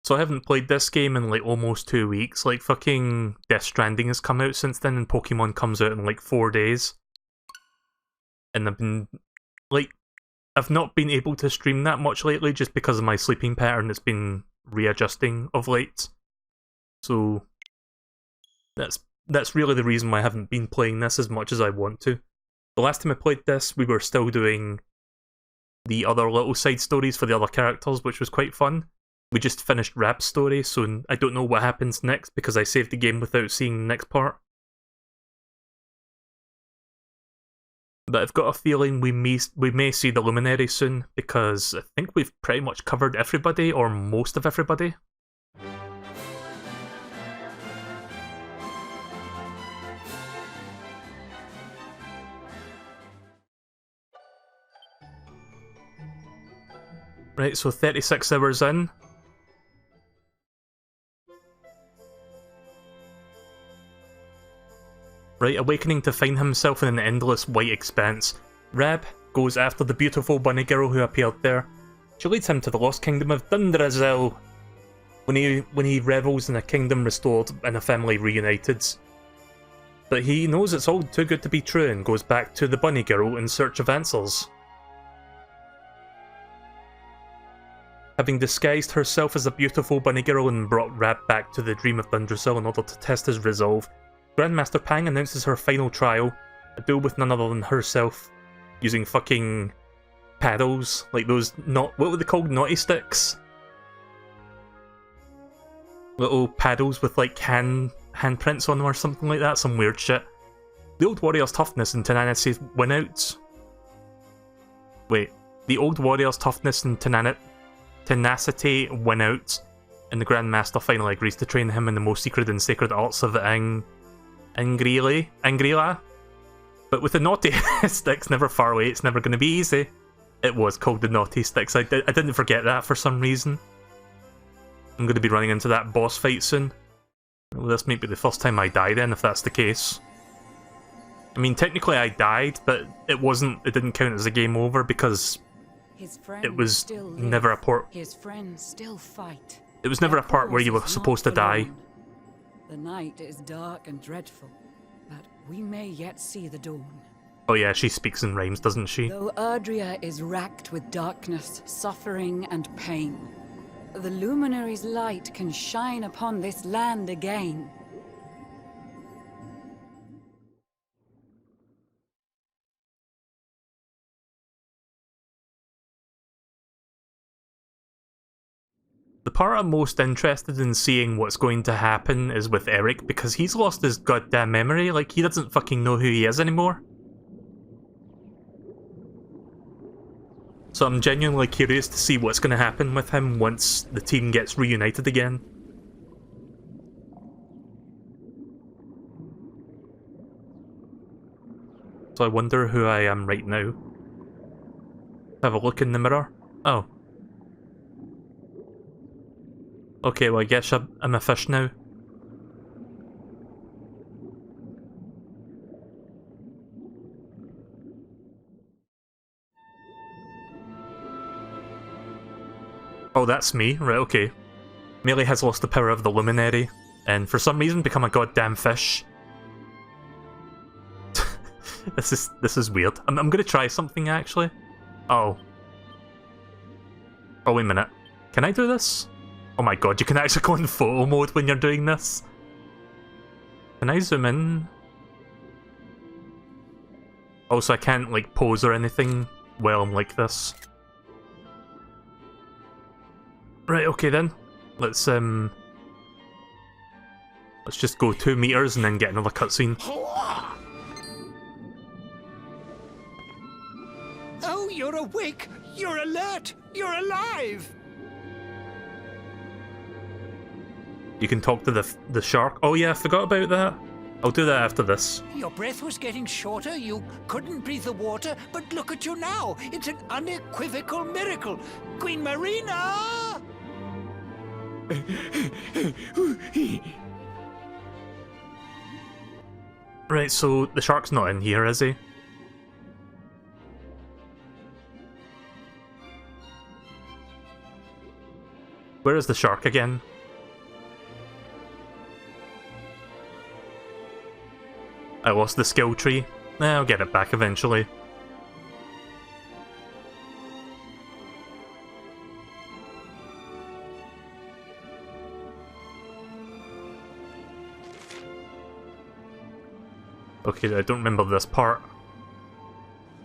So I haven't played this game in like almost 2 weeks. Like fucking Death Stranding has come out since then, and Pokemon comes out in like 4 days. And I've been like, I've not been able to stream that much lately just because of my sleeping pattern. It's been readjusting of late. So that's really the reason why I haven't been playing this as much as I want to. The last time I played this, we were still doing the other little side stories for the other characters, which was quite fun. We just finished Rap's story, so I don't know what happens next because I saved the game without seeing the next part. But I've got a feeling we may see the Luminary soon, because I think we've pretty much covered everybody, or most of everybody. Right, so 36 hours in. Right, awakening to find himself in an endless white expanse, Rab goes after the beautiful bunny girl who appeared there. She leads him to the lost kingdom of Dundrazil, when he revels in a kingdom restored and a family reunited. But he knows it's all too good to be true and goes back to the bunny girl in search of answers. Having disguised herself as a beautiful bunny girl and brought Rab back to the dream of Dundrazil in order to test his resolve, Grandmaster Pang announces her final trial, a duel with none other than herself, using fucking paddles, like those what were they called, naughty sticks? Little paddles with like handprints on them or something like that, some weird shit. The old warrior's toughness and tenacity win out. Wait, the old warrior's toughness and tenacity win out, and the Grandmaster finally agrees to train him in the most secret and sacred arts of Angrila. But with the naughty sticks never far away, it's never going to be easy. It was called the naughty sticks. I didn't forget that for some reason. I'm going to be running into that boss fight soon. Well, this might be the first time I die then, if that's the case. I mean, technically I died, but it didn't count as a game over because it was never a part. His friends still fight. It was never a part where you were supposed to die. The night is dark and dreadful, but we may yet see the dawn. Oh yeah, she speaks in rhymes, doesn't she? Though Erdrea is racked with darkness, suffering, and pain, the Luminary's light can shine upon this land again. The part I'm most interested in seeing what's going to happen is with Eric, because he's lost his goddamn memory, like he doesn't fucking know who he is anymore. So I'm genuinely curious to see what's going to happen with him once the team gets reunited again. So I wonder who I am right now. Have a look in the mirror. Oh. Okay, well I guess I'm a fish now. Oh, that's me? Right, okay. Melee has lost the power of the Luminary, and for some reason become a goddamn fish. This is weird. I'm gonna try something actually. Oh. Oh, wait a minute. Can I do this? Oh my god, you can actually go in photo mode when you're doing this. Can I zoom in? Also, I can't like pose or anything while I'm like this. Right, okay then. Let's just go 2 meters and then get another cutscene. Oh, you're awake! You're alert! You're alive! You can talk to the shark. Oh yeah, I forgot about that. I'll do that after this. Your breath was getting shorter, you couldn't breathe the water, but look at you now! It's an unequivocal miracle! Queen Marina! Right, so the shark's not in here, is he? Where is the shark again? I lost the skill tree. I'll get it back eventually. Okay, I don't remember this part.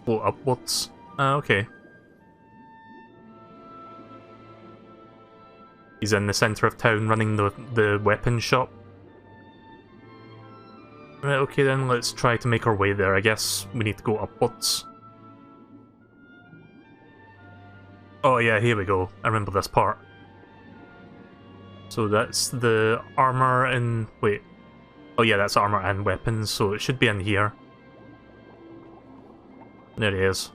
Float upwards. Okay. He's in the centre of town running the weapons shop. Right, okay then, let's try to make our way there. I guess we need to go upwards. Oh yeah, here we go. I remember this part. So that's the armour and... wait. Oh yeah, that's armour and weapons, so it should be in here. There he is.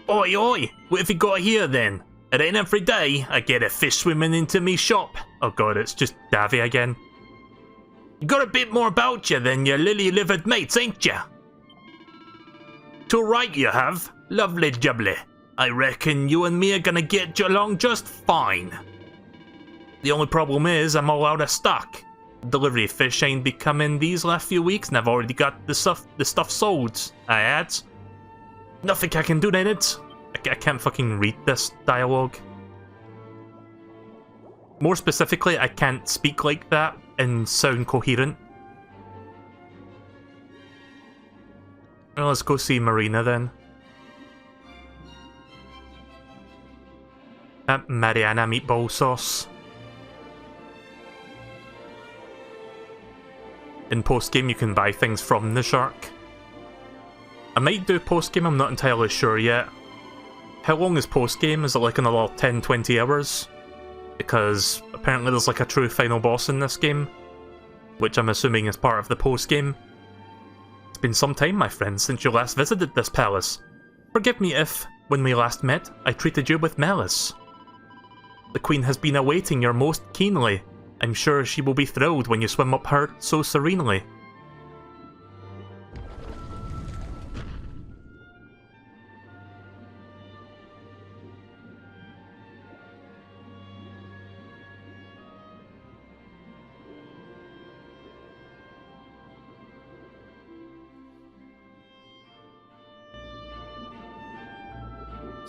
Oi oi! What have you got here then? It ain't every day I get a fish swimming into me shop. Oh god, it's just Davy again. You got a bit more about you than your lily-livered mates, ain't ya? Too right you have. Lovely jubbly. I reckon you and me are gonna get along just fine. The only problem is I'm all out of stock. Delivery fish ain't been coming these last few weeks and I've already got the stuff sold, I add. Nothing I can do in it. I can't fucking read this dialogue. More specifically, I can't speak like that and sound coherent. Well, let's go see Marina then. Mariana meatball sauce. In post-game you can buy things from the shark. I might do post-game, I'm not entirely sure yet. How long is post-game? Is it like another 10-20 hours? Because apparently there's like a true final boss in this game, which I'm assuming is part of the post-game. It's been some time, my friend, since you last visited this palace. Forgive me if, when we last met, I treated you with malice. The Queen has been awaiting your most keenly. I'm sure she will be thrilled when you swim up her so serenely.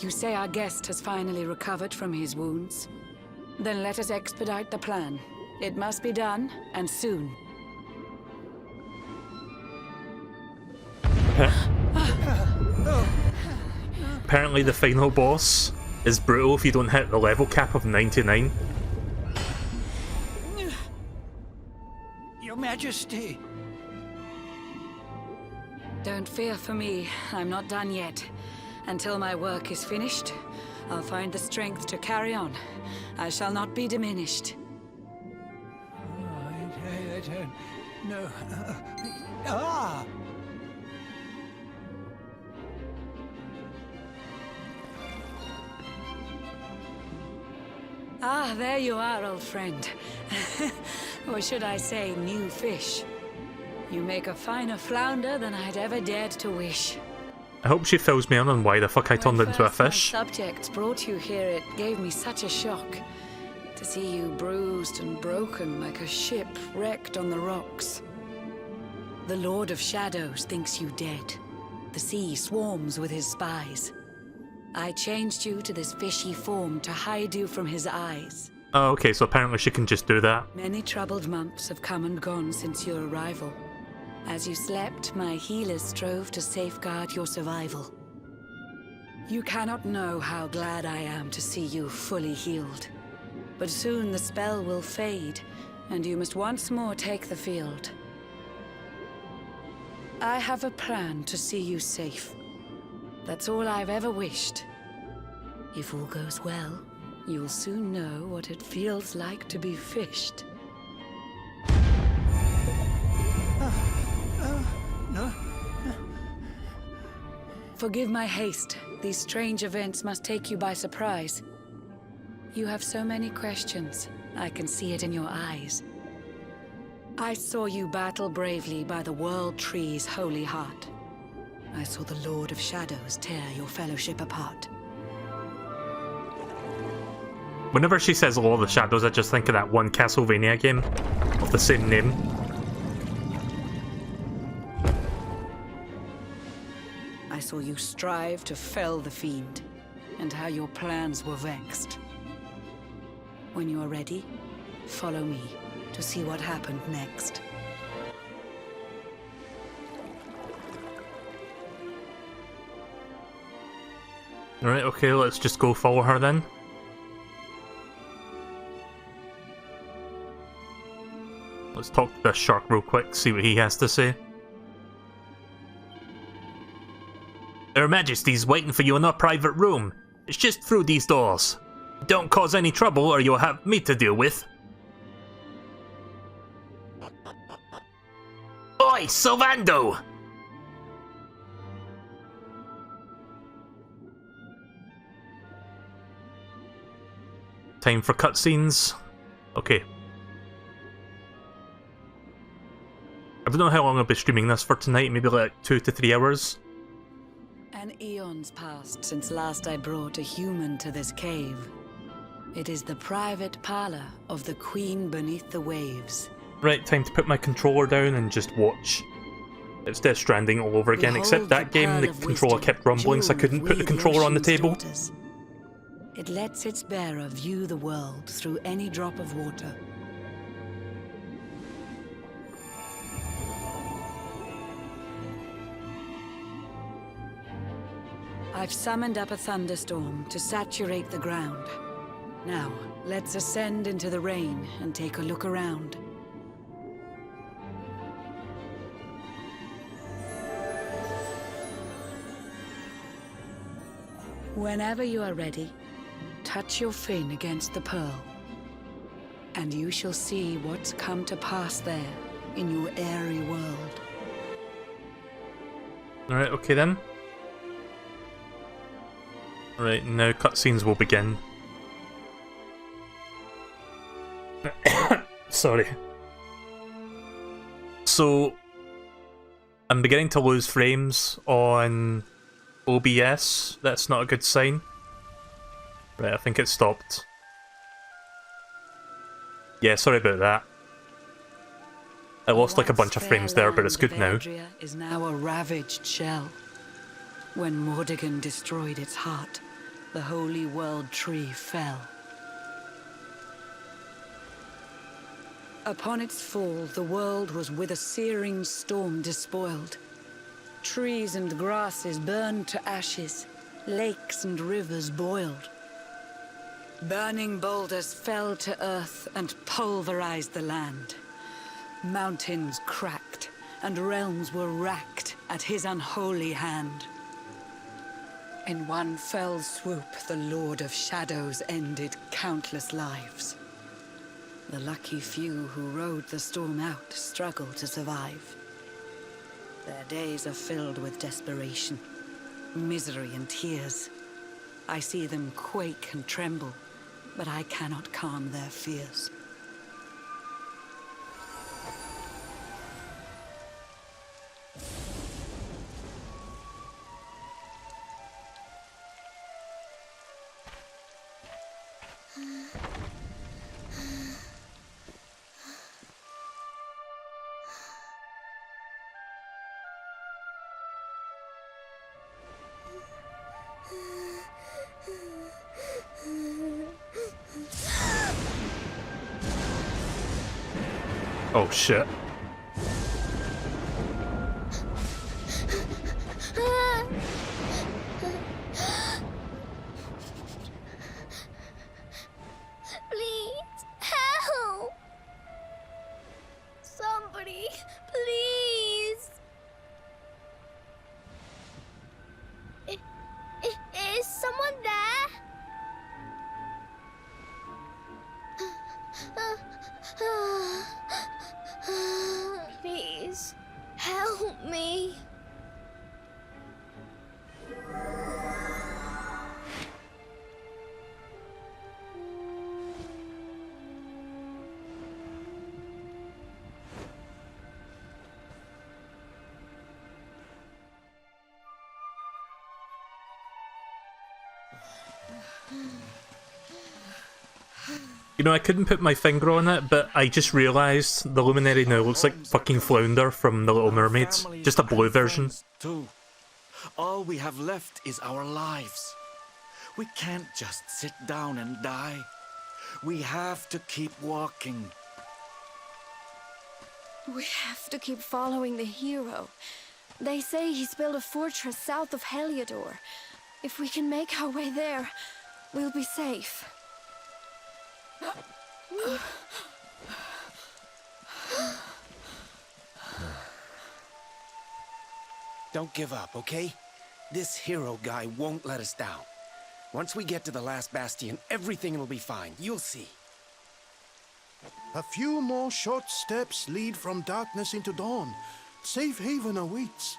You say our guest has finally recovered from his wounds? Then let us expedite the plan. It must be done, and soon. Apparently the final boss is brutal if you don't hit the level cap of 99. Your Majesty. Don't fear for me. I'm not done yet. Until my work is finished, I'll find the strength to carry on. I shall not be diminished. No. Ah, there you are, old friend. Or should I say, new fish. You make a finer flounder than I'd ever dared to wish. I hope she fills me in on why the fuck I turned into a When fish. my subjects brought you here, it gave me such a shock. To see you bruised and broken like a ship wrecked on the rocks. The Lord of Shadows thinks you dead. The sea swarms with his spies. I changed you to this fishy form to hide you from his eyes. Oh, okay, so apparently she can just do that. Many troubled months have come and gone since your arrival. As you slept, my healers strove to safeguard your survival. You cannot know how glad I am to see you fully healed. But soon the spell will fade, and you must once more take the field. I have a plan to see you safe. That's all I've ever wished. If all goes well, you'll soon know what it feels like to be fished. No. Forgive my haste. These strange events must take you by surprise. You have so many questions. I can see it in your eyes. I saw you battle bravely by the World Tree's holy heart. I saw the Lord of Shadows tear your fellowship apart. Whenever she says Law of the Shadows, I just think of that one Castlevania game of the same name. I saw you strive to fell the fiend, and how your plans were vexed. When you are ready, follow me to see what happened next. Alright, okay, let's just go follow her then. Let's talk to this shark real quick, see what he has to say. Her Majesty's waiting for you in our private room. It's just through these doors. Don't cause any trouble or you'll have me to deal with. Oi, Sylvando! Time for cutscenes. Okay. I don't know how long I'll be streaming this for tonight, maybe like 2 to 3 hours. An eon's passed since last I brought a human to this cave. It is the private parlor of the Queen beneath the waves. Right, time to put my controller down and just watch. It's Death Stranding all over again, except that game the controller kept rumbling so I couldn't put the controller on the table. It lets its bearer view the world through any drop of water. I've summoned up a thunderstorm to saturate the ground. Now, let's ascend into the rain and take a look around. Whenever you are ready, touch your fin against the pearl, and you shall see what's come to pass there in your airy world. Alright, okay then. Alright, now cutscenes will begin. Sorry. So, I'm beginning to lose frames on OBS. That's not a good sign. Right, I think it stopped. Yeah, sorry about that. I lost like a bunch of frames there, but it's good now. Adria is now a ravaged shell. When Mordegon destroyed its heart, the holy world tree fell. Upon its fall, the world was with a searing storm despoiled. Trees and grasses burned to ashes, lakes and rivers boiled. Burning boulders fell to earth and pulverized the land. Mountains cracked, and realms were racked at his unholy hand. In one fell swoop, the Lord of Shadows ended countless lives. The lucky few who rode the storm out struggle to survive. Their days are filled with desperation, misery and tears. I see them quake and tremble, but I cannot calm their fears. Oh shit. Please, help! Somebody, please! Is someone there? Please, help me. You know, I couldn't put my finger on it, but I just realised the Luminary now looks like fucking Flounder from The Little Mermaids. Just a blue version. Too. All we have left is our lives. We can't just sit down and die. We have to keep walking. We have to keep following the hero. They say he's built a fortress south of Heliodor. If we can make our way there, we'll be safe. Don't give up, okay? This hero guy won't let us down. Once we get to the last bastion, everything will be fine. You'll see. A few more short steps lead from darkness into dawn. Safe haven awaits.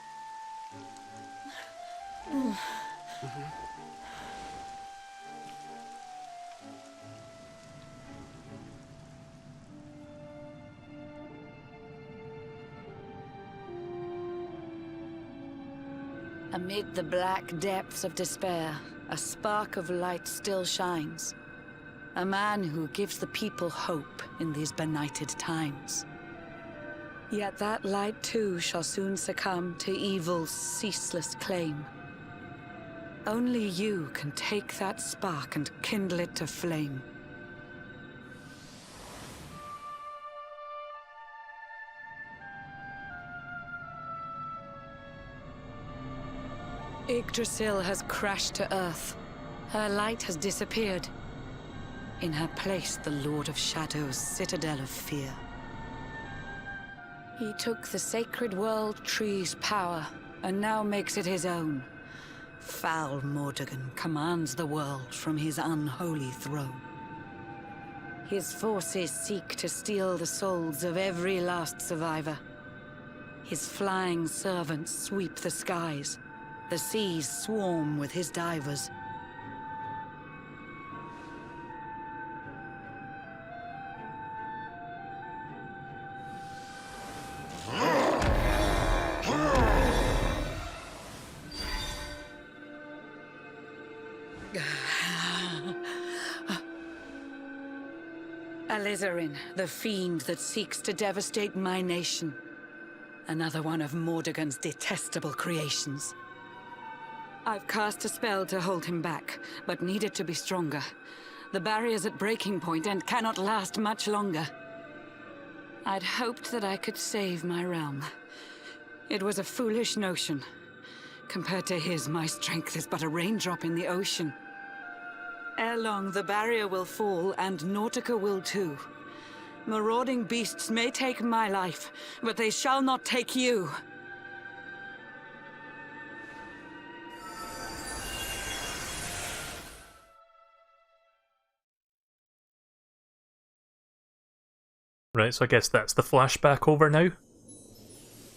Amid the black depths of despair, a spark of light still shines. A man who gives the people hope in these benighted times. Yet that light too shall soon succumb to evil's ceaseless claim. Only you can take that spark and kindle it to flame. Yggdrasil has crashed to Earth. Her light has disappeared. In her place, the Lord of Shadows' citadel of fear. He took the sacred world tree's power, and now makes it his own. Foul Mordegon commands the world from his unholy throne. His forces seek to steal the souls of every last survivor. His flying servants sweep the skies. The seas swarm with his divers. Alizarin, the fiend that seeks to devastate my nation. Another one of Mordegon's detestable creations. I've cast a spell to hold him back, but need it to be stronger. The barrier's at breaking point and cannot last much longer. I'd hoped that I could save my realm. It was a foolish notion. Compared to his, my strength is but a raindrop in the ocean. Ere long, the barrier will fall, and Nautica will too. Marauding beasts may take my life, but they shall not take you. Right, so I guess that's the flashback over now.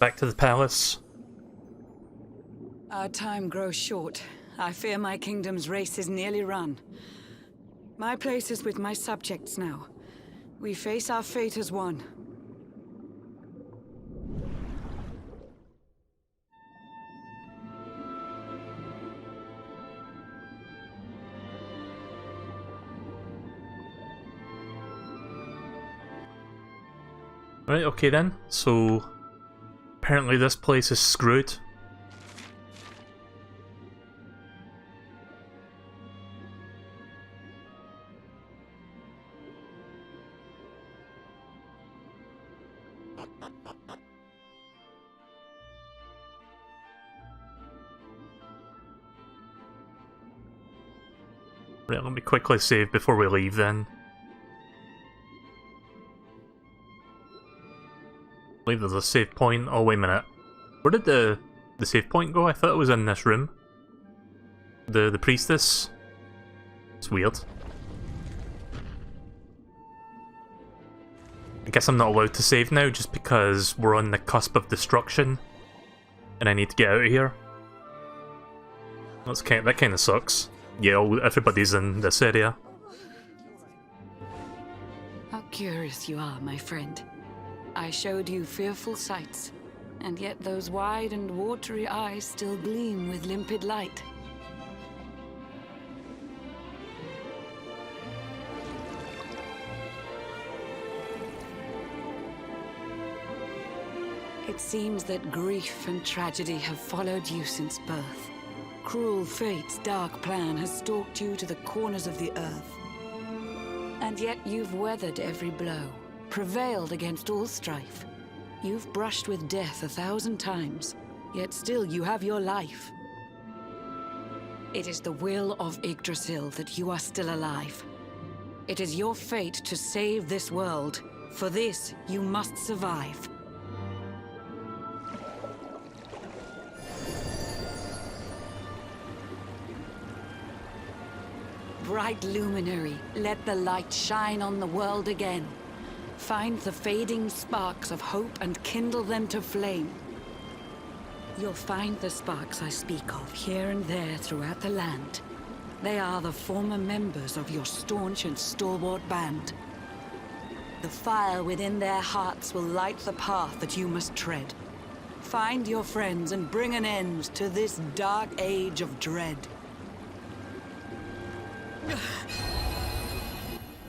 Back to the palace. Our time grows short. I fear my kingdom's race is nearly run. My place is with my subjects now. We face our fate as one. Right, okay then. So, apparently this place is screwed. Right, let me quickly save before we leave then. I believe there's a save point. Oh, wait a minute. Where did the save point go? I thought it was in this room. The priestess. It's weird. I guess I'm not allowed to save now just because we're on the cusp of destruction. And I need to get out of here. That kind of sucks. Yeah, everybody's in this area. How curious you are, my friend. I showed you fearful sights, and yet those wide and watery eyes still gleam with limpid light. It seems that grief and tragedy have followed you since birth. Cruel fate's dark plan has stalked you to the corners of the earth. And yet you've weathered every blow, prevailed against all strife. You've brushed with death 1,000 times, yet still you have your life. It is the will of Yggdrasil that you are still alive. It is your fate to save this world. For this, you must survive. Bright luminary, let the light shine on the world again. Find the fading sparks of hope and kindle them to flame. You'll find the sparks I speak of here and there throughout the land. They are the former members of your staunch and stalwart band. The fire within their hearts will light the path that you must tread. Find your friends and bring an end to this dark age of dread.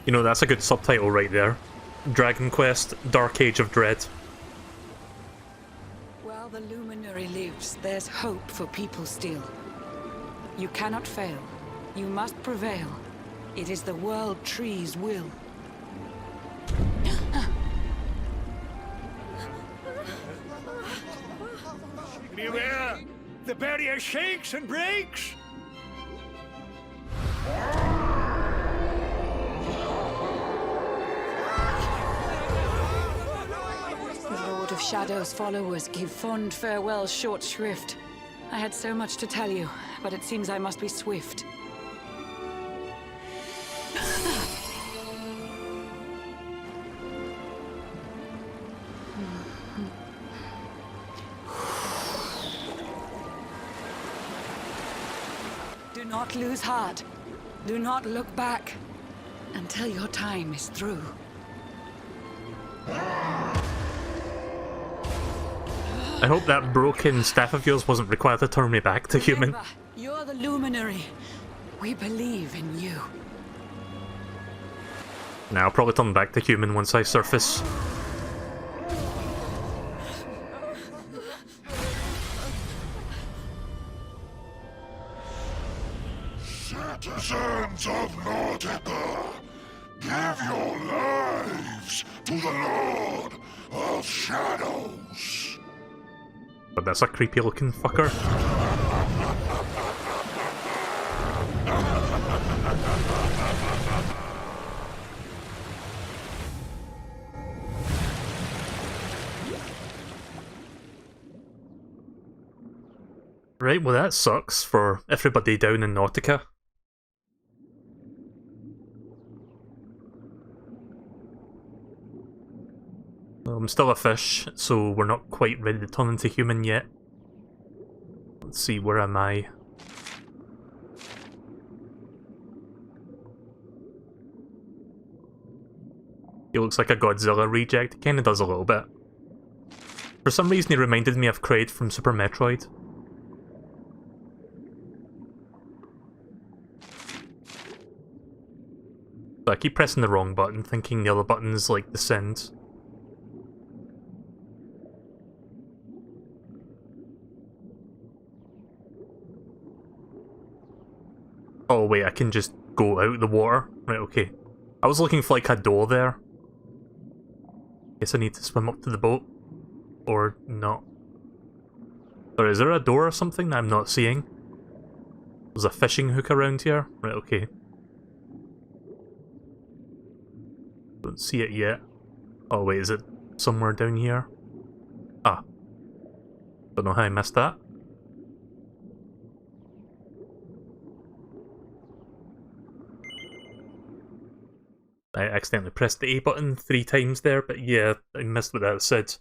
You know, that's a good subtitle right there. Dragon Quest, Dark Age of Dread. While the luminary lives, there's hope for people still. You cannot fail. You must prevail. It is the World Tree's will. Beware! The barrier shakes and breaks! The Lord of Shadow's followers give fond farewell short shrift. I had so much to tell you, but it seems I must be swift. Do not lose heart. Do not look back until your time is through. I hope that broken staff of yours wasn't required to turn me back to human. Remember, you're the luminary. We believe in you. Now I'll probably turn back to human once I surface. Citizens of Nautica, give your lives to the Lord of Shadows. But that's a creepy looking fucker. Right, well that sucks for everybody down in Nautica. I'm still a fish, so we're not quite ready to turn into human yet. Let's see, where am I? He looks like a Godzilla reject, kinda does a little bit. For some reason he reminded me of Kraid from Super Metroid. So I keep pressing the wrong button, thinking the other button's like descend. Oh wait, I can just go out the water? Right, okay. I was looking for like a door there. Guess I need to swim up to the boat. Or not. Or is there a door or something that I'm not seeing? There's a fishing hook around here? Right, okay. Don't see it yet. Oh wait, is it somewhere down here? Ah. Don't know how I missed that. I accidentally pressed the A button 3 times there, but yeah, I missed what that said.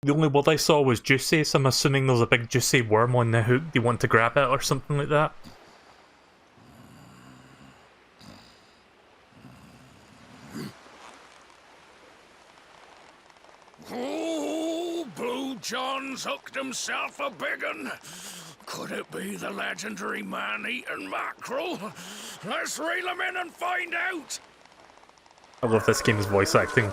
The only word I saw was juicy, so I'm assuming there's a big juicy worm on the hook. Do you want to grab it or something like that? Oh, Blue John's hooked himself a big un. Could it be the legendary man-eating mackerel? Let's reel him in and find out! I love this game's voice acting.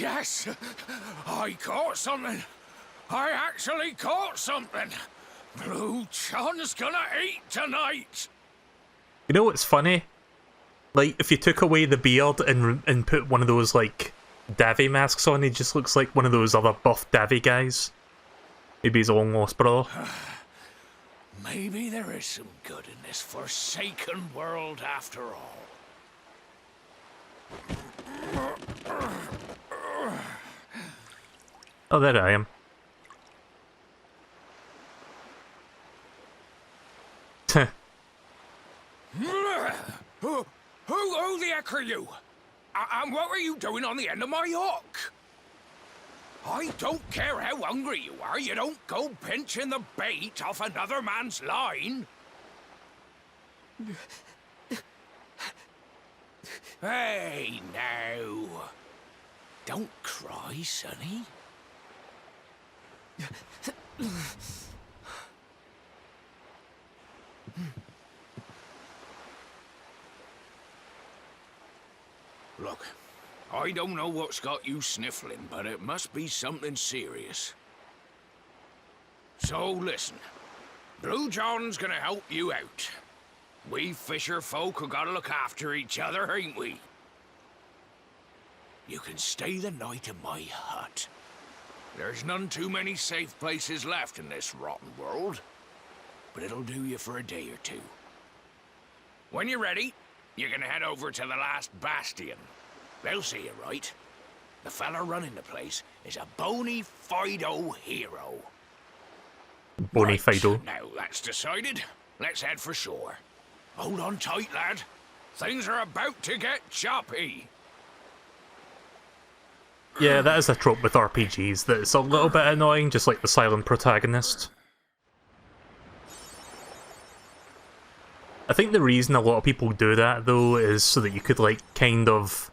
Yes, I caught something. I actually caught something. Blue John's gonna eat tonight. You know what's funny? Like, if you took away the beard and put one of those, like, Davy masks on, he just looks like one of those other buff Davy guys. Maybe he's a long-lost brother. Maybe there is some good in this forsaken world after all. Oh, there I am. Who the heck are you? And what were you doing on the end of my hook? I don't care how hungry you are, you don't go pinching the bait off another man's line. Hey, now. Don't cry, sonny. Look, I don't know what's got you sniffling, but it must be something serious. So listen, Blue John's gonna help you out. We fisher folk have gotta look after each other, ain't we? You can stay the night in my hut. There's none too many safe places left in this rotten world, but it'll do you for a day or two. When you're ready, you're gonna head over to the last bastion. They'll see you right. The fella running the place is a bona fide hero. Bona fide. Now that's decided. Let's head for shore. Hold on tight, lad. Things are about to get choppy. Yeah, that is a trope with RPGs, that it's a little bit annoying, just like the silent protagonist. I think the reason a lot of people do that, though, is so that you could, like, kind of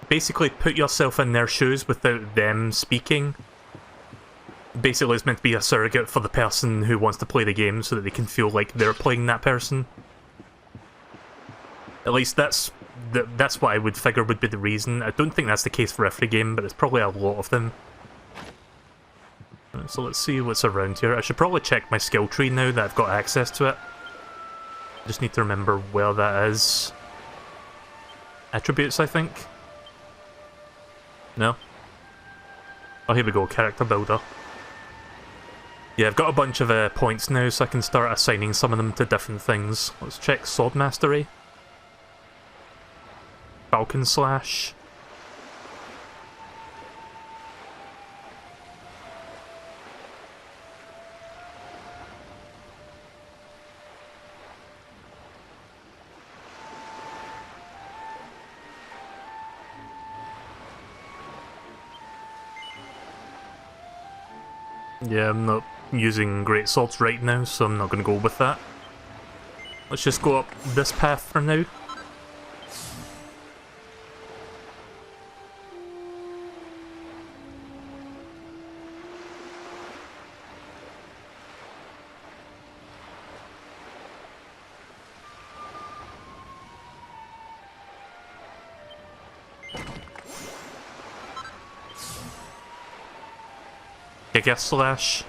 basically put yourself in their shoes without them speaking. Basically, it's meant to be a surrogate for the person who wants to play the game so that they can feel like they're playing that person. At least that's what I would figure would be the reason. I don't think that's the case for every game, but it's probably a lot of them. So let's see what's around here. I should probably check my skill tree now that I've got access to it. Just need to remember where that is. Attributes, I think? No? Oh, here we go, character builder. Yeah, I've got a bunch of points now, so I can start assigning some of them to different things. Let's check Sword Mastery. Falcon Slash. Yeah, I'm not using great swords right now, so I'm not going to go with that. Let's just go up this path for now. Kick-ass slash.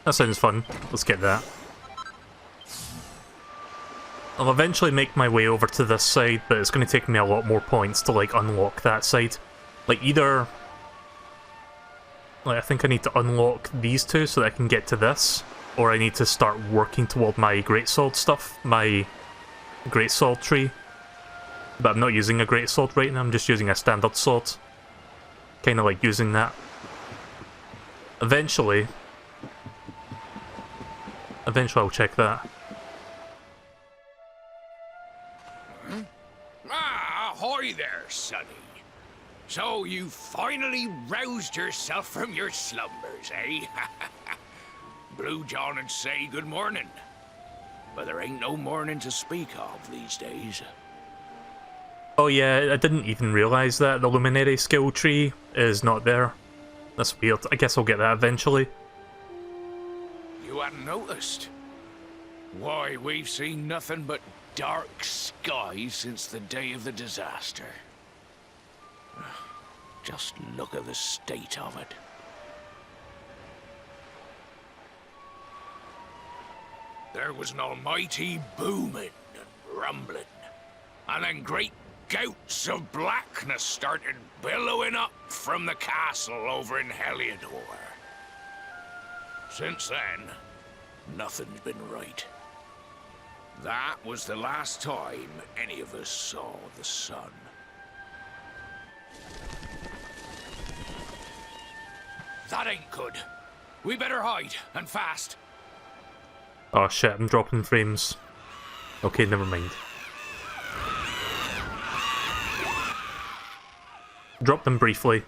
That sounds fun. Let's get that. I'll eventually make my way over to this side, but it's going to take me a lot more points to, like, unlock that side. Like, either... Like, I think I need to unlock these two so that I can get to this, or I need to start working toward my greatsword stuff, my greatsword tree. But I'm not using a greatsword right now, I'm just using a standard sword. Kind of like using that. Eventually I'll check that. Ah, ahoy there, sonny. So you finally roused yourself from your slumbers, eh? Blue John and say good morning. But there ain't no morning to speak of these days. Oh yeah, I didn't even realise that the Luminary skill tree is not there. That's weird. I guess I'll get that eventually. You hadn't noticed? Why, we've seen nothing but dark skies since the day of the disaster. Just look at the state of it. There was an almighty booming and rumbling, and then great gouts of blackness started billowing up from the castle over in Heliodor. Since then, nothing's been right. That was the last time any of us saw the sun. That ain't good. We better hide, and fast. Oh shit, I'm dropping frames. Okay, never mind. Drop them briefly.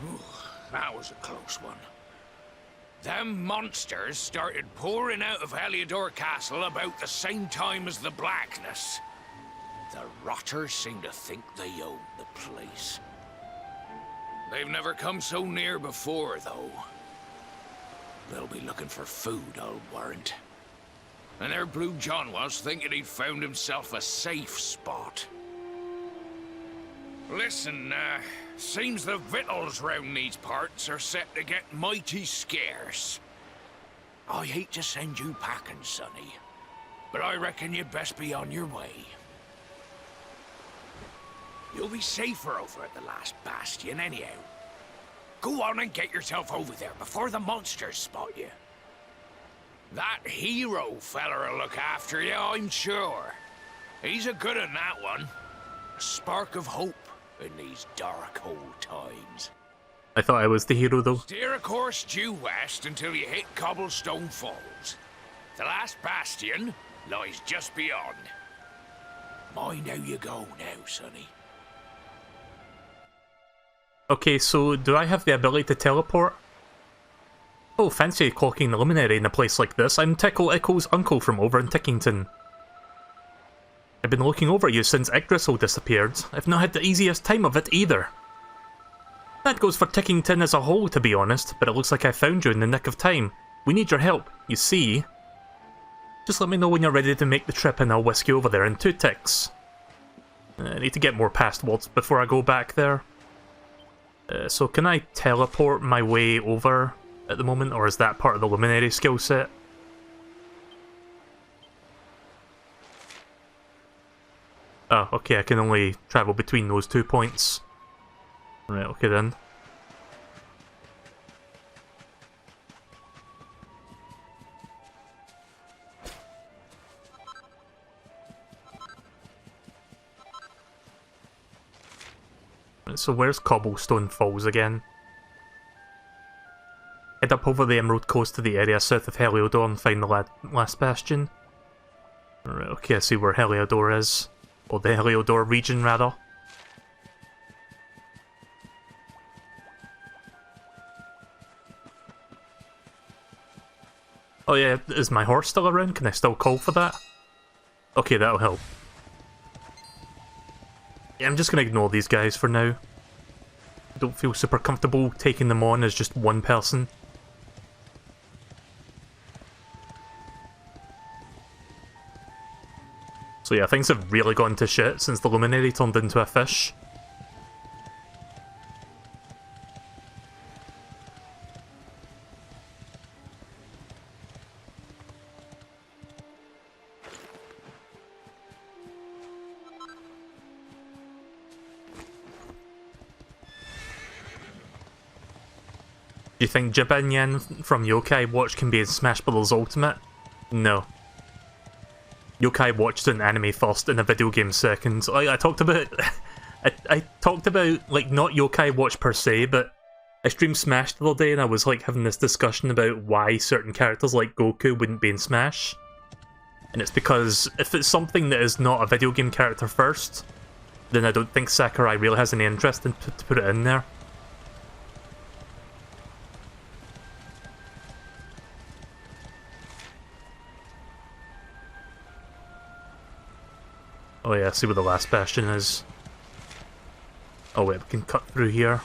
Ooh, that was a close one. Them monsters started pouring out of Heliodor Castle about the same time as the blackness. The rotters seem to think they own the place. They've never come so near before, though. They'll be looking for food, I'll warrant. And there Blue John was, thinking he'd found himself a safe spot. Listen, seems the victuals round these parts are set to get mighty scarce. I hate to send you packing, Sonny, but I reckon you'd best be on your way. You'll be safer over at the last bastion anyhow. Go on and get yourself over there before the monsters spot you. That hero feller'll look after you, I'm sure. He's a good un, that one. A spark of hope in these dark old times. I thought I was the hero though. Steer a course due west until you hit Cobblestone Falls. The last bastion lies just beyond. Mind how you go now, Sonny. Okay, so do I have the ability to teleport? Oh, fancy clocking the luminary in a place like this. I'm Tickle Ickle's uncle from over in Tickington. I've been looking over you since Yggdrasil disappeared. I've not had the easiest time of it either. That goes for Tickington as a whole, to be honest, but it looks like I found you in the nick of time. We need your help, you see. Just let me know when you're ready to make the trip and I'll whisk you over there in 2 ticks. I need to get more past words before I go back there. So can I teleport my way over at the moment, or is that part of the luminary skill set? Oh, okay, I can only travel between those 2 points. Right, okay then. So where's Cobblestone Falls again? Head up over the Emerald Coast to the area south of Heliodor and find the last bastion. Right, okay, I see where Heliodor is. Or the Heliodor region, rather. Oh yeah, is my horse still around? Can I still call for that? Okay, that'll help. Yeah, I'm just gonna ignore these guys for now. I don't feel super comfortable taking them on as just one person. So yeah, things have really gone to shit since the Luminary turned into a fish. Do you think Jibinyan from Yokai Watch can be in Smash Bros. Ultimate? No. Yokai Watch is an anime first and a video game second. I talked about... I talked about, like, not Yokai Watch per se, but I streamed Smash the other day and I was, like, having this discussion about why certain characters like Goku wouldn't be in Smash. And it's because if it's something that is not a video game character first, then I don't think Sakurai really has any interest in to put it in there. Oh yeah, see where the last bastion is. Oh wait, we can cut through here.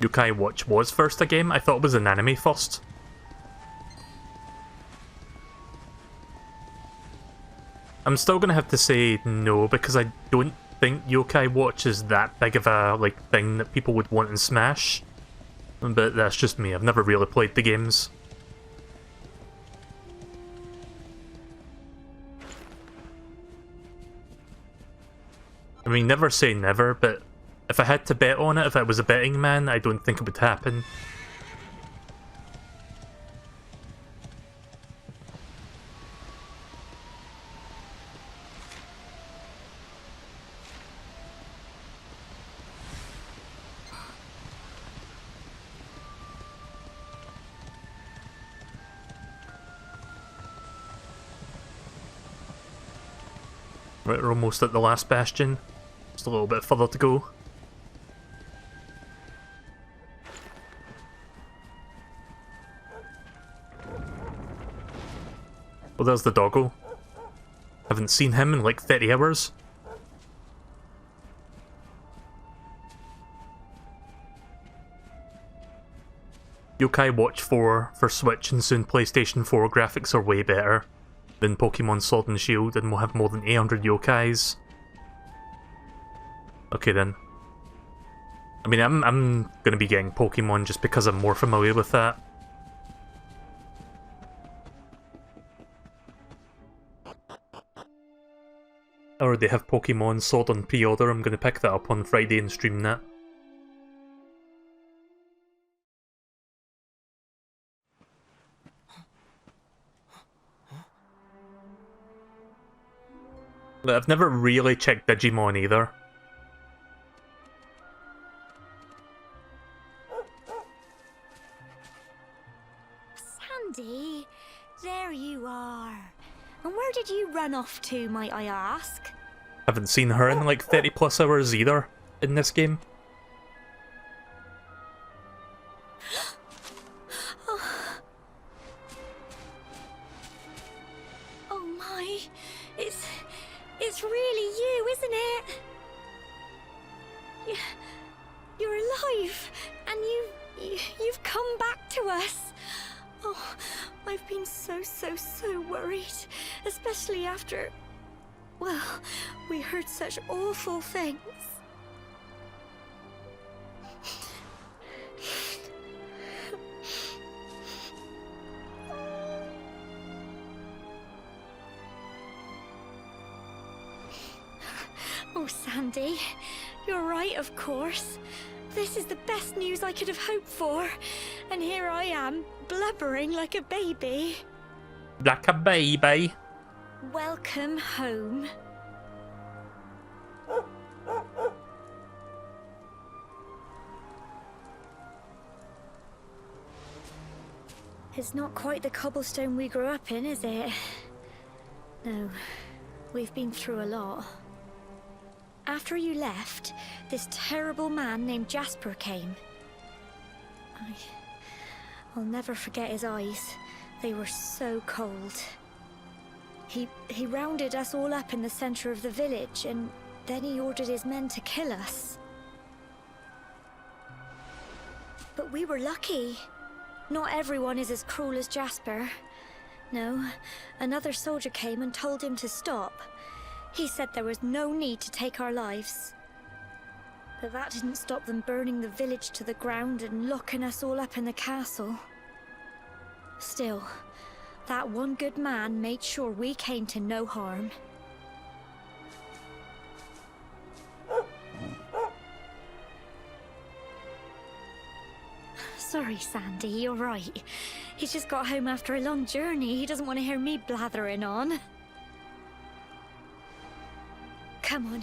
Yokai Watch was first a game? I thought it was an anime first. I'm still gonna have to say no, because I don't think Yokai Watch is that big of a like thing that people would want in Smash. But that's just me, I've never really played the games. I mean, never say never, but if I had to bet on it, if I was a betting man, I don't think it would happen. Right, we're almost at the last bastion. Just a little bit further to go. Well, there's the doggo. Haven't seen him in like 30 hours. Yokai Watch 4 for Switch and soon PlayStation 4 graphics are way better than Pokemon Sword and Shield, and we'll have more than 800 yokais. Okay then. I mean, I'm gonna be getting Pokemon just because I'm more familiar with that. I already have Pokemon Sword on pre-order, I'm gonna pick that up on Friday and stream that. But I've never really checked Digimon either. Sandy, there you are. And where did you run off to, might I ask? Haven't seen her in like 30 plus hours either in this game. Oh my, it's really you, isn't it? You're alive, and you've come back to us. Oh, I've been so worried, especially after, well, we heard such awful things. Oh, Sandy, you're right, of course. This is the best news I could have hoped for. And here I am, blubbering like a baby. Like a baby. Welcome home. It's not quite the cobblestone we grew up in, is it? No, we've been through a lot. After you left, this terrible man named Jasper came. I'll never forget his eyes. They were so cold. He rounded us all up in the center of the village, and then he ordered his men to kill us. But we were lucky. Not everyone is as cruel as Jasper. No, another soldier came and told him to stop. He said there was no need to take our lives. But that didn't stop them burning the village to the ground and locking us all up in the castle. Still, that one good man made sure we came to no harm. Sorry, Sandy, you're right. He's just got home after a long journey. He doesn't want to hear me blathering on. Come on,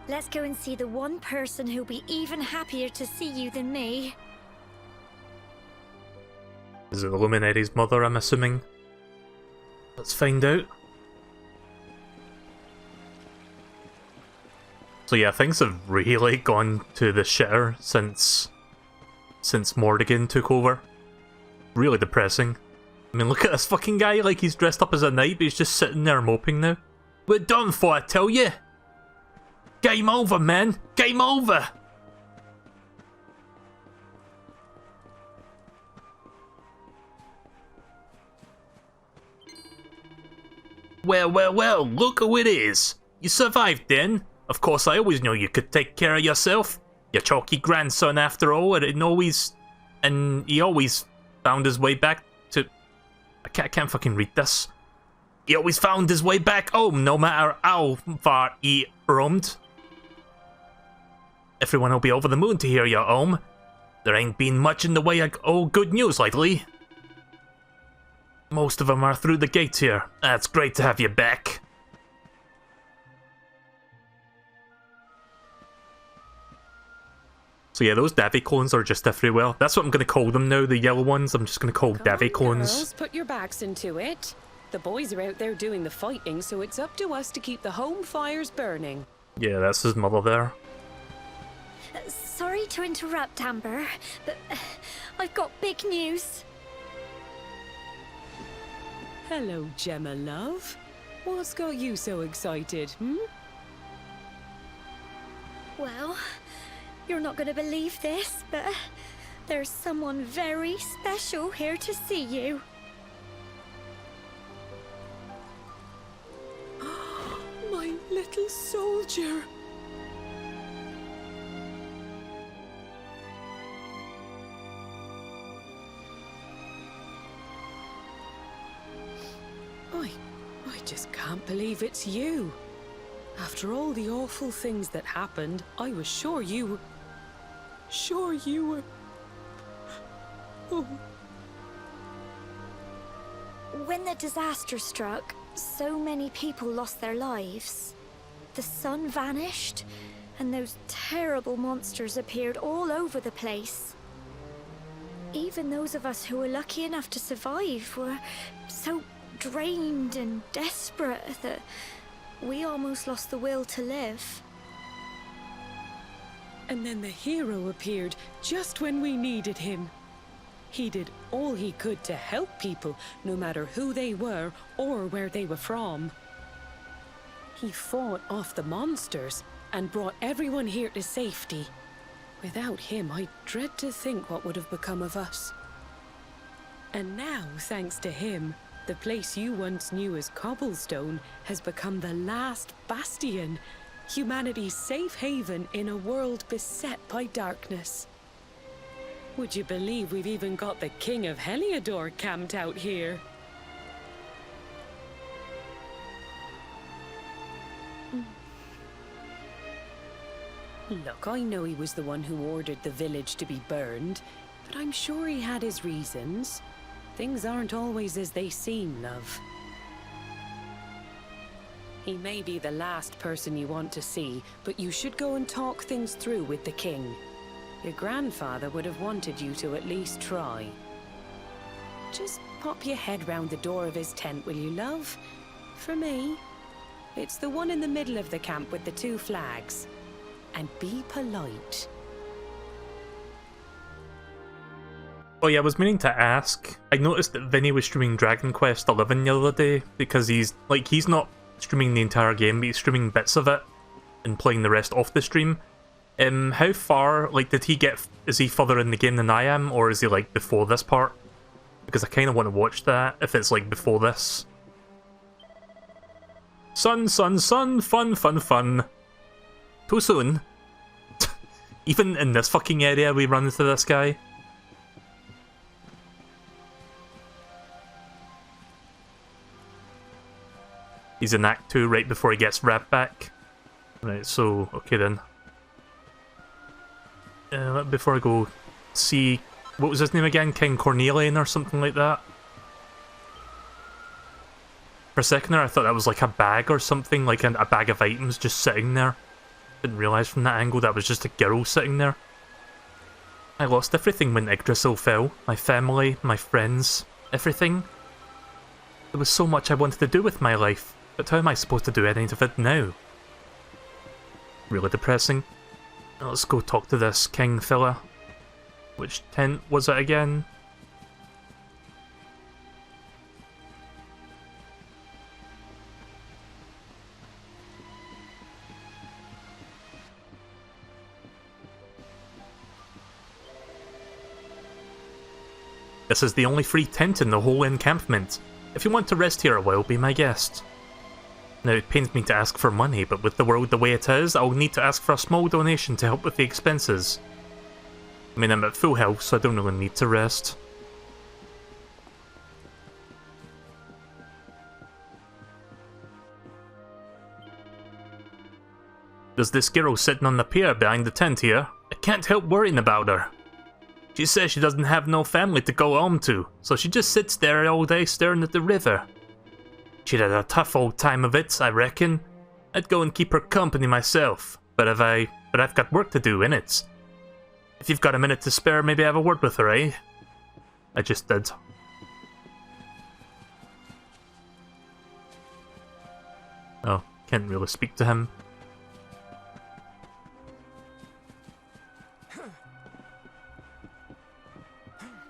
let's go and see the one person who'll be even happier to see you than me. Is it the Luminary's mother, I'm assuming? Let's find out. So yeah, things have really gone to the shitter since Morrigan took over. Really depressing. I mean, look at this fucking guy, like he's dressed up as a knight, but he's just sitting there moping now. We're done for, I tell you! Game over, man! Game over! Well, look who it is. You survived then. Of course, I always knew you could take care of yourself. Your chalky grandson, after all, and he always found his way back to... I can't fucking read this. He always found his way back home, no matter how far he roamed. Everyone will be over the moon to hear you're home. There ain't been much in the way of good news lately. Most of them are through the gates here. It's great to have you back. So yeah, those Davy clones are just everywhere. That's what I'm going to call them now, the yellow ones. I'm just going to call Davy clones. Girls, put your backs into it. The boys are out there doing the fighting, so it's up to us to keep the home fires burning. Yeah, that's his mother there. Sorry to interrupt, Amber, but I've got big news. Hello, Gemma, love. What's got you so excited, Well, you're not going to believe this, but there's someone very special here to see you. My little soldier. I just can't believe it's you. After all the awful things that happened, I was sure you were... Oh. When the disaster struck, so many people lost their lives. The sun vanished, and those terrible monsters appeared all over the place. Even those of us who were lucky enough to survive were so drained and desperate that we almost lost the will to live. And then the hero appeared just when we needed him. He did all he could to help people, no matter who they were or where they were from. He fought off the monsters and brought everyone here to safety. Without him, I dread to think what would have become of us. And now, thanks to him, the place you once knew as Cobblestone has become the last bastion, humanity's safe haven in a world beset by darkness. Would you believe we've even got the King of Heliodor camped out here? Look, I know he was the one who ordered the village to be burned, but I'm sure he had his reasons. Things aren't always as they seem, love. He may be the last person you want to see, but you should go and talk things through with the king. Your grandfather would have wanted you to at least try. Just pop your head round the door of his tent, will you, love? For me. It's the one in the middle of the camp with the 2 flags. And be polite. Oh yeah, I was meaning to ask. I noticed that Vinny was streaming Dragon Quest XI the other day, because he's not streaming the entire game, but he's streaming bits of it and playing the rest off the stream. How far, is he further in the game than I am, or is he before this part? Because I kind of want to watch that, if it's before this. Sun, fun. Too soon. Even in this fucking area we run into this guy. He's in Act 2 right before he gets wrapped back. Right, so, okay then. Before I go see... What was his name again? King Cornelian or something like that? For a second there I thought that was a bag or something, a bag of items just sitting there. Didn't realise from that angle that was just a girl sitting there. I lost everything when Yggdrasil fell. My family, my friends, everything. There was so much I wanted to do with my life, but how am I supposed to do any of it now? Really depressing. Now let's go talk to this king fella. Which tent was it again? This is the only free tent in the whole encampment. If you want to rest here a while, be my guest. Now, it pains me to ask for money, but with the world the way it is, I'll need to ask for a small donation to help with the expenses. I mean, I'm at full health, so I don't really need to rest. There's this girl sitting on the pier behind the tent here. I can't help worrying about her. She says she doesn't have no family to go home to, so she just sits there all day staring at the river. She'd had a tough old time of it, I reckon. I'd go and keep her company myself, but I've got work to do, innit? If you've got a minute to spare, maybe have a word with her, eh? I just did. Oh, can't really speak to him.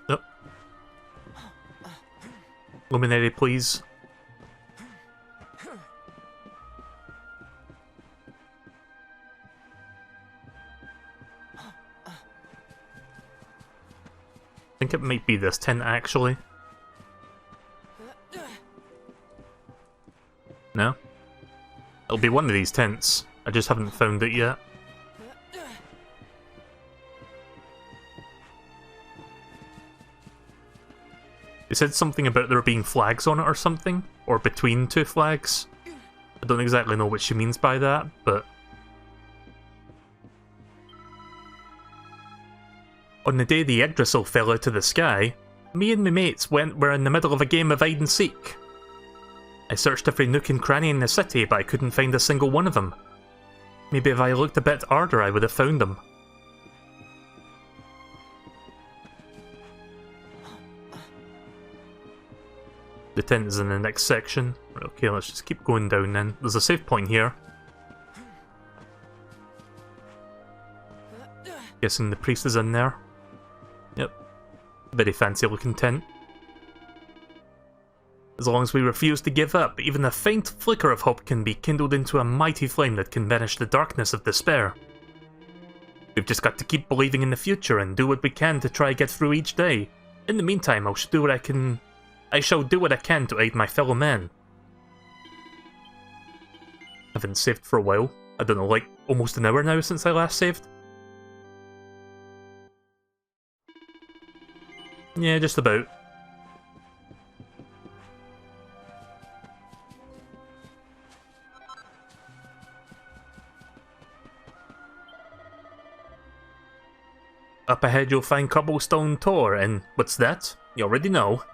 Oh. Luminary, please. I think it might be this tent, actually. No? It'll be one of these tents. I just haven't found it yet. It said something about there being flags on it or something, or between two flags. I don't exactly know what she means by that, but... On the day the Yggdrasil fell out of the sky, me and my mates were in the middle of a game of hide and seek. I searched every nook and cranny in the city, but I couldn't find a single one of them. Maybe if I looked a bit harder, I would have found them. The tent is in the next section. Okay, let's just keep going down then. There's a save point here. Guessing the priest is in there. Yep. Very fancy looking tent. As long as we refuse to give up, even a faint flicker of hope can be kindled into a mighty flame that can banish the darkness of despair. We've just got to keep believing in the future and do what we can to try get through each day. In the meantime, I shall do what I can to aid my fellow man. I haven't saved for a while. I don't know, like almost an hour now since I last saved? Yeah, just about. Up ahead you'll find Cobblestone Tor, and what's that? You already know.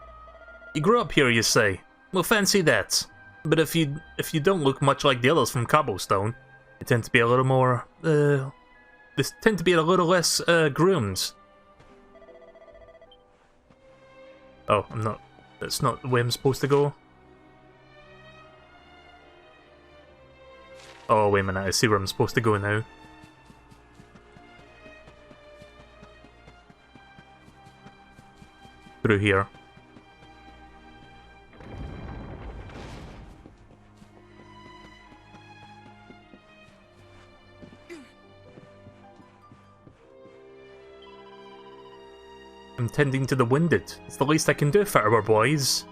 You grew up here, you say? Well, fancy that. But if you don't look much like the others from Cobblestone, they tend to be a little more, they tend to be a little less, groomed. Oh, that's not the way I'm supposed to go. Oh, wait a minute, I see where I'm supposed to go now. Through here. I'm tending to the wounded. It's the least I can do for our boys.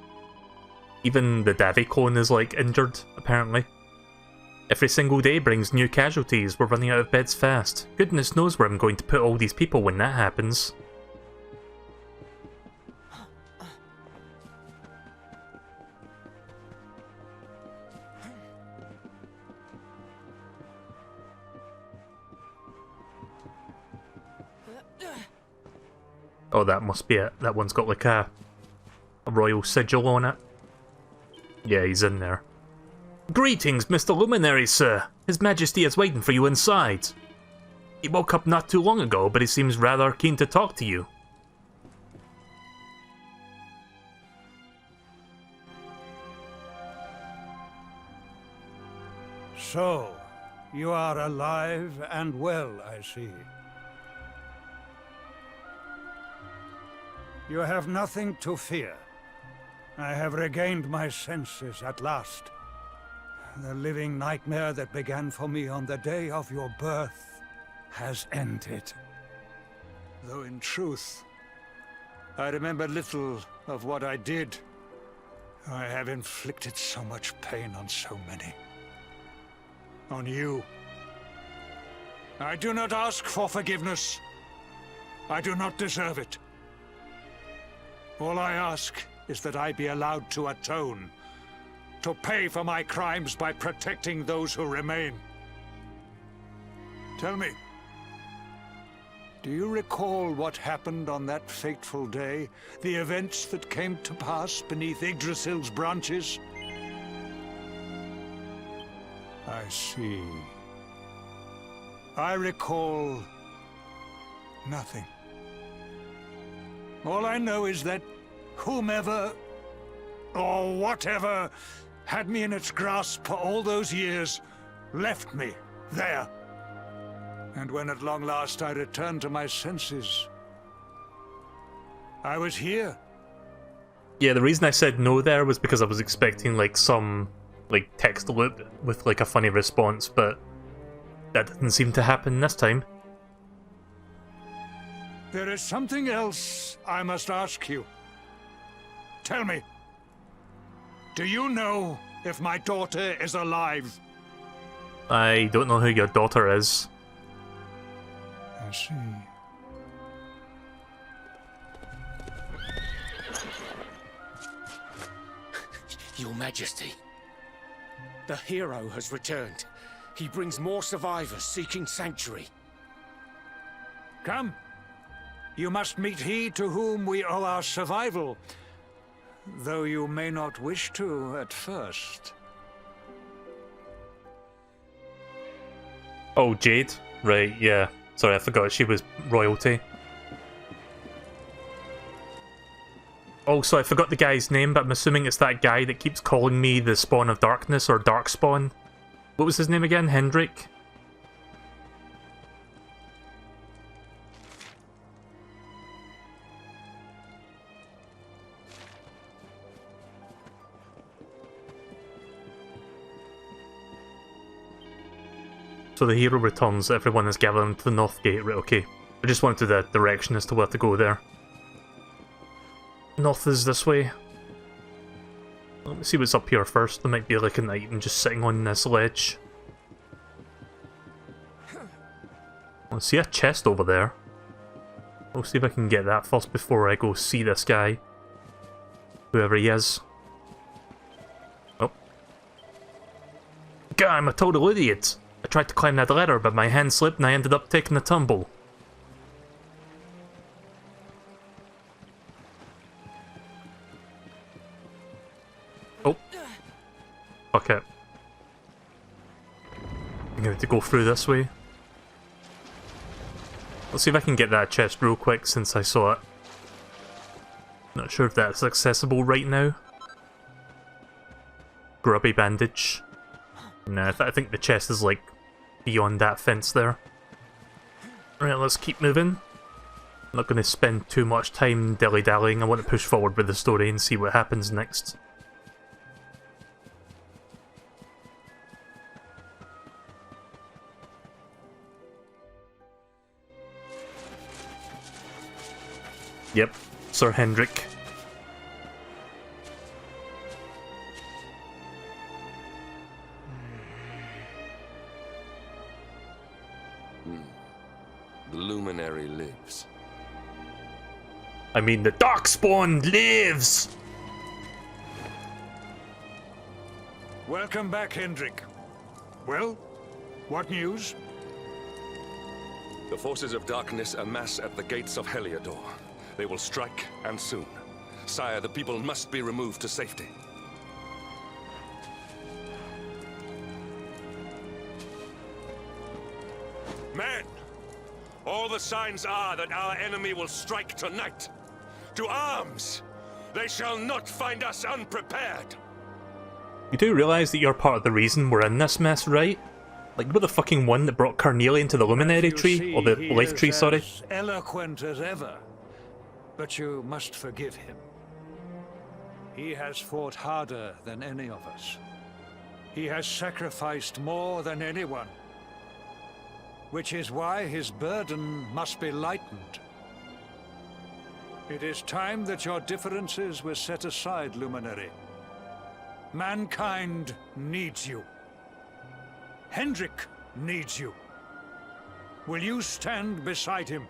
Even the Davy clone is, like, injured, apparently. Every single day brings new casualties. We're running out of beds fast. Goodness knows where I'm going to put all these people when that happens. Oh, that must be it. That one's got like a royal sigil on it. Yeah, he's in there. Greetings, Mr. Luminary, sir. His Majesty is waiting for you inside. He woke up not too long ago, but he seems rather keen to talk to you. So, you are alive and well, I see. You have nothing to fear. I have regained my senses at last. The living nightmare that began for me on the day of your birth has ended. Though in truth, I remember little of what I did. I have inflicted so much pain on so many. On you. I do not ask for forgiveness. I do not deserve it. All I ask is that I be allowed to atone, to pay for my crimes by protecting those who remain. Tell me, do you recall what happened on that fateful day? The events that came to pass beneath Yggdrasil's branches? I see. I recall nothing. All I know is that whomever or whatever had me in its grasp for all those years left me there. And when at long last I returned to my senses, I was here. Yeah, the reason I said no there was because I was expecting like some like text loop with like a funny response, but that didn't seem to happen this time. There is something else I must ask you. Tell me, do you know if my daughter is alive? I don't know who your daughter is. I see. Your Majesty, the hero has returned. He brings more survivors seeking sanctuary. Come. You must meet he to whom we owe our survival, though you may not wish to at first. Oh, Jade? Right, yeah. Sorry, I forgot she was royalty. Also, I forgot the guy's name, but I'm assuming it's that guy that keeps calling me the Spawn of Darkness, or Darkspawn. What was his name again? Hendrik? So the hero returns, everyone is gathering to the north gate, right, okay. I just wanted the direction as to where to go there. North is this way. Let me see what's up here first. There might be like an item just sitting on this ledge. I see a chest over there. I'll see if I can get that first before I go see this guy. Whoever he is. Oh. God, I'm a total idiot! I tried to climb that ladder, but my hand slipped and I ended up taking a tumble. Oh. Okay. I'm going to go through this way. Let's see if I can get that chest real quick since I saw it. Not sure if that's accessible right now. Grubby bandage. Nah, I think the chest is like beyond that fence there. Alright, let's keep moving. I'm not going to spend too much time dilly-dallying. I want to push forward with the story and see what happens next. Yep, Sir Hendrik. The luminary lives. I mean, the Darkspawn lives! Welcome back, Hendrik. Well, what news? The forces of darkness amass at the gates of Heliodor. They will strike, and soon. Sire, the people must be removed to safety. Men! All the signs are that our enemy will strike tonight. To arms! They shall not find us unprepared! You do realise that you're part of the reason we're in this mess, right? Like, you're the fucking one that brought Carnelian to the Luminary Tree, or the Life Tree, sorry. As eloquent as ever, but you must forgive him. He has fought harder than any of us. He has sacrificed more than anyone. Which is why his burden must be lightened. It is time that your differences were set aside, Luminary. Mankind needs you. Hendrik needs you. Will you stand beside him?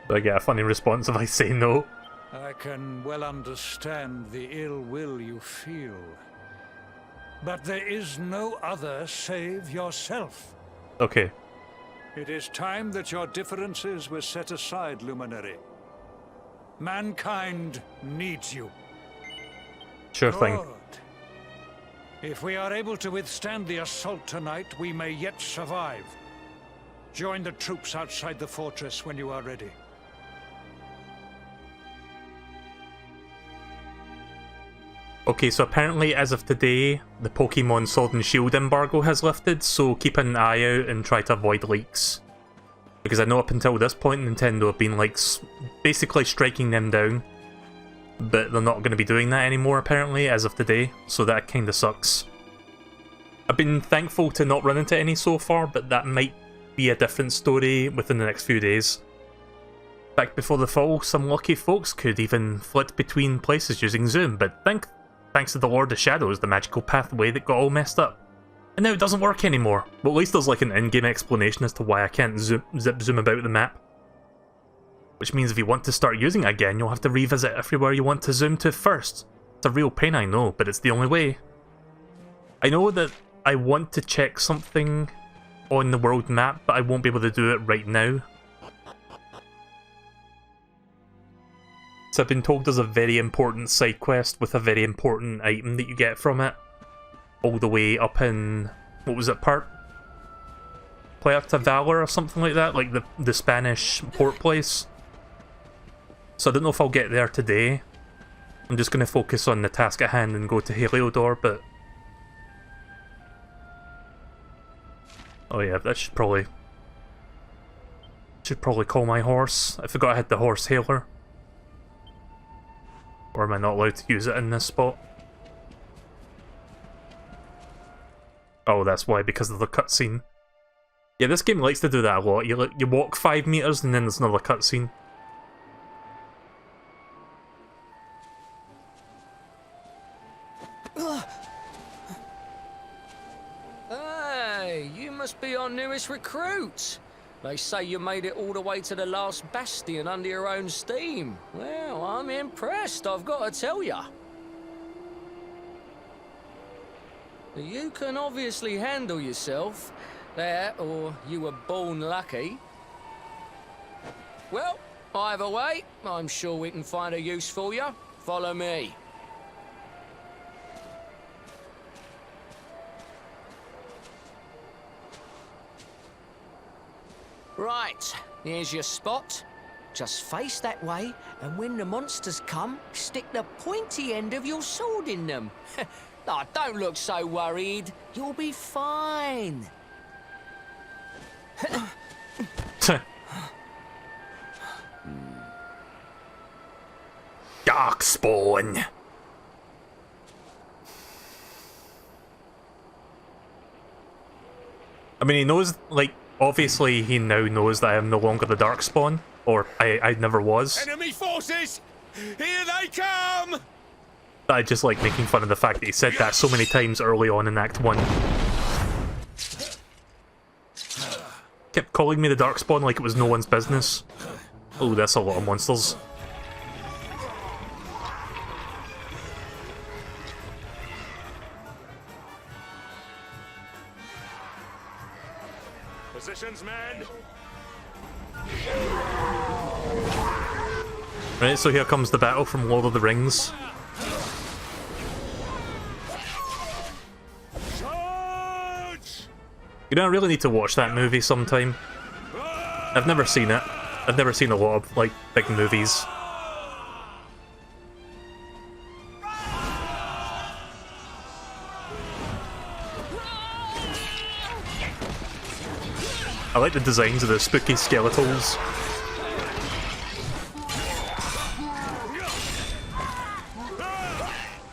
Do I get a funny response if I say no? I can well understand the ill will you feel. But there is no other save yourself. Okay. It is time that your differences were set aside, Luminary. Mankind needs you. Sure thing. Good. If we are able to withstand the assault tonight, we may yet survive. Join the troops outside the fortress when you are ready. Okay, so apparently as of today, the Pokemon Sword and Shield embargo has lifted, so keep an eye out and try to avoid leaks. Because I know up until this point Nintendo have been like basically striking them down, but they're not going to be doing that anymore apparently as of today, so that kinda sucks. I've been thankful to not run into any so far, but that might be a different story within the next few days. Back before the fall, some lucky folks could even flit between places using Zoom, but thanks to the Lord of Shadows, the magical pathway that got all messed up. And now it doesn't work anymore. Well, at least there's like an in-game explanation as to why I can't zip-zoom about the map. Which means if you want to start using it again, you'll have to revisit everywhere you want to zoom to first. It's a real pain, I know, but it's the only way. I know that I want to check something on the world map, but I won't be able to do it right now. So I've been told there's a very important side quest with a very important item that you get from it. All the way up in, what was it, Puerto Valor or something like that, like the Spanish port place. So I don't know if I'll get there today. I'm just going to focus on the task at hand and go to Heliodor, but... Oh yeah, that should probably call my horse. I forgot I had the horse hailer. Or am I not allowed to use it in this spot? Oh, that's why, because of the cutscene. Yeah, this game likes to do that a lot. You walk 5 meters and then there's another cutscene. Hey, you must be our newest recruit. They say you made it all the way to the last bastion under your own steam. Well, I'm impressed, I've got to tell ya. You can obviously handle yourself. That, or you were born lucky. Well, either way, I'm sure we can find a use for you. Follow me. Right, here's your spot. Just face that way, and when the monsters come, stick the pointy end of your sword in them. Oh, don't look so worried. You'll be fine. Darkspawn. I mean, he knows, like, obviously he now knows that I am no longer the Darkspawn, or I never was. Enemy forces! Here they come! I just like making fun of the fact that he said that so many times early on in Act 1. Kept calling me the Darkspawn like it was no one's business. Oh, that's a lot of monsters. Positions, men! Right, so here comes the battle from Lord of the Rings. You know, I really need to watch that movie sometime. I've never seen it. I've never seen a lot of, like, big movies. I like the designs of the spooky skeletals.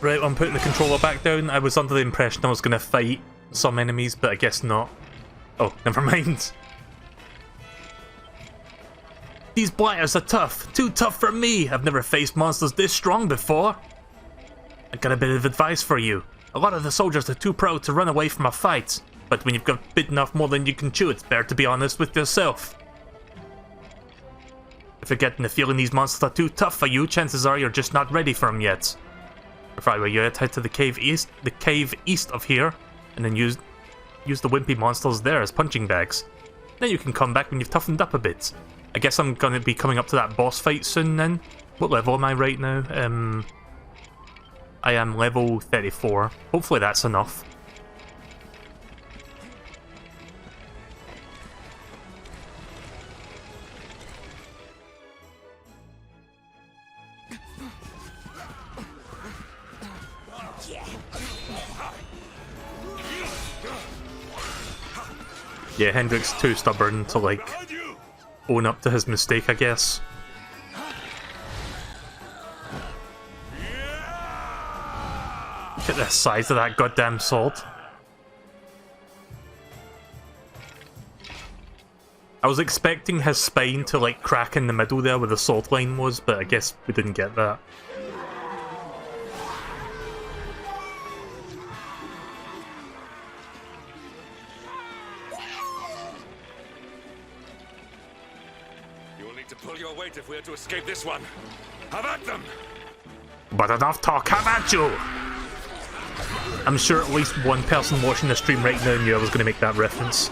Right, I'm putting the controller back down. I was under the impression I was going to fight some enemies, but I guess not. Oh, never mind. These blighters are tough. Too tough for me. I've never faced monsters this strong before. I got a bit of advice for you. A lot of the soldiers are too proud to run away from a fight. But when you've got bitten off more than you can chew, it's better to be honest with yourself. If you're getting the feeling these monsters are too tough for you, chances are you're just not ready for them yet. If I were you, I'd head to the cave east of here, and then use the wimpy monsters there as punching bags. Then you can come back when you've toughened up a bit. I guess I'm gonna be coming up to that boss fight soon then. What level am I right now? I am level 34. Hopefully that's enough. Yeah, Hendrik's too stubborn to, like, own up to his mistake, I guess. Look at the size of that goddamn sword. I was expecting his spine to, like, crack in the middle there where the sword line was, but I guess we didn't get that. If we're to escape this one, have at them! But enough talk, have at you! I'm sure at least one person watching the stream right now knew I was going to make that reference.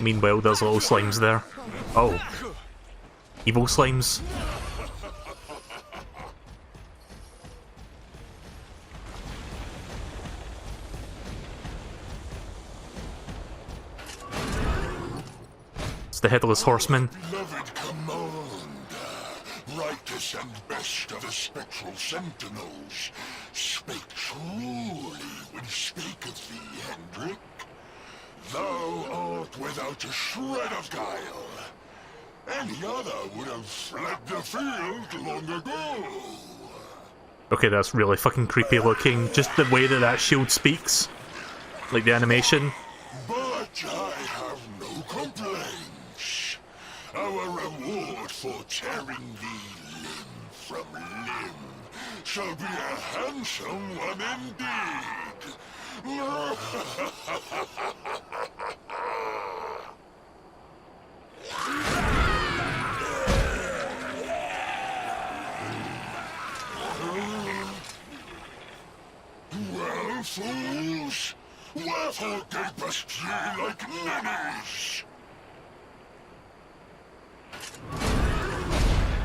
Meanwhile, there's little slimes there. Oh. Evil slimes. The Headless Horseman. Beloved Commander, rightest and best of the spectral sentinels, spake truly when spaketh thee, Hendrik. Thou art without a shred of guile. Any other would have fled the field long ago. Okay, that's really fucking creepy looking. Just the way that shield speaks. Like the animation. But I have no complaints. Our reward for tearing thee limb from limb shall be a handsome one indeed. Well, fools, wherefore gapest ye like ninnies?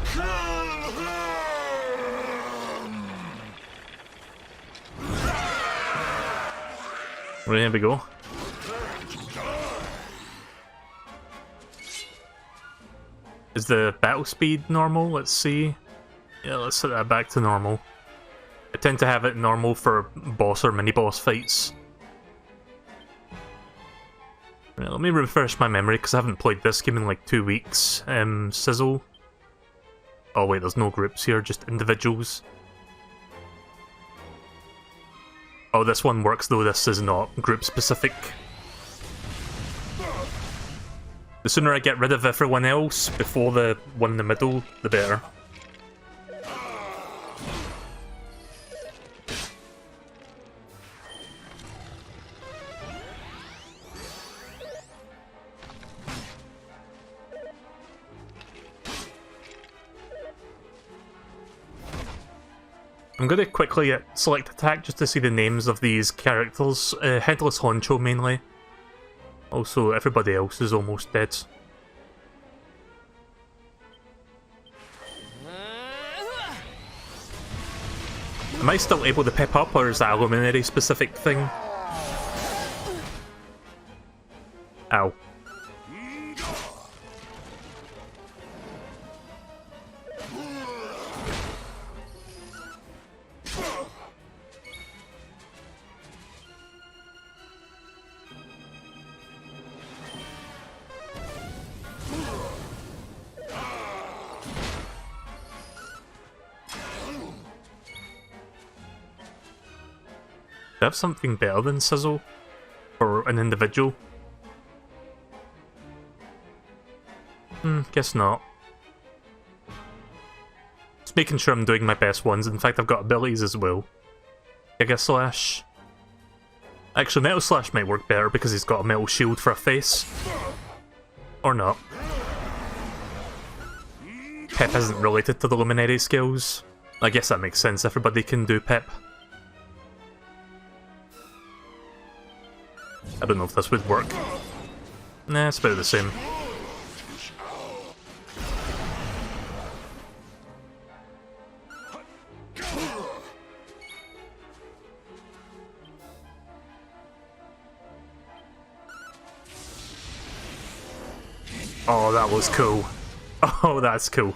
Kill him! Well, here we go. Is the battle speed normal? Let's see. Yeah, let's set that back to normal. I tend to have it normal for boss or mini-boss fights. Right, let me refresh my memory because I haven't played this game in like 2 weeks. Sizzle. Oh wait, there's no groups here, just individuals. Oh, this one works though, this is not group specific. The sooner I get rid of everyone else before the one in the middle, the better. I'm going to quickly select attack just to see the names of these characters. Headless Honcho mainly. Also, everybody else is almost dead. Am I still able to pep up, or is that a luminary specific thing? Ow. Do I have something better than Sizzle? For an individual? Guess not. making sure I'm doing my best ones. In fact, I've got abilities as well. Giga Slash. Actually, Metal Slash might work better because he's got a metal shield for a face. Or not. Pep isn't related to the Luminary skills. I guess that makes sense, everybody can do Pep. I don't know if this would work. Nah, it's about the same. Oh, that was cool. Oh, that's cool.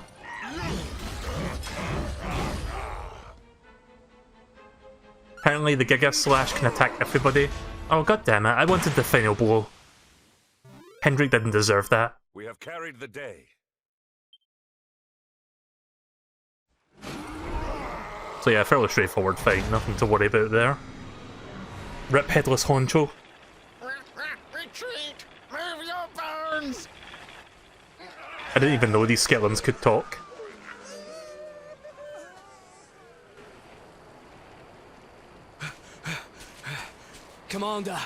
Apparently the Giga Slash can attack everybody. Oh, god damn it, I wanted the final blow. Hendrik didn't deserve that. We have carried the day. So yeah, fairly straightforward fight, nothing to worry about there. Rip Headless Honcho. Retreat! Move your bones! I didn't even know these skeletons could talk. Commander,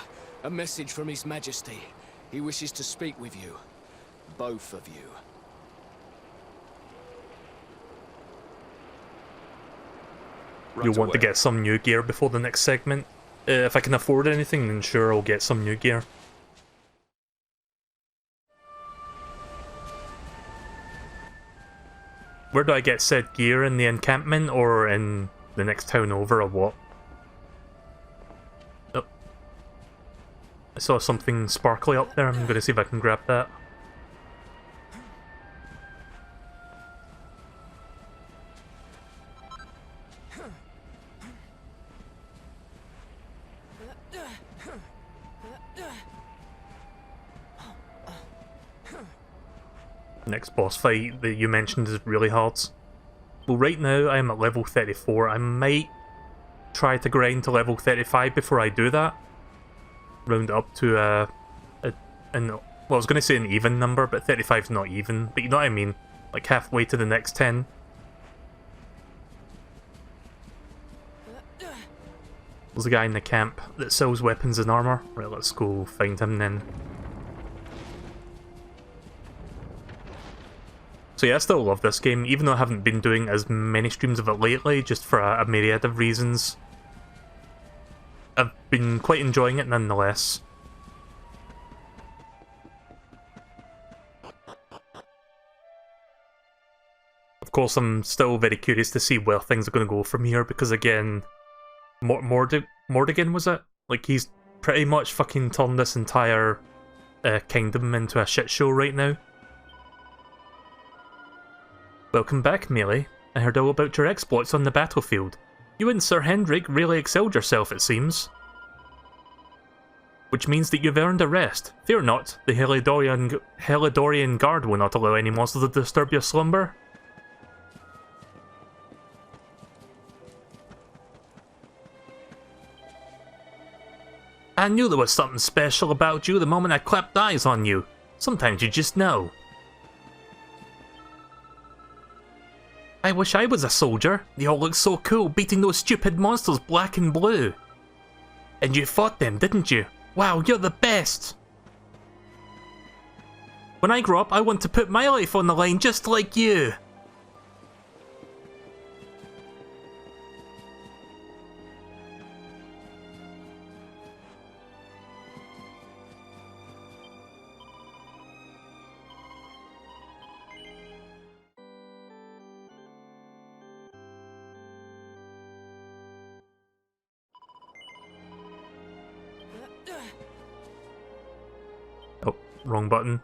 a message from His Majesty. He wishes to speak with you. Both of you. You'll want to get some new gear before the next segment. If I can afford anything, then sure, I'll get some new gear. Where do I get said gear? In the encampment or in the next town over or what? Oh. I saw something sparkly up there, I'm gonna see if I can grab that. Next boss fight that you mentioned is really hard. Well, right now I am at level 34. I might try to grind to level 35 before I do that. Round it up to well, I was going to say an even number, but 35 is not even. But you know what I mean? Like halfway to the next 10. There's a guy in the camp that sells weapons and armor. Right, let's go find him then. So yeah, I still love this game, even though I haven't been doing as many streams of it lately, just for a myriad of reasons. I've been quite enjoying it nonetheless. Of course, I'm still very curious to see where things are going to go from here, because again, Mordigan was it? Like, he's pretty much fucking turned this entire kingdom into a shit show right now. Welcome back, Melee. I heard all about your exploits on the battlefield. You and Sir Hendrik really excelled yourself, it seems. Which means that you've earned a rest. Fear not, the Helidorian Guard will not allow any monster to disturb your slumber. I knew there was something special about you the moment I clapped eyes on you. Sometimes you just know. I wish I was a soldier. They all look so cool, beating those stupid monsters black and blue. And you fought them, didn't you? Wow, you're the best! When I grow up, I want to put my life on the line just like you. Oh, wrong button.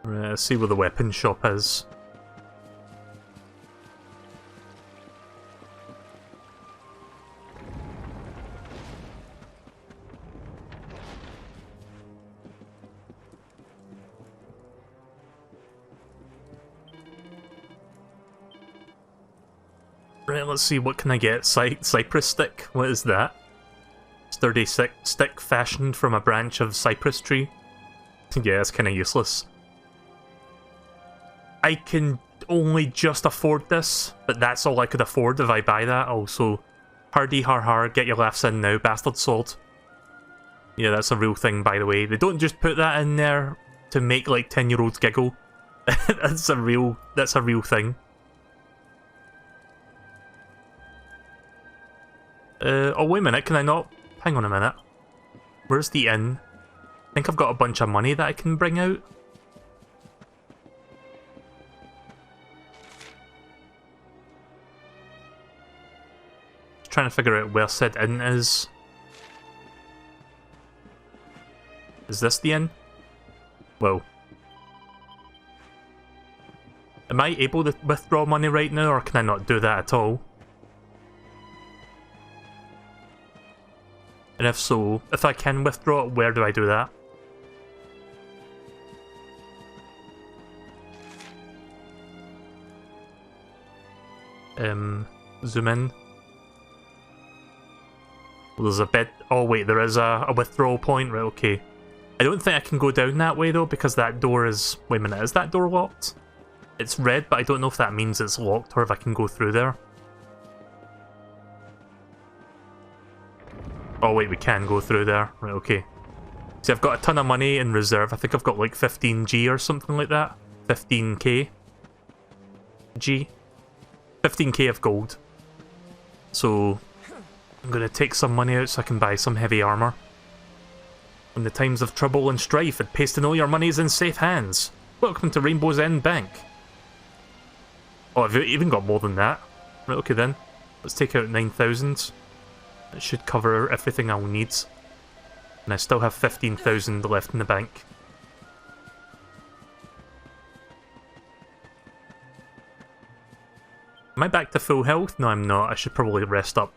Right, let's see where the weapon shop is. Right, let's see, what can I get? Cypress stick? What is that? Sturdy stick fashioned from a branch of cypress tree? Yeah, it's kinda useless. I can only just afford this, but that's all I could afford if I buy that. Also, hardy har har, get your laughs in now, bastard sword. Yeah, that's a real thing, by the way. They don't just put that in there to make like 10-year-olds giggle. That's a real thing. Oh wait a minute, can I not? Hang on a minute. Where's the inn? I think I've got a bunch of money that I can bring out. Trying to figure out where said inn is. Is this the inn? Well. Am I able to withdraw money right now, or can I not do that at all? And if so, if I can withdraw it, where do I do that? Zoom in. Well, there's a bit. Oh wait, there is a withdrawal point, right? Okay. I don't think I can go down that way though, because that door is. Wait a minute, is that door locked? It's red, but I don't know if that means it's locked or if I can go through there. Oh wait, we can go through there. Right, okay. See, I've got a ton of money in reserve. I think I've got like 15G or something like that. 15k. G. 15k of gold. So, I'm gonna take some money out so I can buy some heavy armor. In the times of trouble and strife, and pasting all your monies in safe hands. Welcome to Rainbow's End Bank. Oh, I've even got more than that. Right, okay then. Let's take out 9,000. That should cover everything I'll need. And I still have 15,000 left in the bank. Am I back to full health? No, I'm not. I should probably rest up.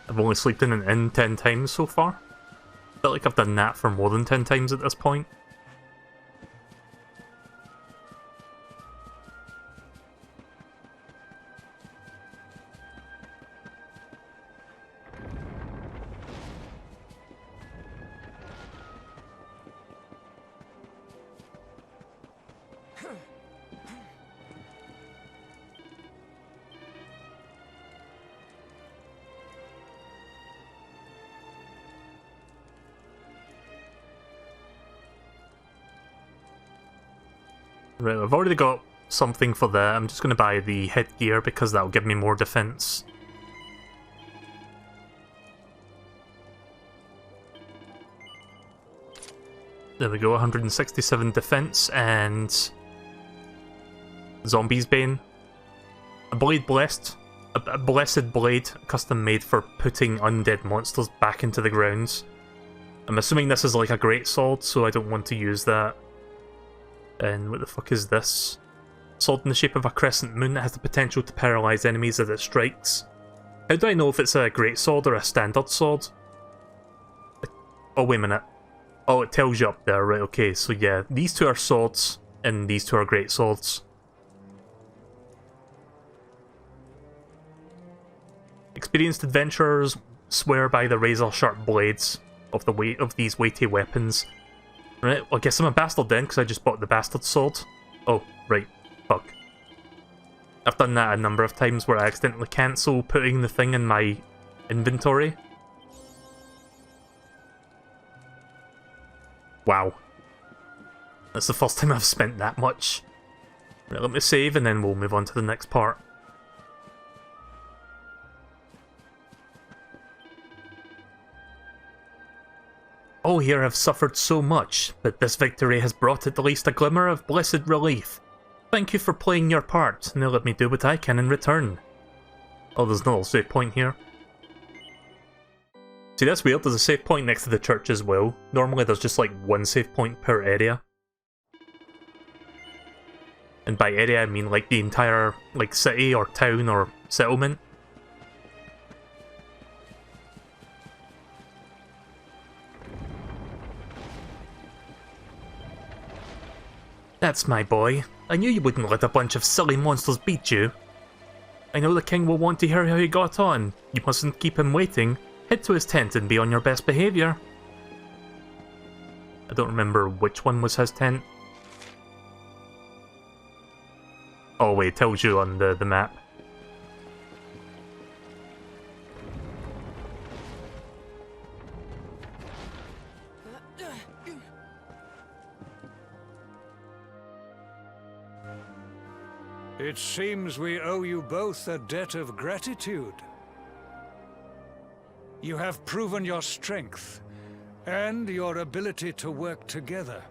I've only slept in an inn 10 times so far. I feel like I've done that for more than 10 times at this point. Right, I've already got something for that. I'm just going to buy the headgear because that'll give me more defense. There we go, 167 defense and Zombie's Bane. A blade blessed. A blessed blade, custom made for putting undead monsters back into the ground. I'm assuming this is like a great sword, so I don't want to use that. And what the fuck is this? Sword in the shape of a crescent moon that has the potential to paralyze enemies as it strikes. How do I know if it's a great sword or a standard sword? Oh, wait a minute. Oh, it tells you up there, right, okay, so yeah, these two are swords, and these two are great swords. Experienced adventurers swear by the razor-sharp blades of the weight of these weighty weapons. Right, well, I guess I'm a bastard then, because I just bought the bastard sword. Oh, right, fuck. I've done that a number of times where I accidentally cancel putting the thing in my inventory. Wow. That's the first time I've spent that much. Right, let me save and then we'll move on to the next part. All here have suffered so much, but this victory has brought at least a glimmer of blessed relief. Thank you for playing your part, now let me do what I can in return. Oh, there's no save point here. See, that's weird. There's a save point next to the church as well. Normally there's just like one save point per area. And by area I mean like the entire like city or town or settlement. That's my boy. I knew you wouldn't let a bunch of silly monsters beat you. I know the king will want to hear how he got on. You mustn't keep him waiting. Head to his tent and be on your best behaviour. I don't remember which one was his tent. Oh wait, it tells you on the map. It seems we owe you both a debt of gratitude. You have proven your strength and your ability to work together.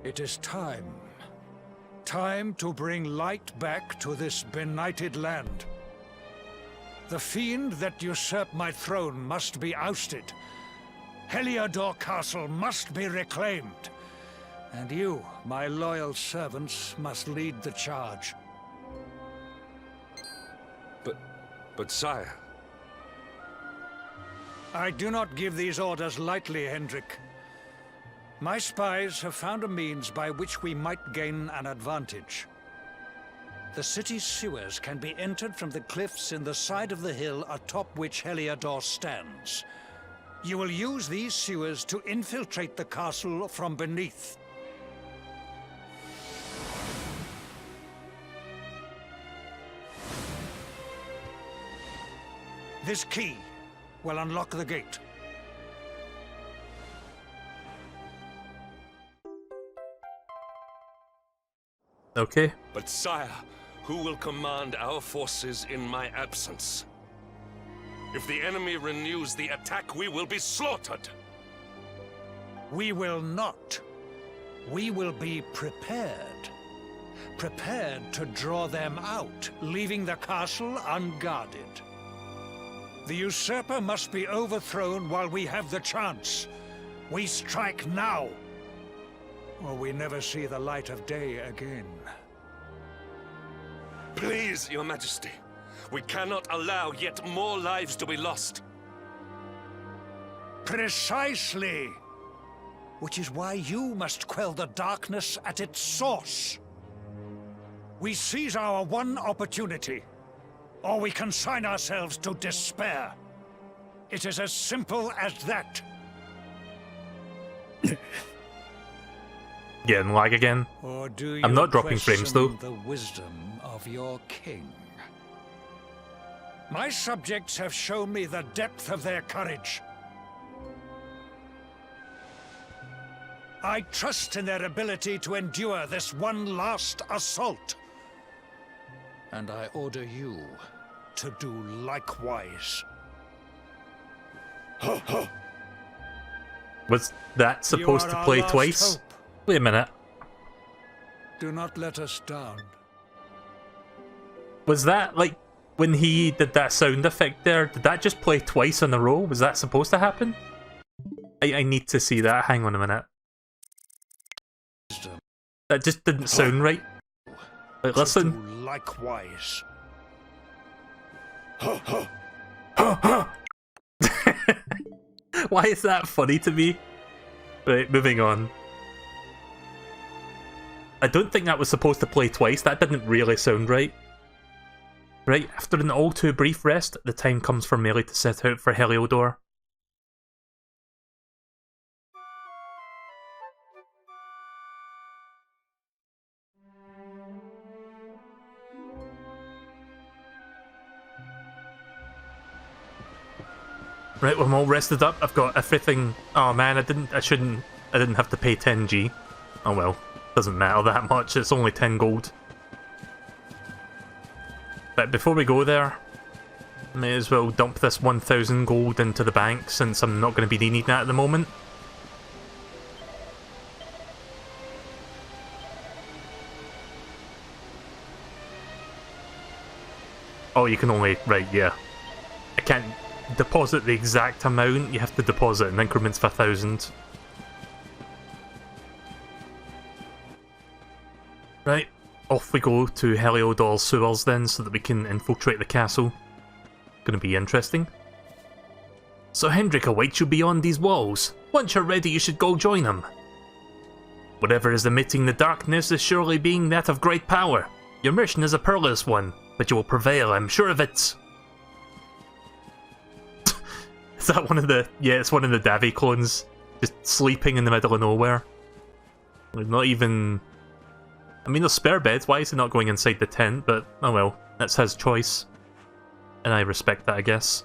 It is time. Time to bring light back to this benighted land. The fiend that usurped my throne must be ousted. Heliodor Castle must be reclaimed. And you, my loyal servants, must lead the charge. But sire... I do not give these orders lightly, Hendrik. My spies have found a means by which we might gain an advantage. The city's sewers can be entered from the cliffs in the side of the hill atop which Heliodor stands. You will use these sewers to infiltrate the castle from beneath. This key will unlock the gate. Okay. But sire, who will command our forces in my absence? If the enemy renews the attack, we will be slaughtered. We will not. We will be prepared. Prepared to draw them out, leaving the castle unguarded. The usurper must be overthrown while we have the chance. We strike now, or we never see the light of day again. Please, Your Majesty. We cannot allow yet more lives to be lost. Precisely. Which is why you must quell the darkness at its source. We seize our one opportunity, or we consign ourselves to despair. It is as simple as that. Getting lag again. Or do you I'm not dropping frames though. The wisdom of your king? My subjects have shown me the depth of their courage. I trust in their ability to endure this one last assault. And I order you to do likewise. Was that supposed to play twice? Hope. Wait a minute. Do not let us down. Was that, like, when he did that sound effect there, did that just play twice in a row? Was that supposed to happen? I need to see that. Hang on a minute. That just didn't sound right. Like, listen. Likewise. Why is that funny to me? Right, moving on. I don't think that was supposed to play twice. That didn't really sound right. Right, after an all too brief rest, the time comes for Melee to set out for Heliodor. Right, well, I'm all rested up. I've got everything. Oh man, I didn't have to pay 10G. Oh well, doesn't matter that much. It's only 10 gold. But before we go there, may as well dump this 1000 gold into the bank since I'm not going to be needing that at the moment. Oh, you can only... right, yeah. I can't deposit the exact amount, you have to deposit in increments of 1,000. Right, off we go to Heliodor's sewers then, so that we can infiltrate the castle. Gonna be interesting. So Hendrik awaits you beyond these walls. Once you're ready, you should go join him. Whatever is emitting the darkness is surely being that of great power. Your mission is a perilous one, but you will prevail, I'm sure of it. Is that one of the... yeah, it's one of the Davy clones. Just sleeping in the middle of nowhere. Like, not even... I mean, there's spare beds, why is he not going inside the tent? But, oh well, that's his choice. And I respect that, I guess.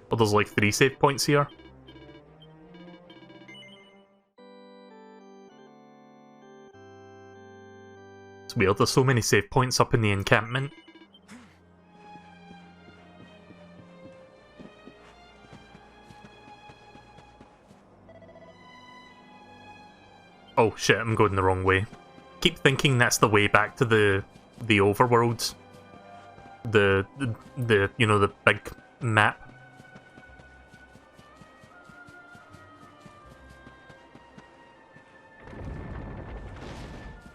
Well, there's like 3 save points here. It's weird, there's so many save points up in the encampment. Oh shit, I'm going the wrong way. Keep thinking that's the way back to the overworld. The you know, the big map.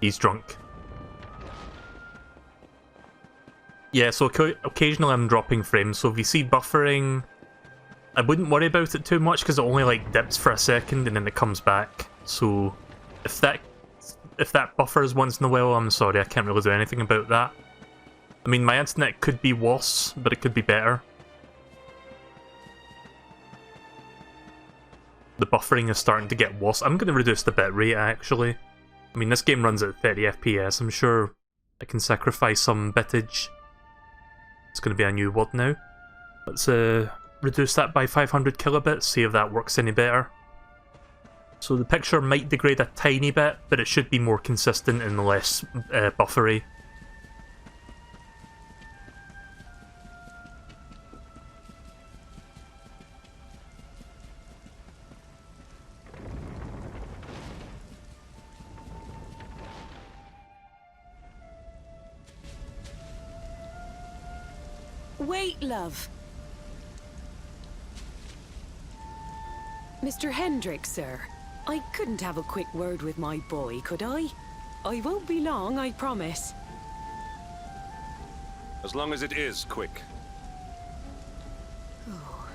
He's drunk. Yeah, so occasionally I'm dropping frames, so if you see buffering, I wouldn't worry about it too much because it only like dips for a second and then it comes back. So if that buffers once in a while, I'm sorry, I can't really do anything about that. I mean, my internet could be worse, but it could be better. The buffering is starting to get worse. I'm going to reduce the bitrate, actually. I mean, this game runs at 30 FPS. I'm sure I can sacrifice some bitage. It's going to be a new word now. Let's reduce that by 500 kilobits, see if that works any better. So the picture might degrade a tiny bit, but it should be more consistent and less buffery. Wait, love. Mr. Hendrik, sir. I couldn't have a quick word with my boy, could I? I won't be long, I promise. As long as it is quick. Oh.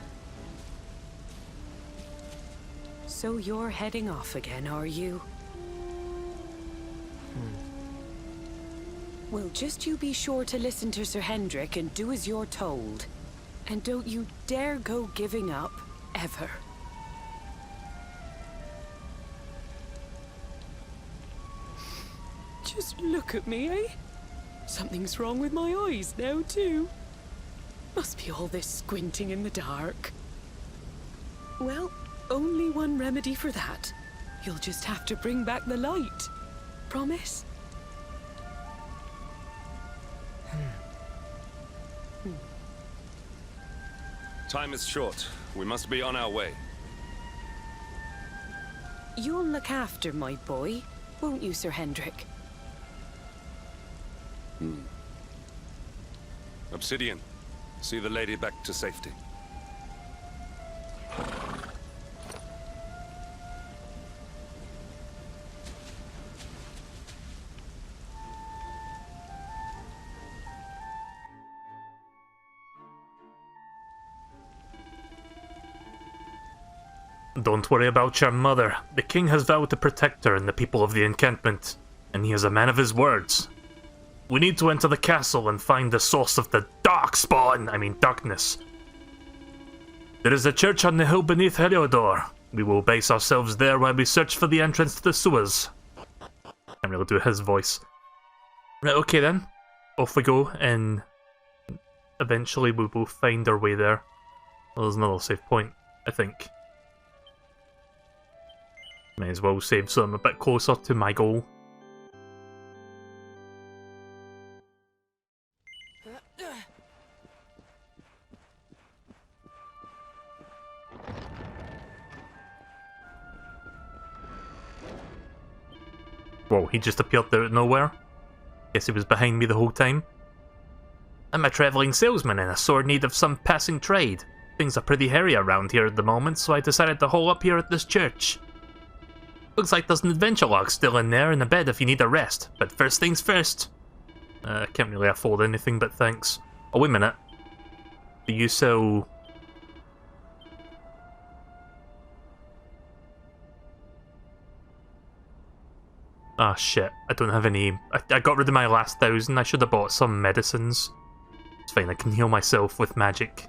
So you're heading off again, are you? Well, just you be sure to listen to Sir Hendrik and do as you're told. And don't you dare go giving up, ever. Just look at me, eh? Something's wrong with my eyes now, too. Must be all this squinting in the dark. Well, only one remedy for that. You'll just have to bring back the light. Promise? Time is short. We must be on our way. You'll look after my boy, won't you, Sir Hendrik? Obsidian, see the lady back to safety. Don't worry about your mother. The king has vowed to protect her and the people of the encampment, and he is a man of his words. We need to enter the castle and find the source of the darkness. There is a church on the hill beneath Heliodor. We will base ourselves there while we search for the entrance to the sewers. Can't really do his voice. Right, okay then. Off we go, and eventually we will find our way there. Well, there's another save point, I think. May as well save so I'm a bit closer to my goal. Whoa, he just appeared out of nowhere. Guess he was behind me the whole time. I'm a travelling salesman in a sore need of some passing trade. Things are pretty hairy around here at the moment, so I decided to hole up here at this church. Looks like there's an adventure log still in there and a bed if you need a rest, but first things first. I can't really afford anything but thanks. Oh, wait a minute. Do you sell... Ah, shit. I don't have any... I got rid of my last 1,000. I should have bought some medicines. It's fine, I can heal myself with magic.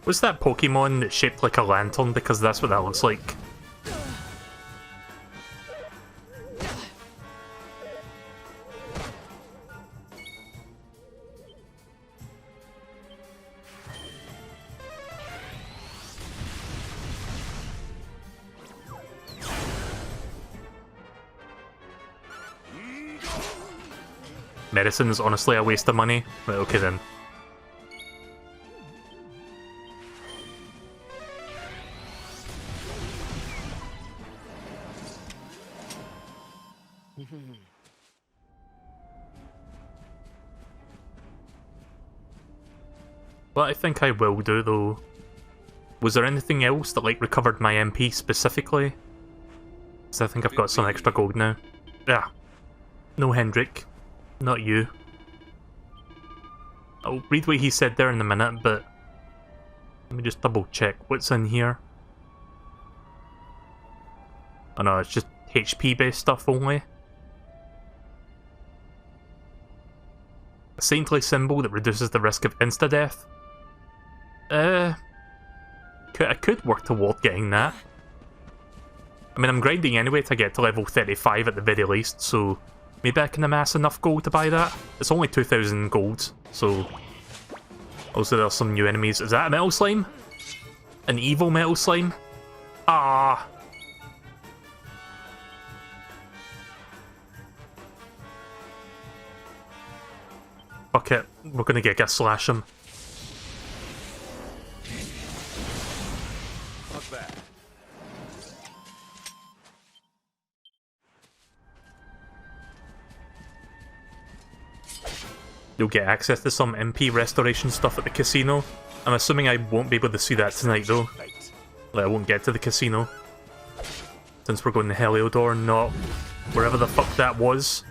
Was that Pokemon that's shaped like a lantern? Because that's what that looks like. Medicine is honestly a waste of money. Right, okay then. What I think I will do though... Was there anything else that like recovered my MP specifically? Because I think I've got some extra gold now. Yeah. No Hendrik. Not you. I'll read what he said there in a minute, but... Let me just double check what's in here. Oh no, it's just HP based stuff only. A saintly symbol that reduces the risk of insta-death. I could work toward getting that. I mean, I'm grinding anyway to get to level 35 at the very least, so maybe I can amass enough gold to buy that. It's only 2,000 gold, so... Also, there's some new enemies. Is that a metal slime? An evil metal slime? Ah! Fuck it, we're gonna get a slash him. Fuck that. You'll get access to some MP restoration stuff at the casino. I'm assuming I won't be able to see that tonight though. Like, I won't get to the casino. Since we're going to Heliodor, not wherever the fuck that was.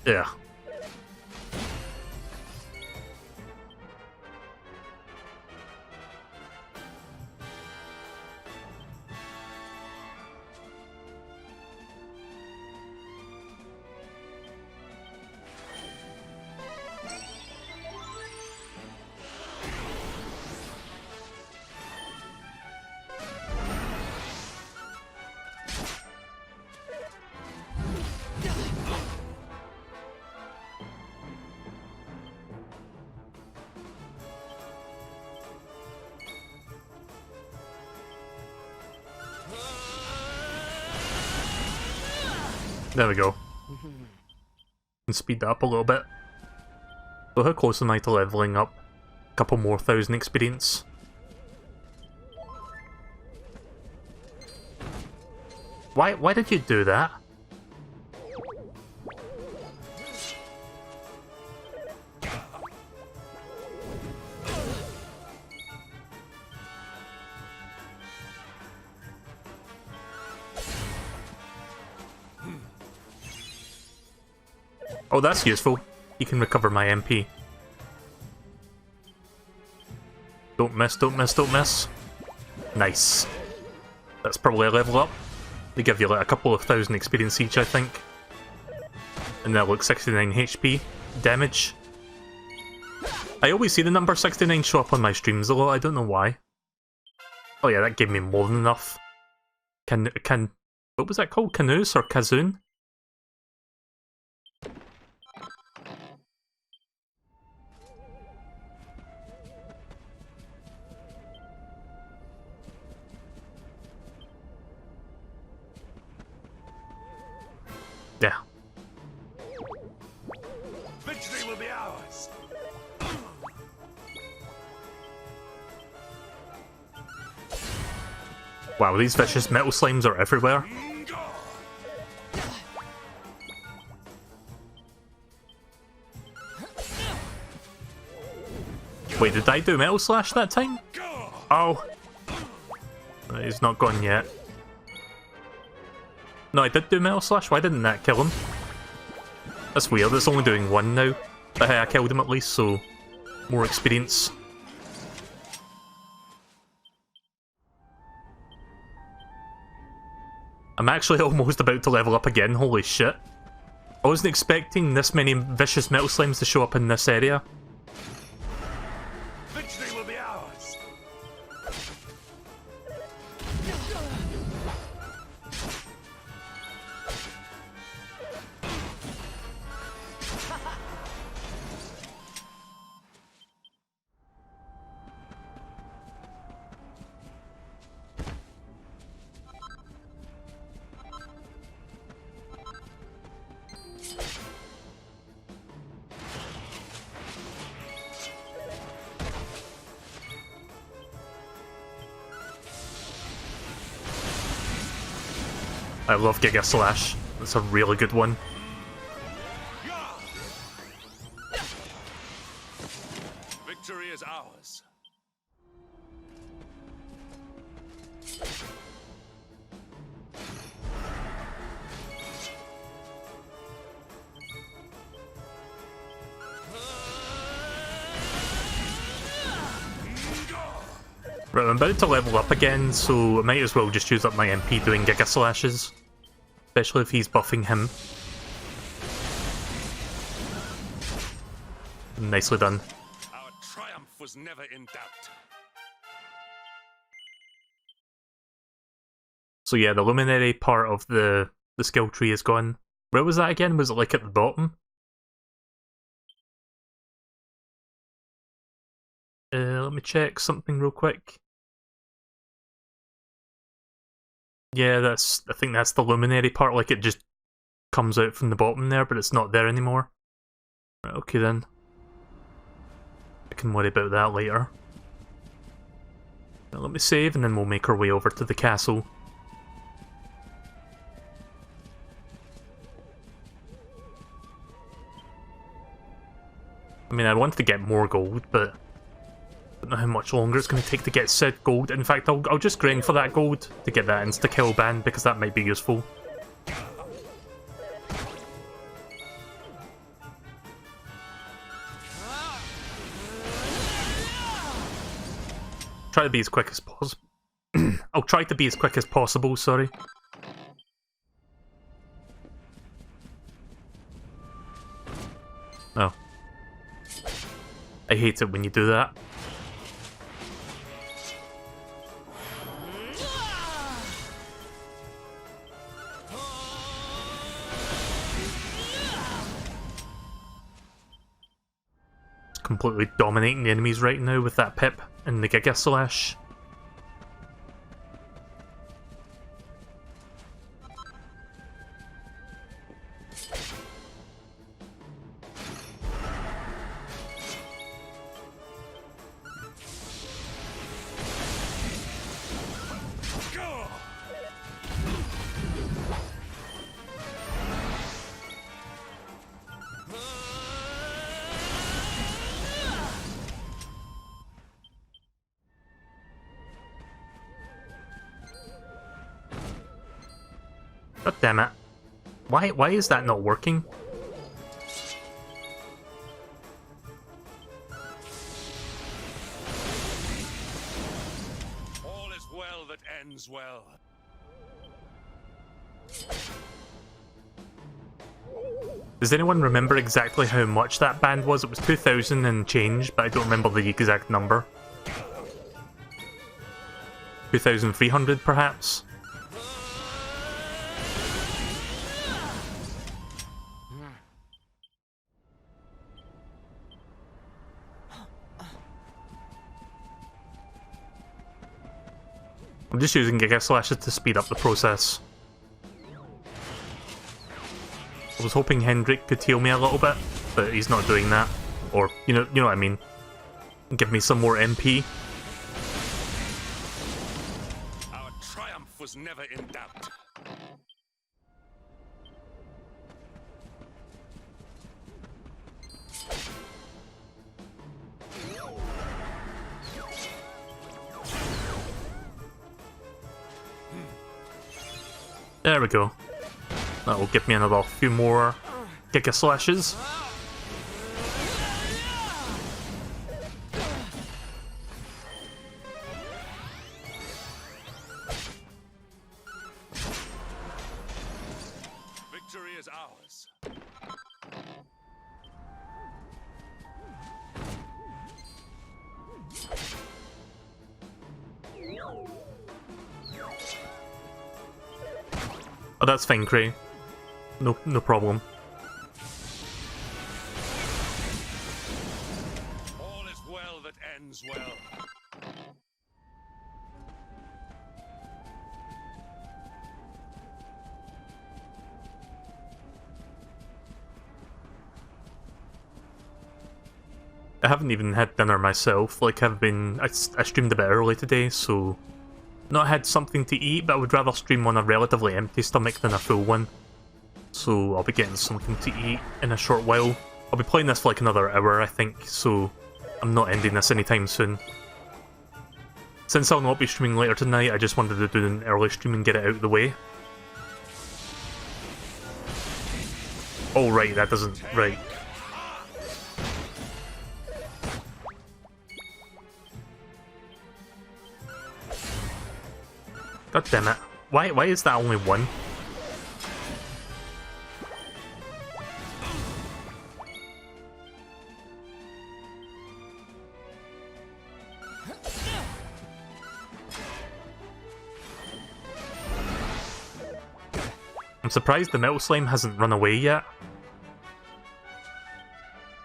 Yeah. There we go. Can speed that up a little bit. So how close am I to leveling up? A couple more 1,000 experience. Why did you do that? Oh, that's useful. You can recover my MP. Don't miss, don't miss, don't miss. Nice. That's probably a level up. They give you like a couple of 1,000 experience each, I think. And that looks 69 HP damage. I always see the number 69 show up on my streams a lot, I don't know why. Oh yeah, that gave me more than enough. What was that called? Canoes or Kazoon? Victory will be ours. Wow, these vicious metal slimes are everywhere. Wait, did I do Metal Slash that time? Oh. He's not gone yet. No, I did do Metal Slash. Why didn't that kill him? That's weird. It's only doing one now. But hey, I killed him at least, so more experience. I'm actually almost about to level up again. Holy shit. I wasn't expecting this many vicious metal slimes to show up in this area. Victory will be ours. I love Giga Slash. That's a really good one. Victory is ours. Right, I'm about to level up again, so I might as well just use up my MP doing Giga Slashes. Especially if he's buffing him. Nicely done. Our triumph was never in doubt. So yeah, the luminary part of the skill tree is gone. Where was that again? Was it like at the bottom? Let me check something real quick. Yeah, I think that's the luminary part, like it just comes out from the bottom there, but it's not there anymore. Right, okay then. I can worry about that later. Now let me save and then we'll make our way over to the castle. I mean, I want to get more gold, but I don't know how much longer it's going to take to get said gold. In fact, I'll just grind for that gold to get that insta-kill band, because that might be useful. Try to be as quick as possible. I'll try to be as quick as possible, sorry. Oh. I hate it when you do that. Completely dominating the enemies right now with that pip and the Giga Slash. God damn it. Why is that not working? All is well that ends well. Does anyone remember exactly how much that band was? It was 2,000 and change, but I don't remember the exact number. 2,300 perhaps? I'm just using Giga Slashes to speed up the process. I was hoping Hendrik could heal me a little bit. but he's not doing that. Or, you know what I mean. Give me some more MP. Our triumph was never in doubt. There we go. That will give me another few more Giga Slashes. Victory is ours. Oh, that's fine, Cray. No problem. All is well that ends well. I haven't even had dinner myself. Like, I streamed a bit early today, so not had something to eat, but I would rather stream on a relatively empty stomach than a full one. So I'll be getting something to eat in a short while. I'll be playing this for like another hour, I think, so I'm not ending this anytime soon. Since I'll not be streaming later tonight, I just wanted to do an early stream and get it out of the way. Oh right, that doesn't... right. God damn it. Why is that only one? I'm surprised the metal slime hasn't run away yet.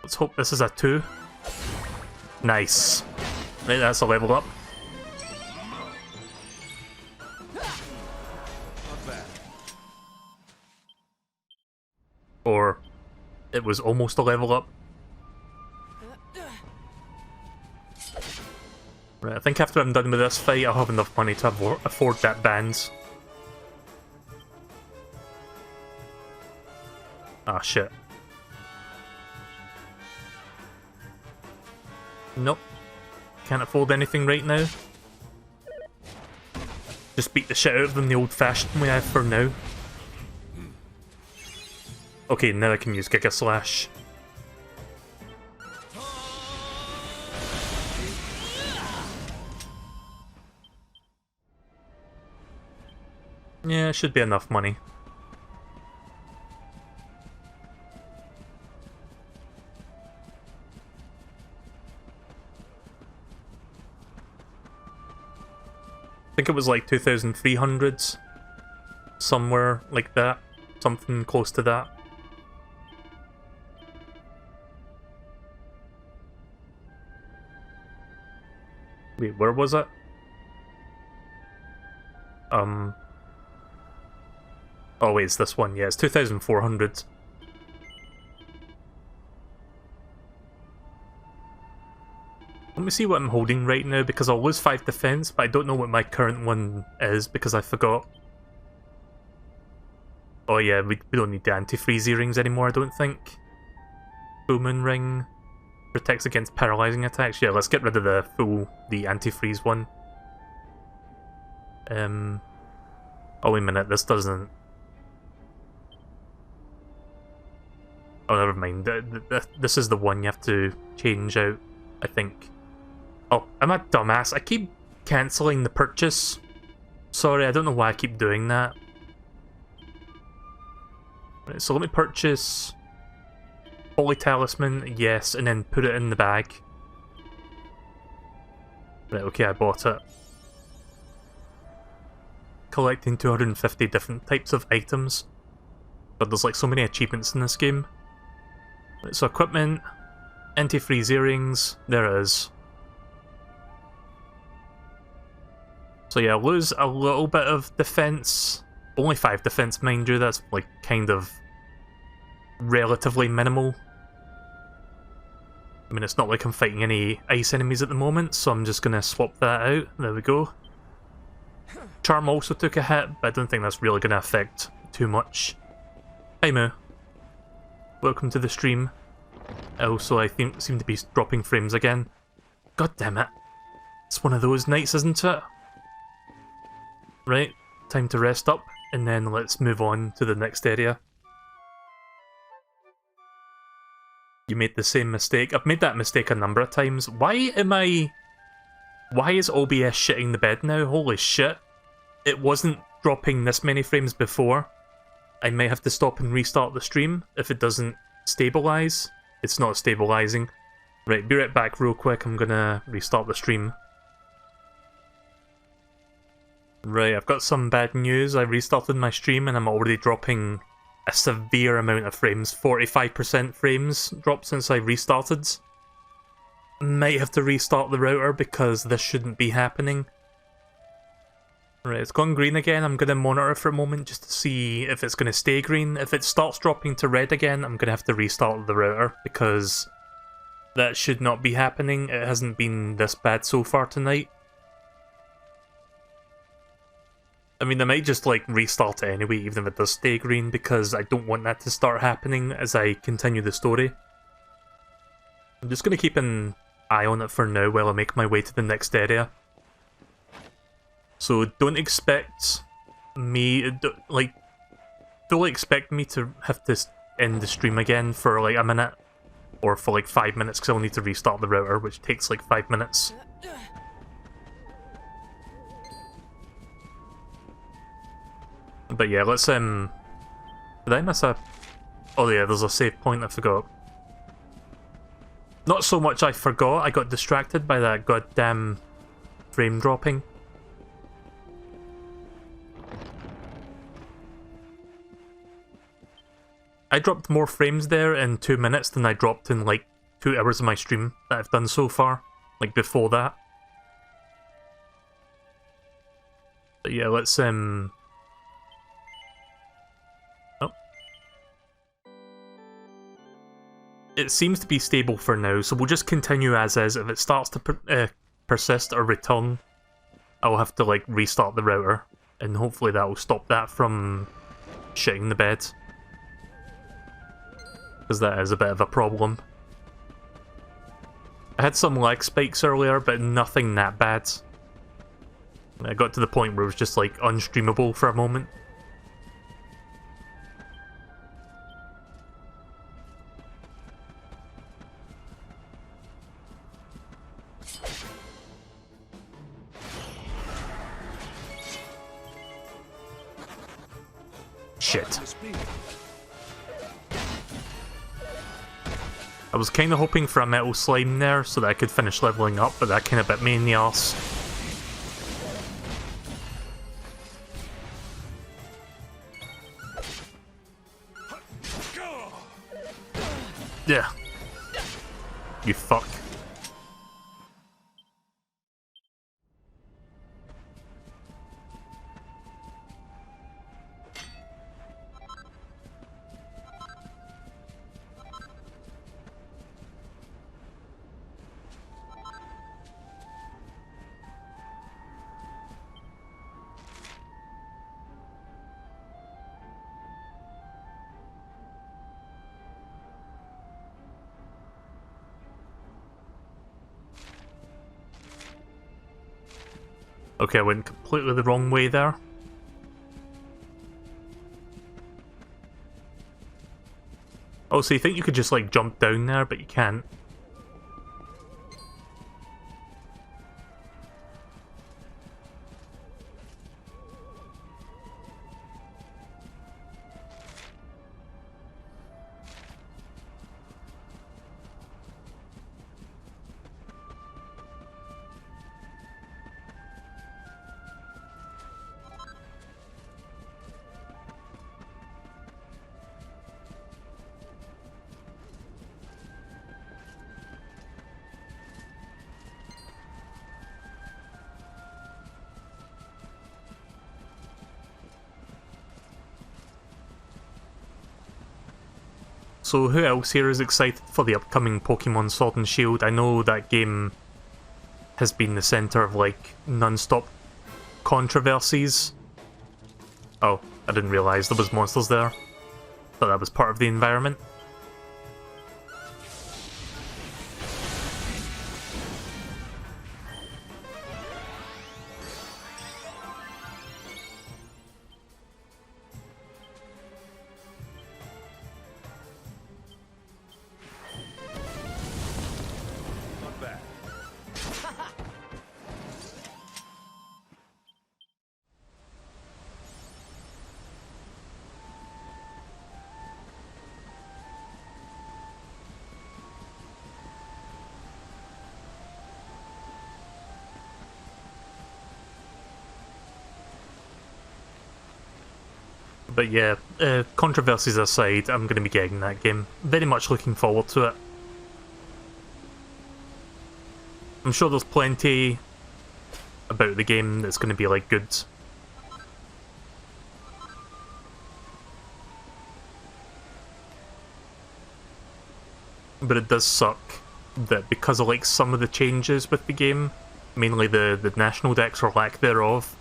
Let's hope this is a 2. Nice. Right, that's a level up. Or it was almost a level up. Right, I think after I'm done with this fight, I'll have enough money to afford that band. Ah, shit. Nope. Can't afford anything right now. Just beat the shit out of them the old-fashioned way for now. Okay, now I can use Giga Slash. Yeah, should be enough money. I think it was like 2,300, somewhere like that, something close to that. Wait, where was it? Oh wait, it's this one. Yeah, it's 2,400. Let me see what I'm holding right now, because I'll lose 5 defense, but I don't know what my current one is, because I forgot. Oh yeah, we don't need the anti-freeze earrings anymore, I don't think. Full Moon Ring protects against paralyzing attacks. Yeah, let's get rid of the anti-freeze one. Oh wait a minute, this doesn't... Oh, never mind. This is the one you have to change out, I think. Oh, I'm a dumbass. I keep cancelling the purchase. Sorry, I don't know why I keep doing that. Right, so let me purchase Holy Talisman, yes, and then put it in the bag. Right, okay, I bought it. Collecting 250 different types of items. But there's like so many achievements in this game. Right, so equipment, anti-freeze earrings, there it is. So yeah, lose a little bit of defense. Only 5 defense, mind you, that's like kind of relatively minimal. I mean, it's not like I'm fighting any ice enemies at the moment, so I'm just gonna swap that out. There we go. Charm also took a hit, but I don't think that's really gonna affect too much. Hi Moo. Welcome to the stream. Also, I think seem to be dropping frames again. God damn it. It's one of those nights, isn't it? Right, time to rest up, and then let's move on to the next area. You made the same mistake. I've made that mistake a number of times. Why is OBS shitting the bed now? Holy shit. It wasn't dropping this many frames before. I might have to stop and restart the stream if it doesn't stabilize. It's not stabilizing. Right, be right back real quick. I'm gonna restart the stream. Right, I've got some bad news. I restarted my stream and I'm already dropping a severe amount of frames. 45% frames dropped since I restarted. Might have to restart the router because this shouldn't be happening. Right, it's gone green again. I'm going to monitor for a moment just to see if it's going to stay green. If it starts dropping to red again, I'm going to have to restart the router because that should not be happening. It hasn't been this bad so far tonight. I mean, I might just like restart it anyway, even if it does stay green, because I don't want that to start happening as I continue the story. I'm just going to keep an eye on it for now while I make my way to the next area. So don't expect me, like, don't expect me to have to end the stream again for like a minute, or for like 5 minutes, because I'll need to restart the router, which takes like 5 minutes. But yeah, let's, did I miss a... Oh yeah, there's a save point, I forgot. Not so much I forgot, I got distracted by that goddamn frame dropping. I dropped more frames there in 2 minutes than I dropped in like 2 hours of my stream that I've done so far, like before that. But yeah, let's, Oh. It seems to be stable for now, so we'll just continue as is. If it starts to persist or return, I'll have to like restart the router, and hopefully that will stop that from shitting the bed. Because that is a bit of a problem. I had some lag spikes earlier, but nothing that bad. I got to the point where it was just like unstreamable for a moment. Shit. I was kind of hoping for a metal slime there so that I could finish leveling up, but that kind of bit me in the arse. Yeah. You fuck. Okay, I went completely the wrong way there. Oh, so you think you could just like jump down there, but you can't. So who else here is excited for the upcoming Pokemon Sword and Shield? I know that game has been the centre of like non-stop controversies. Oh, I didn't realise there was monsters there. Thought that was part of the environment. But yeah, controversies aside, I'm going to be getting that game. Very much looking forward to it. I'm sure there's plenty about the game that's going to be like good. But it does suck that because of like some of the changes with the game, mainly the national decks or lack thereof,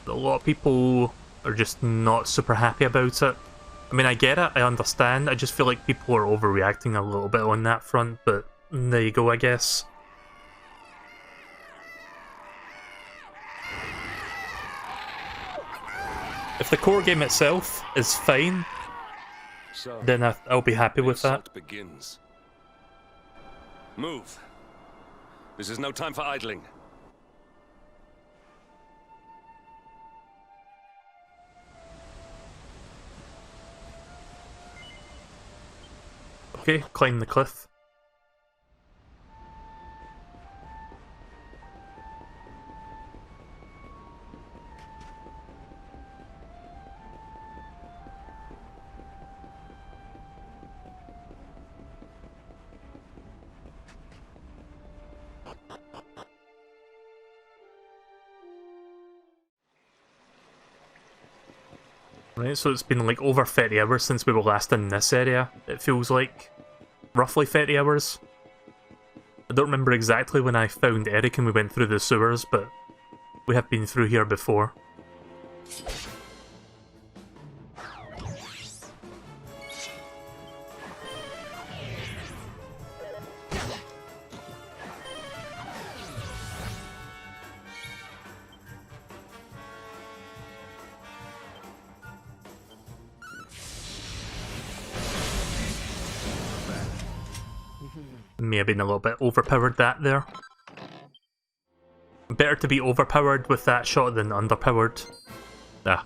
a lot of people are just not super happy about it. I mean, I get it, I understand, I just feel like people are overreacting a little bit on that front, but there you go, I guess. If the core game itself is fine, then I'll be happy with that. Begins. Move. This is no time for idling. Okay, climb the cliff. Right, so it's been like over 30 hours since we were last in this area, it feels like. Roughly 30 hours. I don't remember exactly when I found Eric and we went through the sewers, but we have been through here before. May have been a little bit overpowered that there. Better to be overpowered with that shot than underpowered. Ah.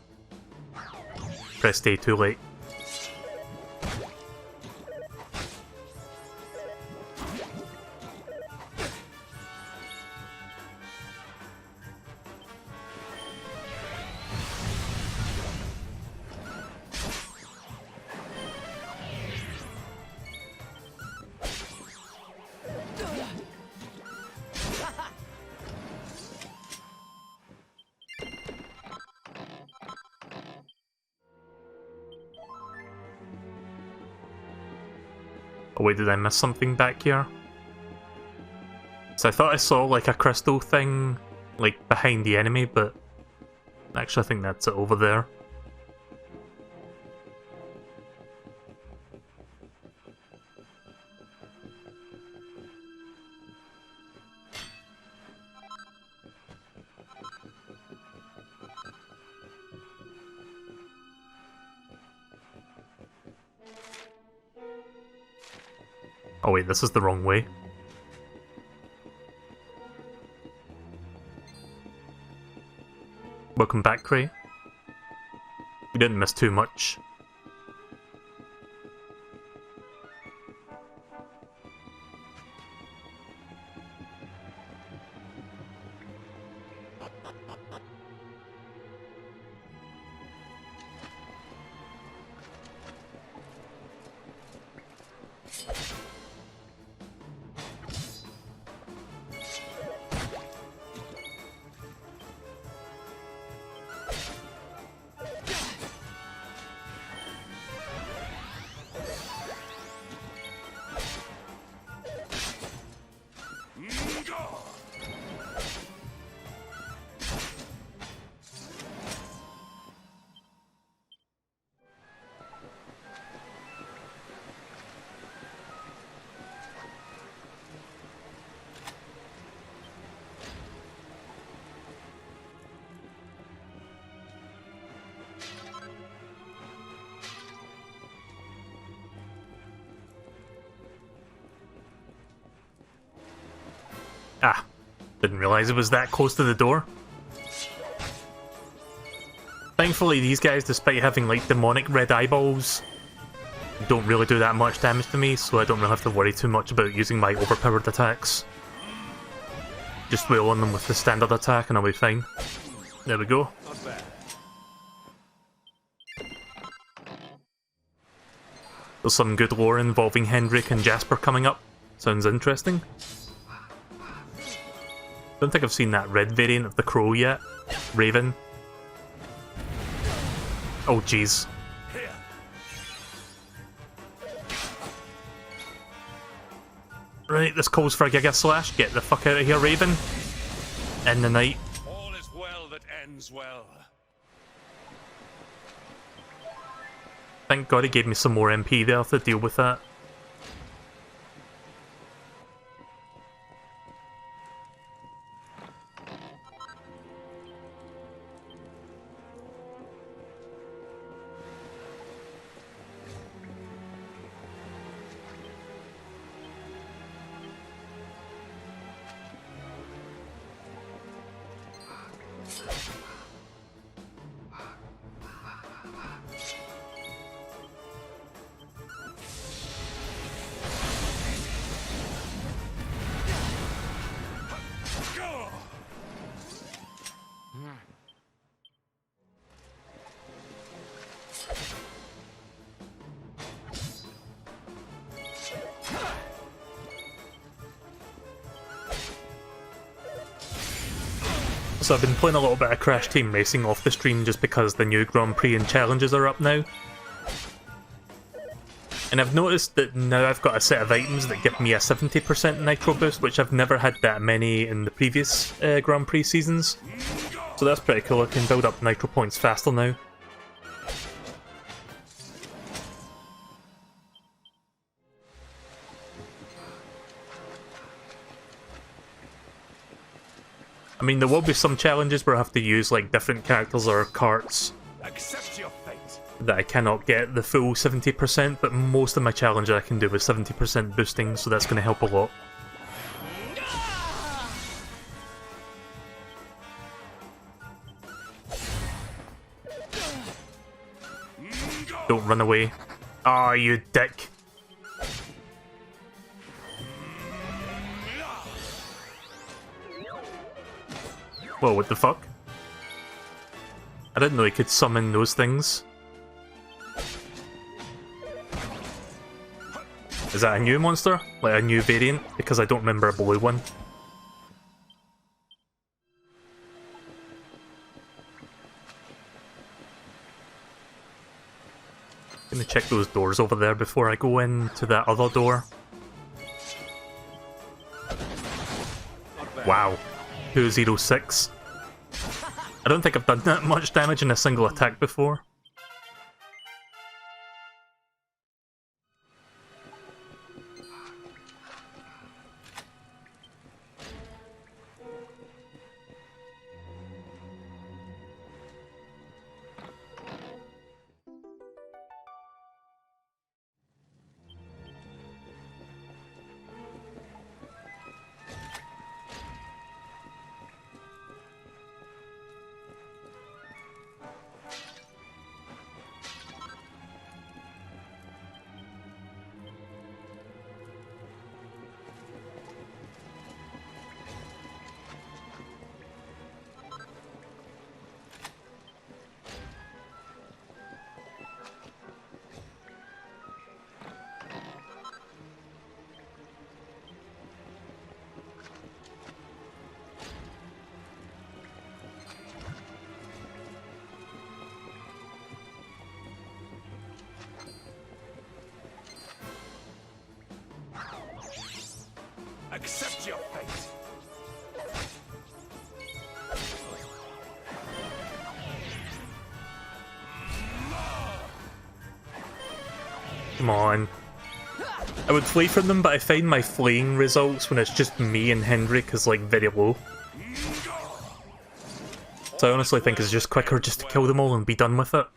Pressed A too late. Oh wait, did I miss something back here? So I thought I saw like a crystal thing, like behind the enemy, but actually I think that's it over there. Oh wait, this is the wrong way. Welcome back, Cray. You didn't miss too much. Ah, didn't realise it was that close to the door. Thankfully, these guys, despite having like demonic red eyeballs, don't really do that much damage to me, so I don't really have to worry too much about using my overpowered attacks. Just wail on them with the standard attack and I'll be fine. There we go. There's some good lore involving Hendrik and Jasper coming up. Sounds interesting. Don't think I've seen that red variant of the crow yet. Raven. Oh jeez. Right, this calls for a Giga Slash. Get the fuck out of here, Raven. In the night. All is well that ends well. Thank God he gave me some more MP there to deal with that. So I've been playing a little bit of Crash Team Racing off the stream just because the new Grand Prix and challenges are up now. And I've noticed that now I've got a set of items that give me a 70% nitro boost, which I've never had that many in the previous Grand Prix seasons. So that's pretty cool, I can build up nitro points faster now. I mean, there will be some challenges where I have to use like different characters or carts that I cannot get the full 70%, but most of my challenges I can do with 70% boosting, so that's going to help a lot. Don't run away. Ah, you dick. Whoa, what the fuck? I didn't know he could summon those things. Is that a new monster? Like a new variant? Because I don't remember a blue one. Gonna check those doors over there before I go into that other door. Wow. 206. I don't think I've done that much damage in a single attack before. Accept your fate. Come on. I would flee from them, but I find my fleeing results when it's just me and Hendrik is like very low. So I honestly think it's just quicker just to kill them all and be done with it.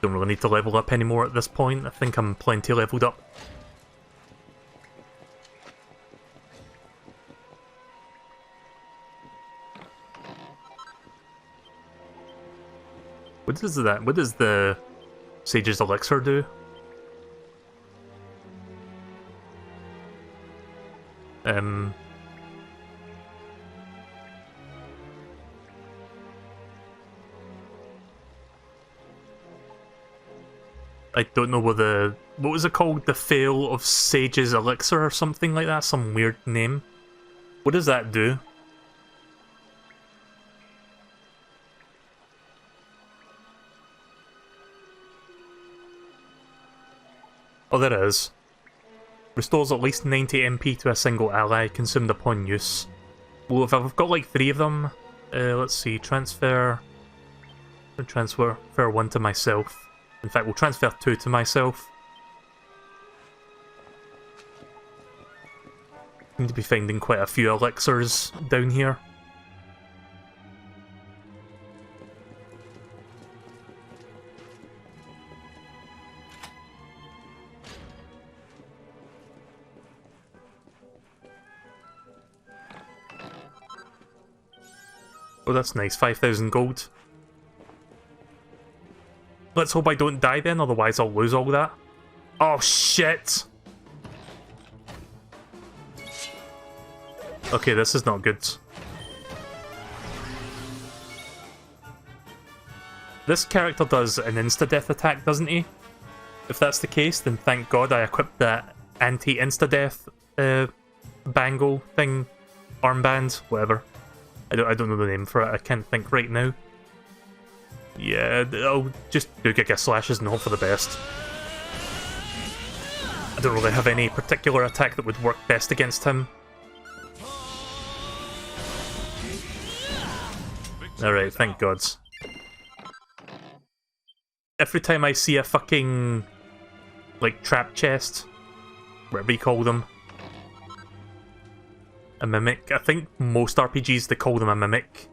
Don't really need to level up anymore at this point. I think I'm plenty leveled up. What does that? What does the Sage's Elixir do? I don't know what was it called? The Fail of Sage's Elixir or something like that? Some weird name. What does that do? Oh, there it is. Restores at least 90 MP to a single ally consumed upon use. Well, if I've got like 3 of them, let's see, transfer one to myself. In fact, we'll transfer 2 to myself. Seem to be finding quite a few elixirs down here. Oh, that's nice. 5,000 gold. Let's hope I don't die then, otherwise I'll lose all that. Oh, shit! Okay, this is not good. This character does an insta-death attack, doesn't he? If that's the case, then thank God I equipped that anti-insta-death bangle thing, armband, whatever. I don't know the name for it, I can't think right now. Yeah, I'll just do Giga Slashes and hope for the best. I don't really have any particular attack that would work best against him. Alright, thank God. Every time I see a fucking, like, trap chest, whatever you call them, a mimic, I think most RPGs they call them a mimic.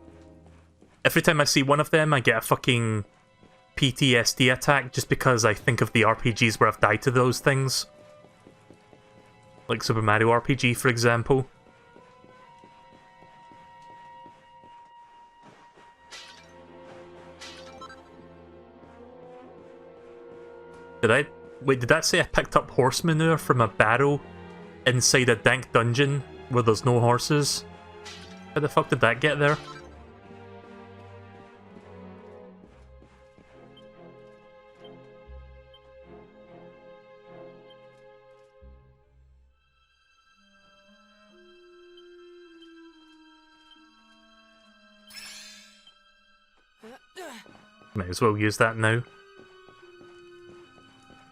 Every time I see one of them, I get a fucking PTSD attack just because I think of the RPGs where I've died to those things. Like Super Mario RPG, for example. Did that say I picked up horse manure from a barrel inside a dank dungeon where there's no horses? How the fuck did that get there? Might as well use that now.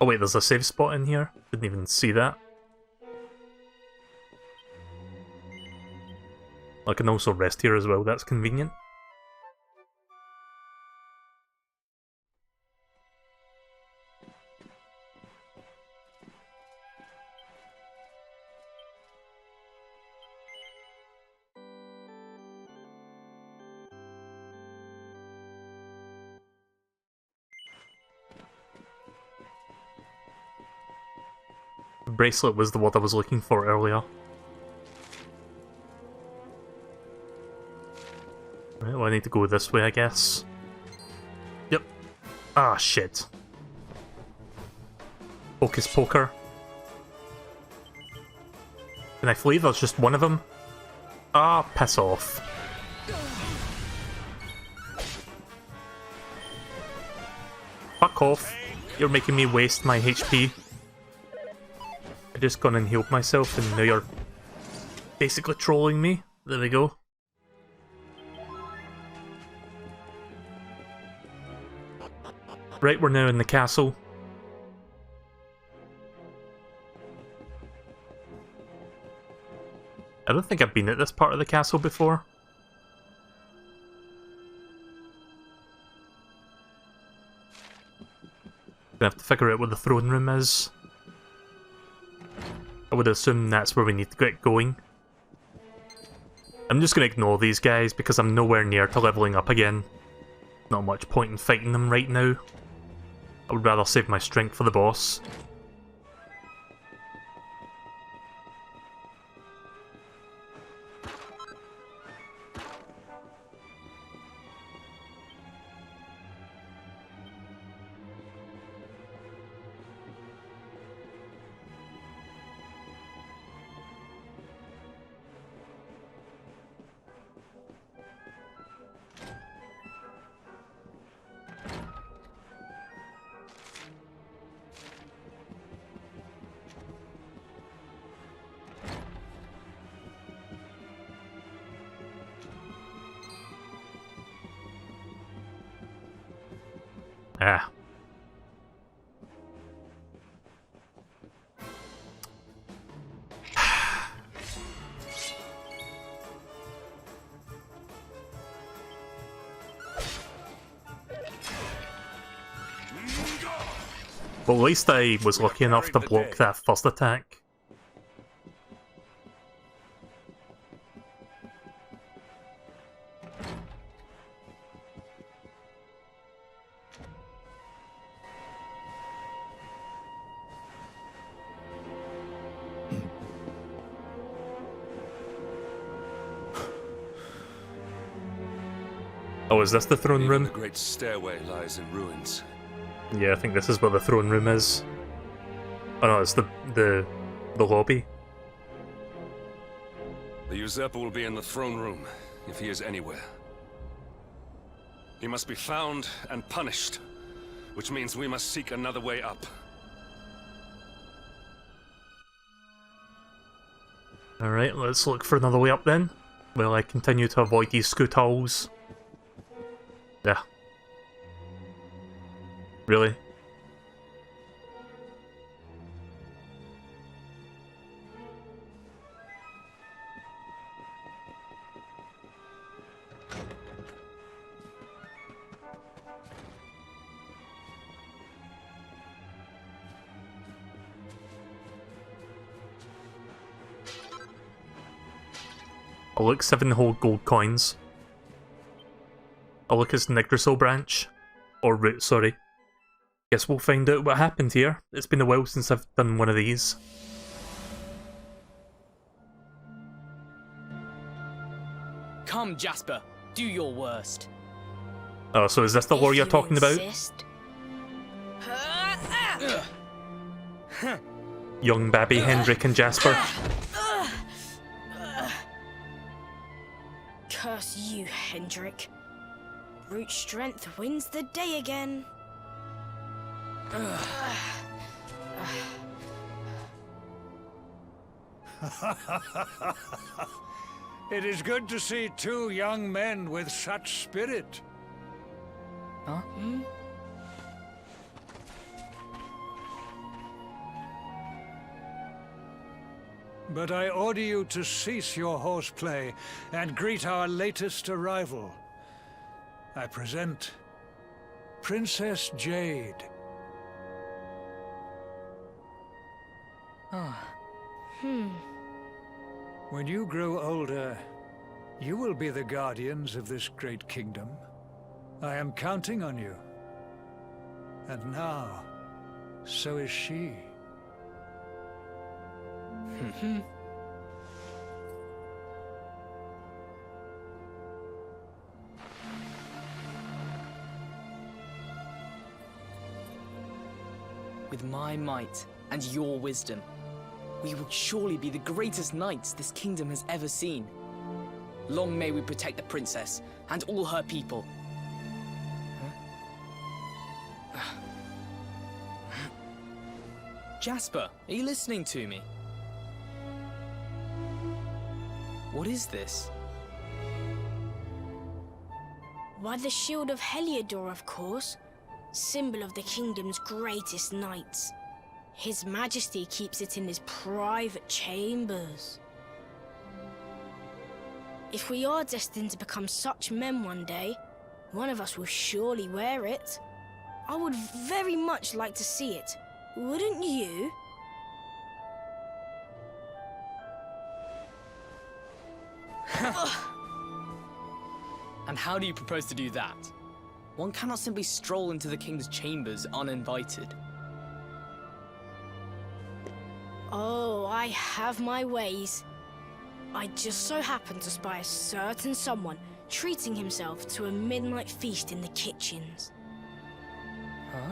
Oh wait, there's a save spot in here? Didn't even see that. I can also rest here as well, that's convenient. Bracelet was the word I was looking for earlier. Right, well I need to go this way, I guess. Yep. Ah, shit. Hocus poker. Can I flee? There's just one of them. Ah, piss off. Fuck off. You're making me waste my HP. I just gone and healed myself and now you're basically trolling me. There we go. Right, we're now in the castle. I don't think I've been at this part of the castle before. Gonna have to figure out what the throne room is. I would assume that's where we need to get going. I'm just going to ignore these guys because I'm nowhere near to leveling up again. Not much point in fighting them right now. I would rather save my strength for the boss. Ah. Well, at least I was lucky enough to block that first attack. Oh, is this the throne room? The great stairway lies in ruins. Yeah, I think this is where the throne room is. Oh no, it's the lobby. The usurper will be in the throne room, if he is anywhere. He must be found and punished, which means we must seek another way up. Alright, let's look for another way up then, while I continue to avoid these scootals. Yeah. Really? I'll look 7 whole gold coins. I'll look at Negriso branch. Or root, sorry. Guess we'll find out what happened here. It's been a while since I've done one of these. Come, Jasper, do your worst. Oh, so is this the war you're talking about? Young Babby, Hendrik and Jasper. Curse you, Hendrik. Brute strength wins the day again. It is good to see 2 young men with such spirit. Huh? But I order you to cease your horseplay and greet our latest arrival. I present Princess Jade. When you grow older, you will be the guardians of this great kingdom. I am counting on you. And now, so is she. With my might and your wisdom, we will surely be the greatest knights this kingdom has ever seen. Long may we protect the princess and all her people. Jasper, are you listening to me? What is this? Why, the shield of Heliodor, of course. Symbol of the kingdom's greatest knights. His Majesty keeps it in his private chambers. If we are destined to become such men one day, one of us will surely wear it. I would very much like to see it. Wouldn't you? And how do you propose to do that? One cannot simply stroll into the king's chambers uninvited. Oh, I have my ways. I just so happened to spy a certain someone treating himself to a midnight feast in the kitchens. Huh?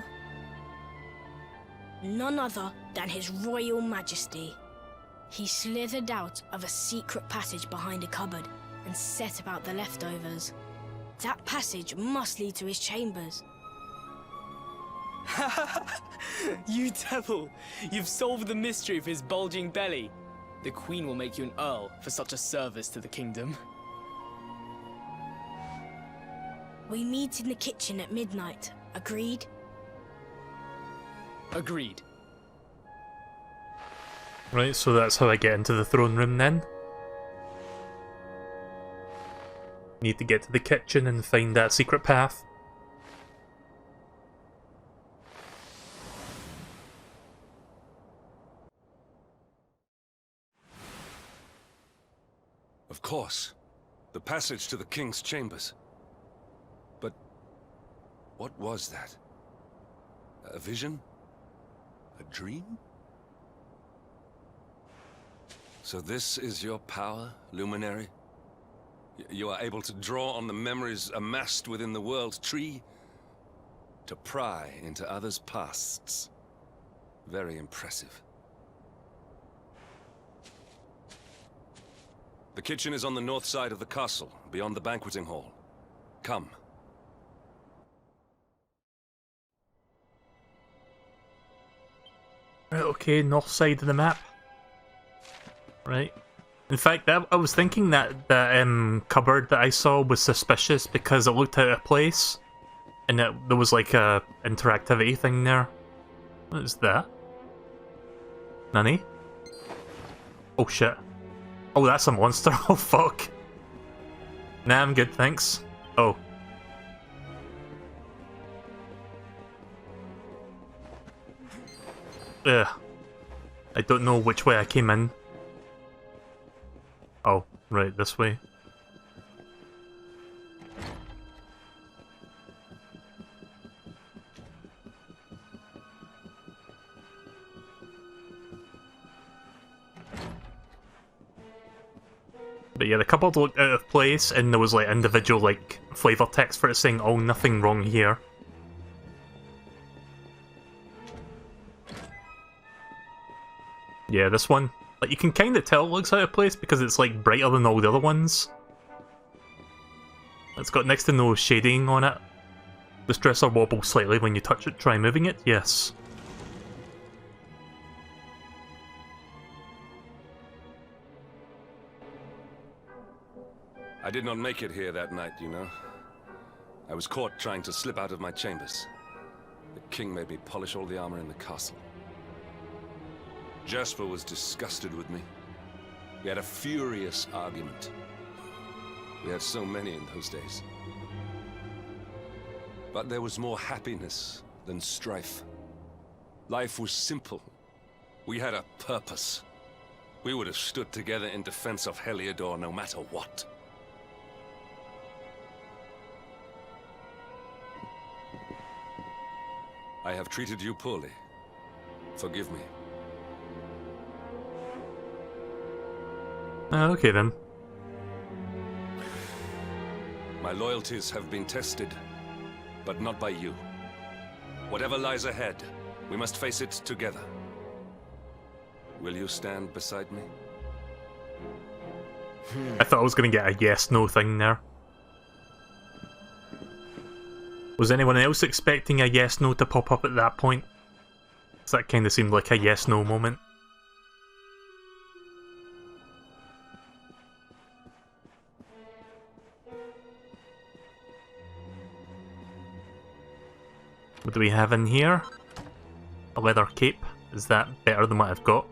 None other than His Royal Majesty. He slithered out of a secret passage behind a cupboard and set about the leftovers. That passage must lead to his chambers. You devil! You've solved the mystery of his bulging belly. The Queen will make you an Earl for such a service to the kingdom. We meet in the kitchen at midnight. Agreed? Agreed. Right, so that's how I get into the throne room then. Need to get to the kitchen and find that secret path. Of course. The passage to the king's chambers. But what was that? A vision? A dream? So this is your power, Luminary? You are able to draw on the memories amassed within the world tree to pry into others' pasts. Very impressive. The kitchen is on the north side of the castle, beyond the banqueting hall. Come. Right, okay, north side of the map. Right. In fact, I was thinking that the cupboard that I saw was suspicious because it looked out of place. And there was like a interactivity thing there. What is that? Nani? Oh shit. Oh, that's a monster. Oh fuck. Nah, I'm good, thanks. Oh. Ugh. I don't know which way I came in. Oh, right, this way. But yeah, the cupboard looked out of place, and there was like individual like flavor text for it saying, "Oh, nothing wrong here." Yeah, this one. Like, you can kind of tell it looks out of place because it's like brighter than all the other ones. It's got next to no shading on it. This dresser wobbles slightly when you touch it. Try moving it. Yes. I did not make it here that night, you know. I was caught trying to slip out of my chambers. The king made me polish all the armor in the castle. Jasper was disgusted with me. We had a furious argument. We had so many in those days. But there was more happiness than strife. Life was simple. We had a purpose. We would have stood together in defense of Heliodor no matter what. I have treated you poorly. Forgive me. Okay then. My loyalties have been tested, but not by you. Whatever lies ahead, we must face it together. Will you stand beside me? I thought I was going to get a yes-no thing there. Was anyone else expecting a yes-no to pop up at that point? 'Cause that kind of seemed like a yes-no moment. What do we have in here? A leather cape. Is that better than what I've got?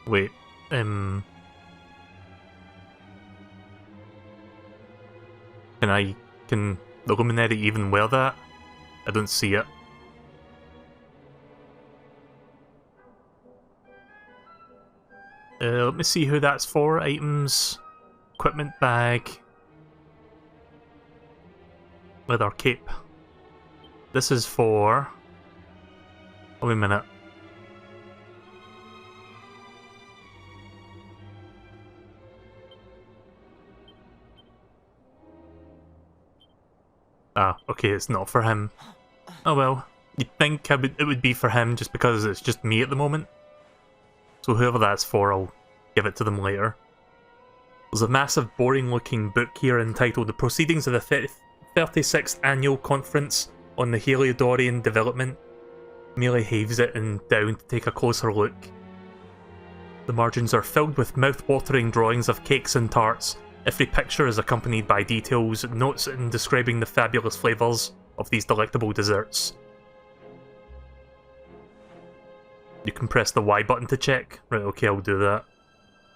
Wait, can the Luminary even wear that? I don't see it. Let me see who that's for. Items, equipment bag, leather cape. This is for... Oh, wait a minute. Ah, okay, it's not for him. Oh well, you'd think it would be for him just because it's just me at the moment. So whoever that's for, I'll give it to them later. There's a massive boring looking book here entitled The Proceedings of the 36th Annual Conference on the Heliodorian Development. Melee heaves it and down to take a closer look. The margins are filled with mouth-watering drawings of cakes and tarts. Every picture is accompanied by details, notes and describing the fabulous flavours of these delectable desserts. You can press the Y button to check. Right, okay, I'll do that.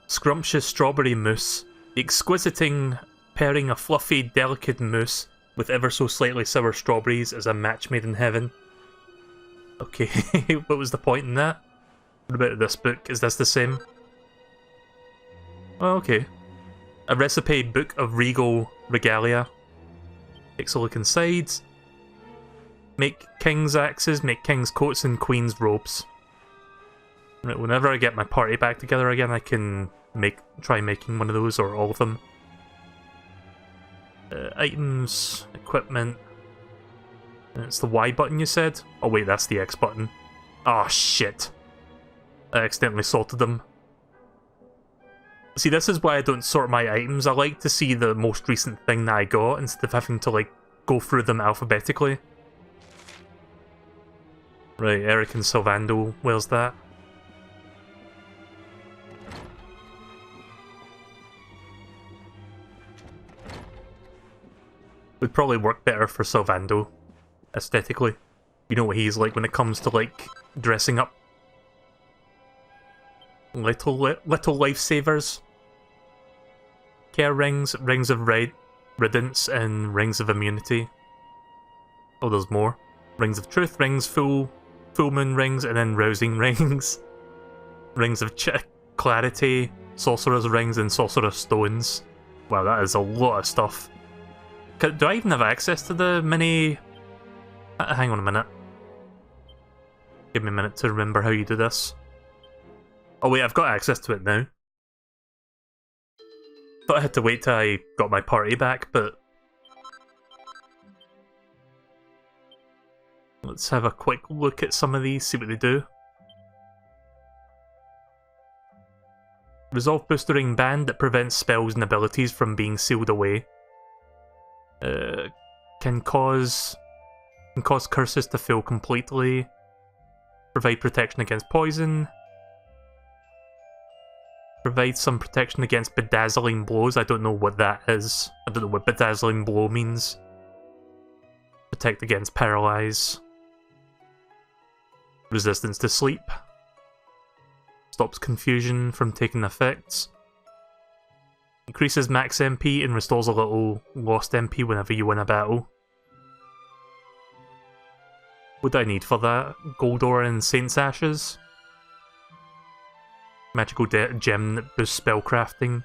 Scrumptious strawberry mousse. The exquisiting pairing of fluffy, delicate mousse with ever so slightly sour strawberries is a match made in heaven. Okay, what was the point in that? What about this book? Is this the same? Oh, okay. A recipe book of regal regalia. Takes a look inside. Make king's axes, make king's coats and queen's robes. Right, whenever I get my party back together again, I can try making one of those, or all of them. Items, equipment. It's the Y button, you said? Oh wait, that's the X button. Oh shit. I accidentally sorted them. See, this is why I don't sort my items. I like to see the most recent thing that I got instead of having to, like, go through them alphabetically. Right, Eric and Sylvando, where's that? Would probably work better for Sylvando, aesthetically. You know what he's like when it comes to, like, dressing up. Little lifesavers. Care rings, rings of riddance, and rings of immunity. Oh, there's more. Rings of truth, rings, full moon rings, and then rousing rings. Rings of clarity, sorcerer's rings, and sorcerer's stones. Wow, that is a lot of stuff. Do I even have access to the mini... hang on a minute. Give me a minute to remember how you do this. Oh wait, I've got access to it now. Thought I had to wait till I got my party back, but... Let's have a quick look at some of these, see what they do. Resolve boostering band that prevents spells and abilities from being sealed away. Can cause curses to fail completely. Provide protection against poison. Provide some protection against bedazzling blows. I don't know what that is. I don't know what bedazzling blow means. Protect against paralyze. Resistance to sleep. Stops confusion from taking effects. Increases max MP and restores a little lost MP whenever you win a battle. What do I need for that? Gold ore and Saint's Ashes? Magical gem that boosts spellcrafting.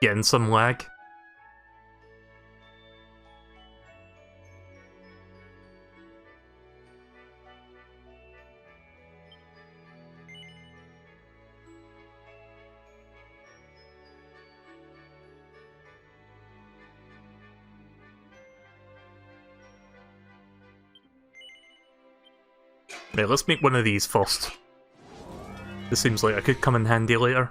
Getting some lag. Right, let's make one of these first. This seems like it could come in handy later.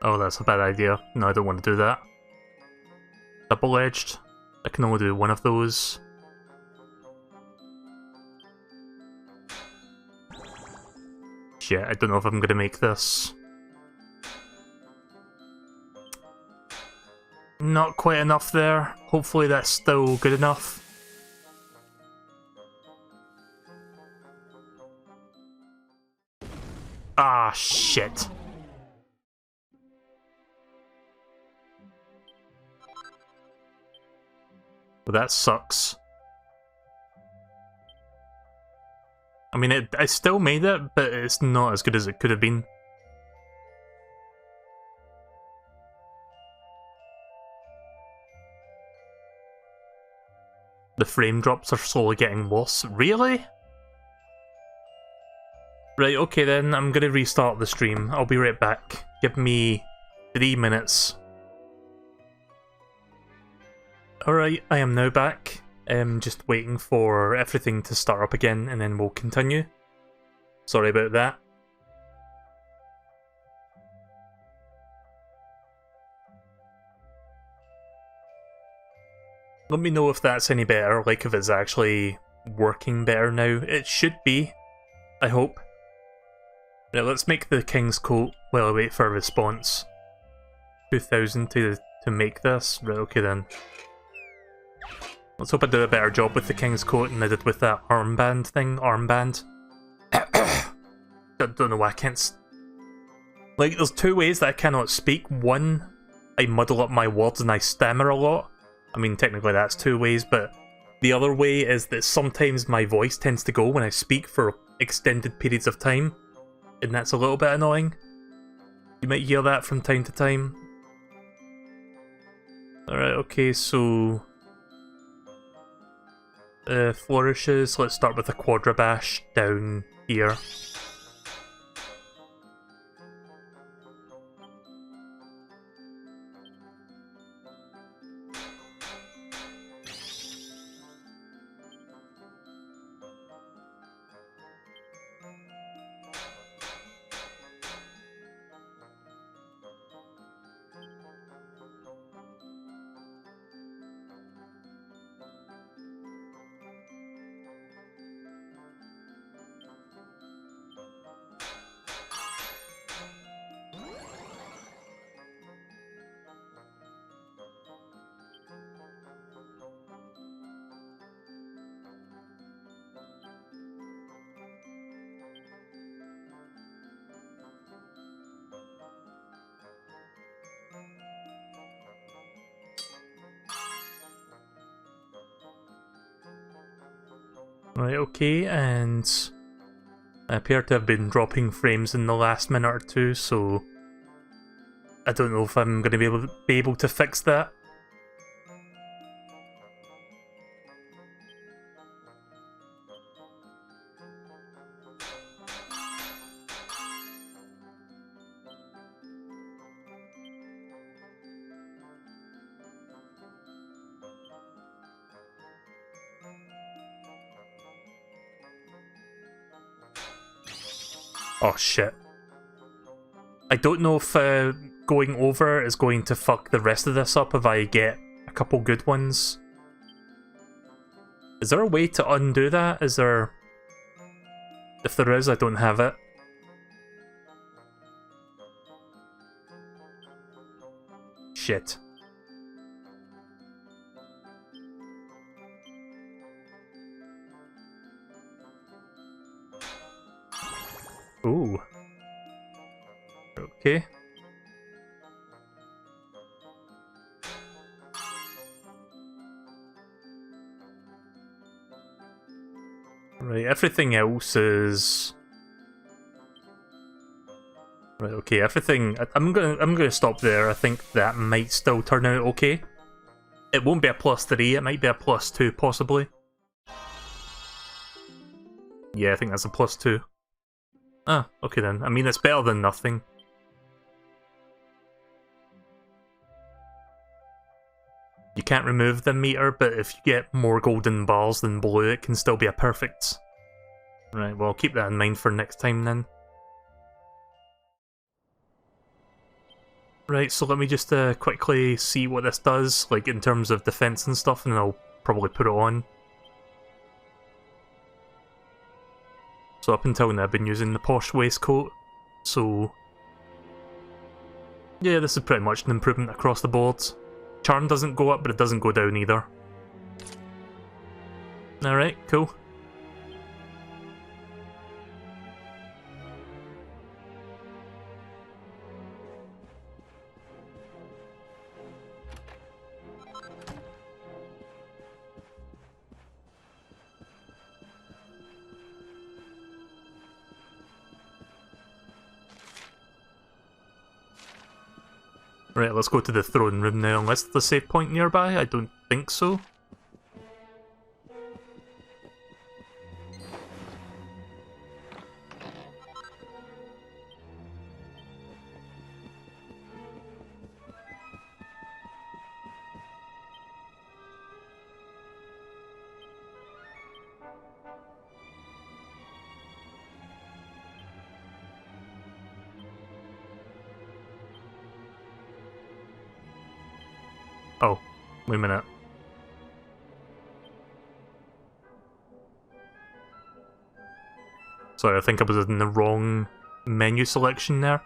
Oh, that's a bad idea. No, I don't want to do that. Double-edged. I can only do one of those. Shit, I don't know if I'm gonna make this. Not quite enough there. Hopefully that's still good enough. Ah, shit. Well, that sucks. I mean, I still made it, but it's not as good as it could have been. The frame drops are slowly getting worse. Really? Right, okay then, I'm gonna restart the stream. I'll be right back. Give me 3 minutes. Alright, I am now back. Just waiting for everything to start up again and then we'll continue. Sorry about that. Let me know if that's any better, like if it's actually working better now. It should be, I hope. Right, let's make the King's Coat while I wait for a response. 2,000 to make this? Right, okay then. Let's hope I do a better job with the King's Coat than I did with that armband thing. Armband. Don't know why I can't... Like, there's two ways that I cannot speak. One, I muddle up my words and I stammer a lot. I mean, technically that's two ways, but the other way is that sometimes my voice tends to go when I speak for extended periods of time, and that's a little bit annoying. You might hear that from time to time. Alright, okay, so... flourishes, let's start with a quadrabash down here. Right, okay, and I appear to have been dropping frames in the last minute or two, so I don't know if I'm going to be able to fix that. Oh shit. I don't know if going over is going to fuck the rest of this up if I get a couple good ones. Is there a way to undo that? Is there... If there is, I don't have it. Shit. Ooh. Okay. Right, everything else is... Right, okay, everything... I'm gonna stop there. I think that might still turn out okay. It won't be a +3, it might be a +2 possibly. Yeah, I think that's a +2. Ah, okay then. I mean, it's better than nothing. You can't remove the meter, but if you get more golden bars than blue, it can still be a perfect. Right, well, I'll keep that in mind for next time then. Right, so let me just quickly see what this does, like in terms of defense and stuff, and I'll probably put it on. So up until now I've been using the posh waistcoat, so yeah, this is pretty much an improvement across the board. Charm doesn't go up, but it doesn't go down either. Alright, cool. Right, let's go to the throne room now, unless there's a save point nearby. I don't think so. Oh, wait a minute. Sorry, I think I was in the wrong menu selection there.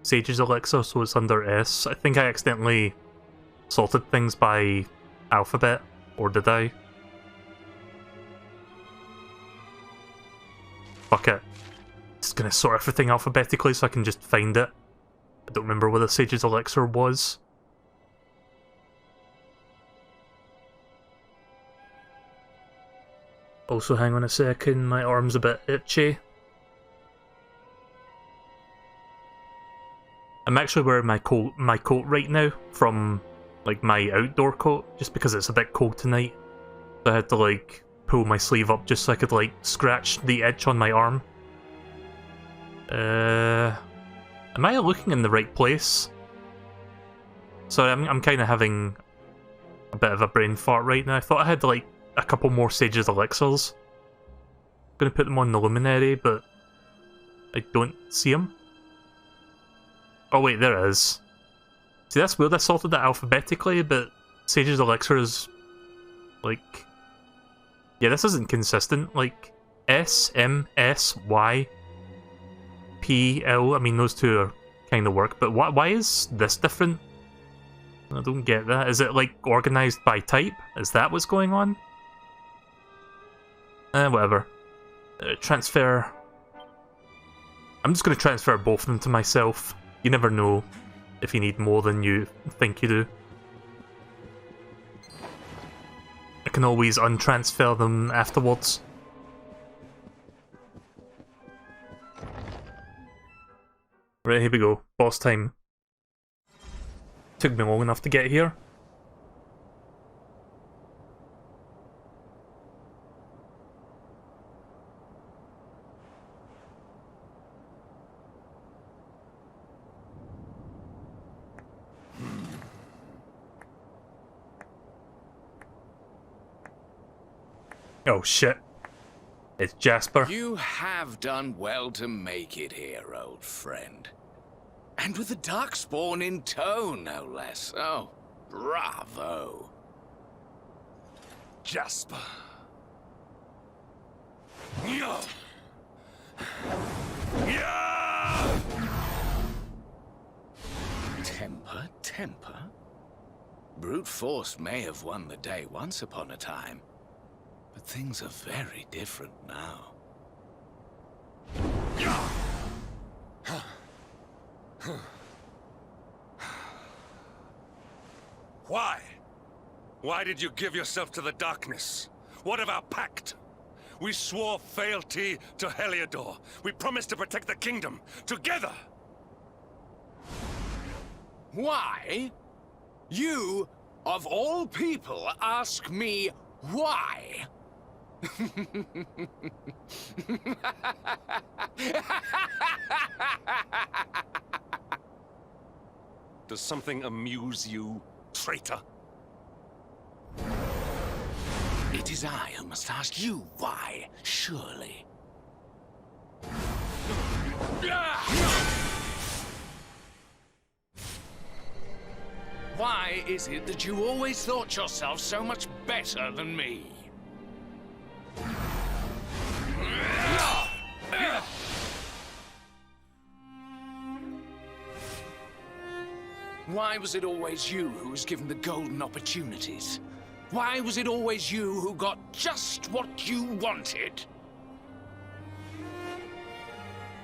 Sage's Elixir, so it's under S. I think I accidentally sorted things by alphabet, or did I? Fuck it. Just gonna sort everything alphabetically so I can just find it. I don't remember where the Sage's Elixir was. Also, hang on a second, my arm's a bit itchy. I'm actually wearing my coat right now from like my outdoor coat, just because it's a bit cold tonight. So I had to like pull my sleeve up just so I could like scratch the itch on my arm. Am I looking in the right place? Sorry, I'm kind of having a bit of a brain fart right now. I thought I had like a couple more Sage's Elixirs. I'm gonna put them on the Luminary, but I don't see them. Oh wait, there it is. See, that's weird, I sorted that alphabetically, but Sage's Elixir is like... yeah, this isn't consistent. Like, S, M, S, Y, P, L, I mean those two are kind of work, but why is this different? I don't get that. Is it like organised by type? Is that what's going on? Whatever. Transfer... I'm just going to transfer both of them to myself. You never know if you need more than you think you do. I can always untransfer them afterwards. Right, here we go. Boss time. Took me long enough to get here. Oh shit. It's Jasper. You have done well to make it here, old friend. And with the Darkspawn in tow, no less. Oh, bravo. Jasper. Temper, temper. Brute force may have won the day once upon a time. But things are very different now. Why? Why did you give yourself to the darkness? What of our pact? We swore fealty to Heliodor. We promised to protect the kingdom, together! Why? You, of all people, ask me why? Does something amuse you, traitor? It is I who must ask you why, surely. Why is it that you always thought yourself so much better than me? Why was it always you who was given the golden opportunities? Why was it always you who got just what you wanted?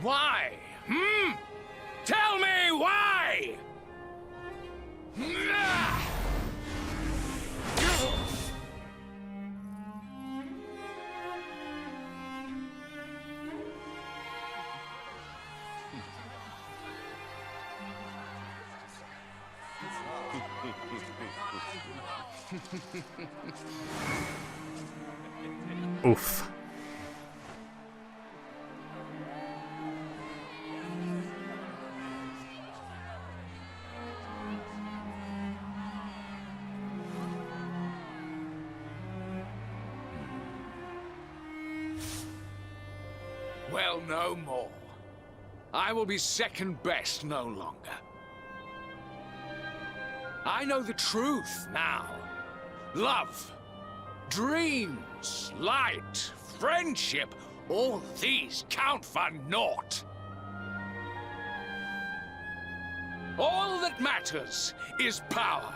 Why? Tell me why! Oof. Well, no more. I will be second best no longer. I know the truth now. Love, dreams, light, friendship, all these count for naught. All that matters is power.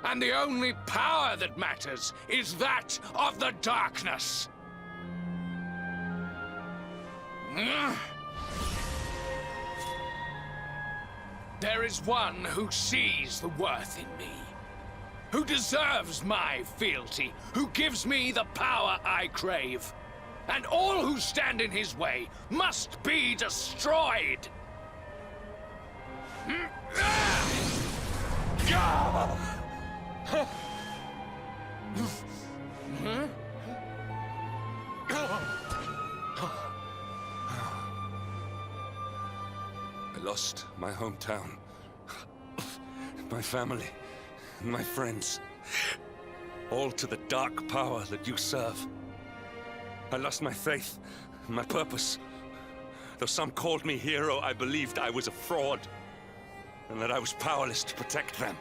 And the only power that matters is that of the darkness. There is one who sees the worth in me, who deserves my fealty, who gives me the power I crave. And all who stand in his way must be destroyed. I lost my hometown, my family, my friends, all to the dark power that you serve. I lost my faith, my purpose. Though some called me hero, I believed I was a fraud, and that I was powerless to protect them.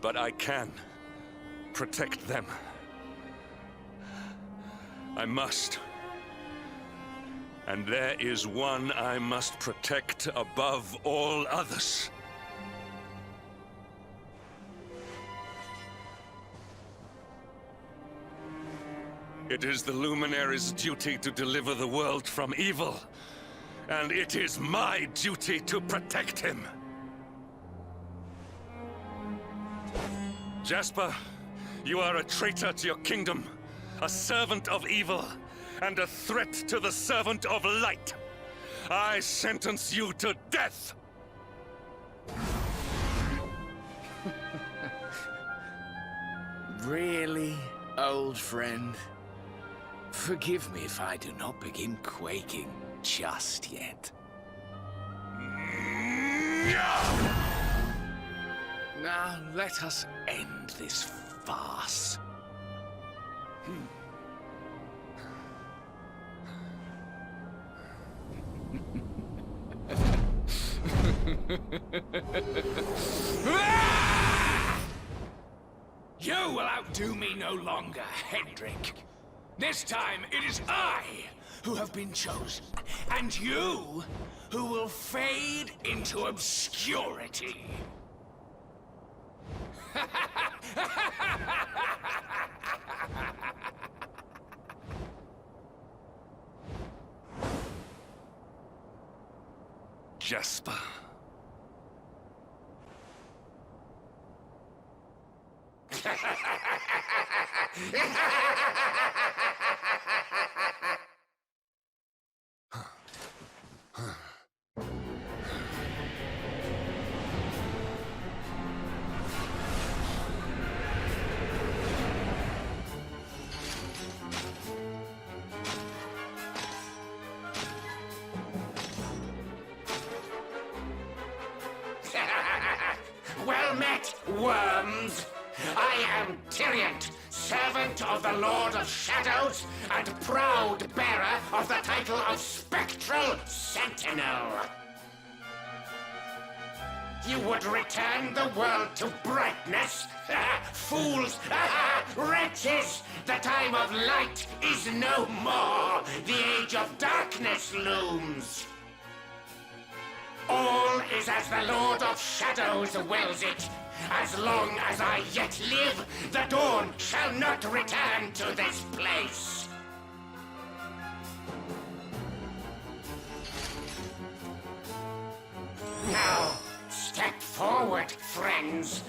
But I can protect them. I must. And there is one I must protect above all others. It is the Luminary's duty to deliver the world from evil, and it is my duty to protect him. Jasper, you are a traitor to your kingdom, a servant of evil, and a threat to the servant of light. I sentence you to death! Really, old friend? Forgive me if I do not begin quaking just yet. Now, let us end this farce. You will outdo me no longer, Hendrik. This time it is I who have been chosen, and you who will fade into obscurity. Jasper. Well met, worms! I am Tyriant, servant of the Lord of Shadows, and proud bearer of the title of Spectral Sentinel. you would return the world to brightness? Fools! Wretches! The time of light is no more. The age of darkness looms. All is as the Lord of Shadows wills it. As long as I yet live, the dawn shall not return to this place. Now, step forward, friends.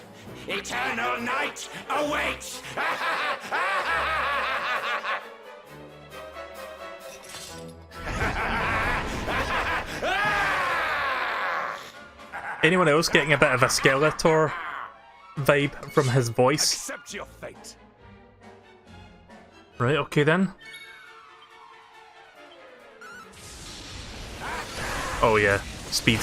Eternal night awaits! Anyone else getting a bit of a Skeletor vibe from his voice? Accept your fate. Right, okay then. Oh yeah, speed.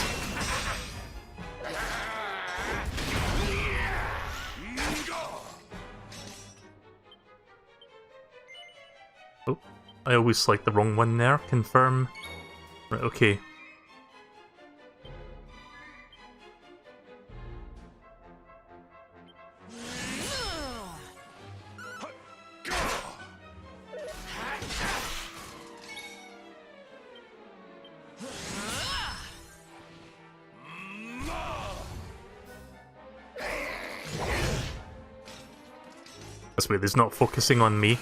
Oh, I always select the wrong one there. Confirm. Right, okay. That's weird, it's not focusing on me.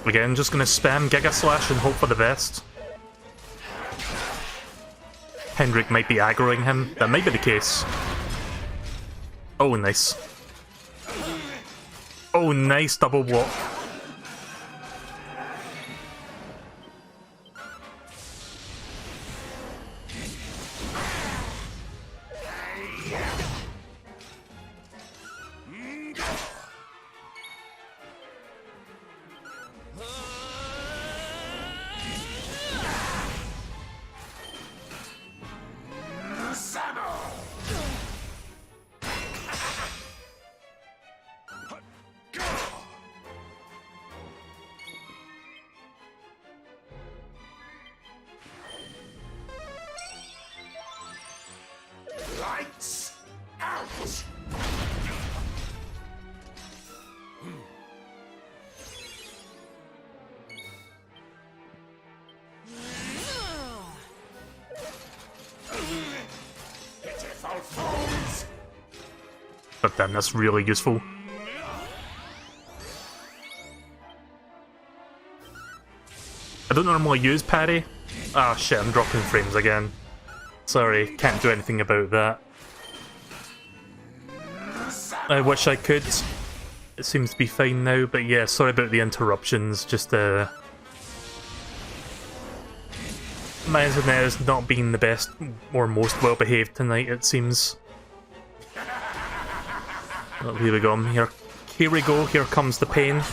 Again, just gonna spam Giga Slash and hope for the best. Hendrik might be aggroing him. That might be the case. Oh, nice. Oh, nice double block. Lights out! Pitiful fools! But then that's really useful. I don't normally use parry. Ah shit, I'm dropping frames again. Sorry, can't do anything about that. I wish I could. It seems to be fine now, but yeah, sorry about the interruptions. Just my internet has not been the best or most well behaved tonight, it seems. Oh, here we go. Here we go. Here comes the pain.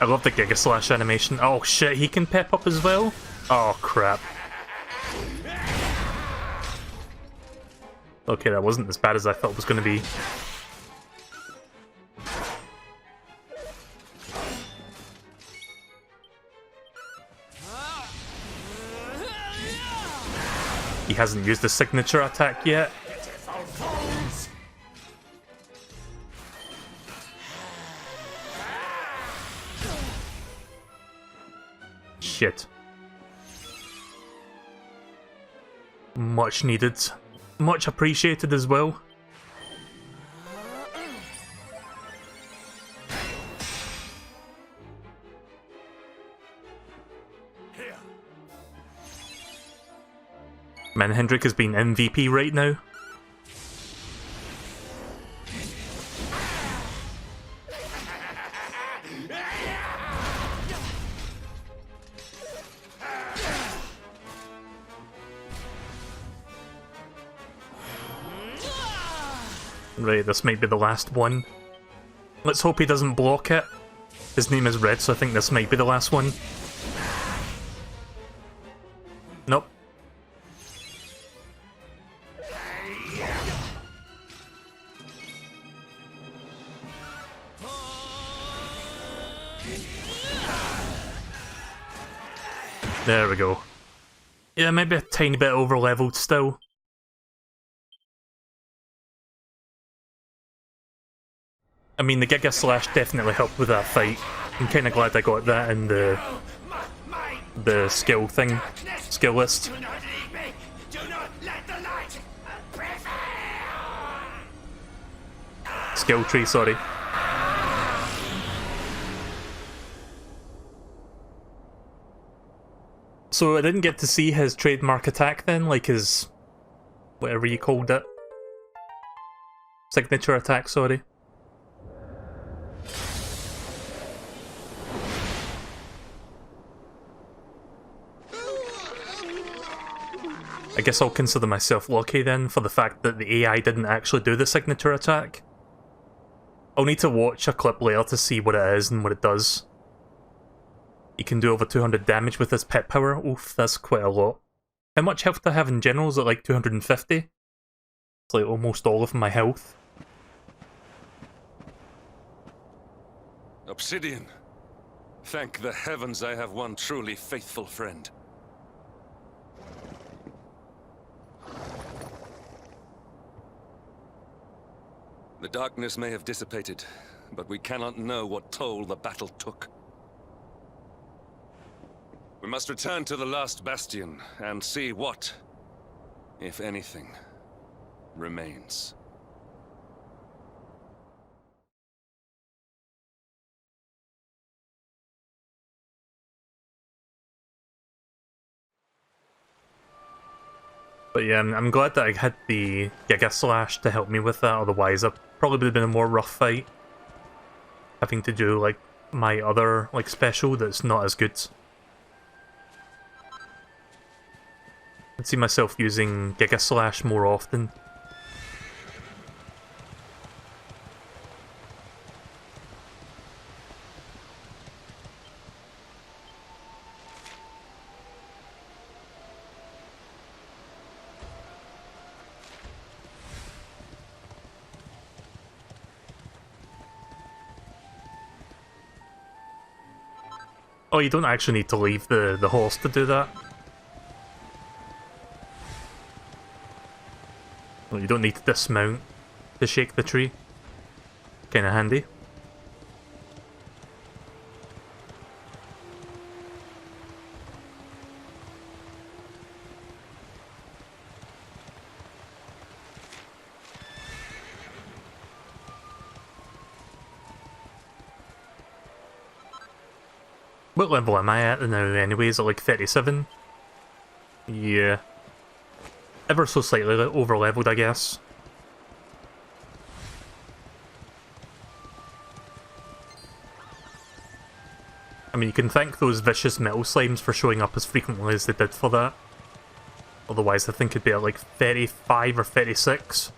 I love the Giga Slash animation. Oh shit, he can pep up as well? Oh crap. Okay, that wasn't as bad as I thought it was going to be. He hasn't used the signature attack yet. Shit. Much needed. Much appreciated as well. Man, Hendrik has been MVP right now. Right, this might be the last one. Let's hope he doesn't block it. His name is Red, so I think this might be the last one. Nope. There we go. Yeah, maybe a tiny bit over-leveled still. I mean, the Giga Slash definitely helped with that fight. I'm kinda glad I got that in the skill thing. Skill list. Skill tree, sorry. So I didn't get to see his trademark attack then, like his... whatever you called it. Signature attack, sorry. I guess I'll consider myself lucky then for the fact that the AI didn't actually do the signature attack. I'll need to watch a clip later to see what it is and what it does. You can do over 200 damage with this pet power. Oof, that's quite a lot. How much health do I have in general? Is it like 250? It's like almost all of my health. Obsidian. Thank the heavens I have one truly faithful friend. The darkness may have dissipated, but we cannot know what toll the battle took. We must return to the last bastion and see what, if anything, remains. But yeah, I'm glad that I had the Giga Slash to help me with that, otherwise it probably would have been a more rough fight. Having to do, like, my other, like, special that's not as good. I'd see myself using Giga Slash more often. Oh, you don't actually need to leave the horse to do that. Well, you don't need to dismount to shake the tree. Kinda handy. What level am I at now anyway? Is it like 37? Yeah. Ever so slightly over leveled, I guess. I mean, you can thank those vicious metal slimes for showing up as frequently as they did for that. Otherwise, I think it'd be at like 35 or 36.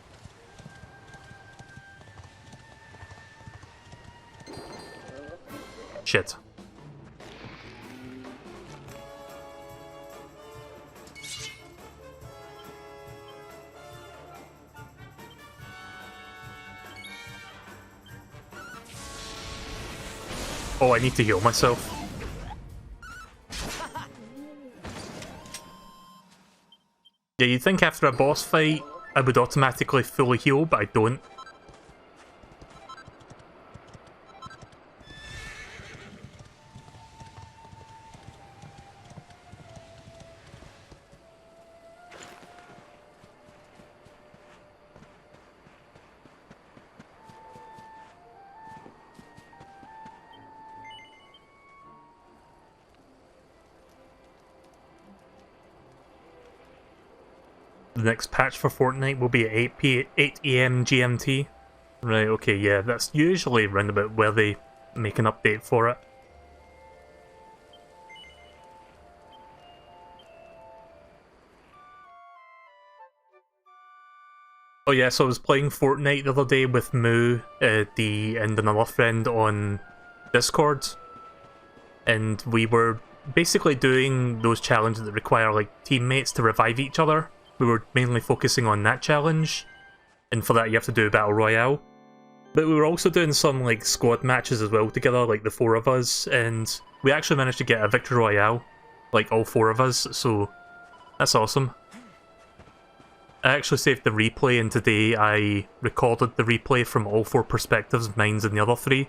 Shit. Oh, I need to heal myself. Yeah, you'd think after a boss fight, I would automatically fully heal, but I don't. The next patch for Fortnite will be at 8 AM GMT. Right, okay, yeah, that's usually around about where they make an update for it. Oh yeah, so I was playing Fortnite the other day with Moo, and another friend on Discord, and we were basically doing those challenges that require like teammates to revive each other. We were mainly focusing on that challenge, and for that you have to do a battle royale. But we were also doing some like squad matches as well together, like the 4 of us, and we actually managed to get a victory royale, like all 4 of us, so that's awesome. I actually saved the replay, and today I recorded the replay from all 4 perspectives, mine's and the other 3.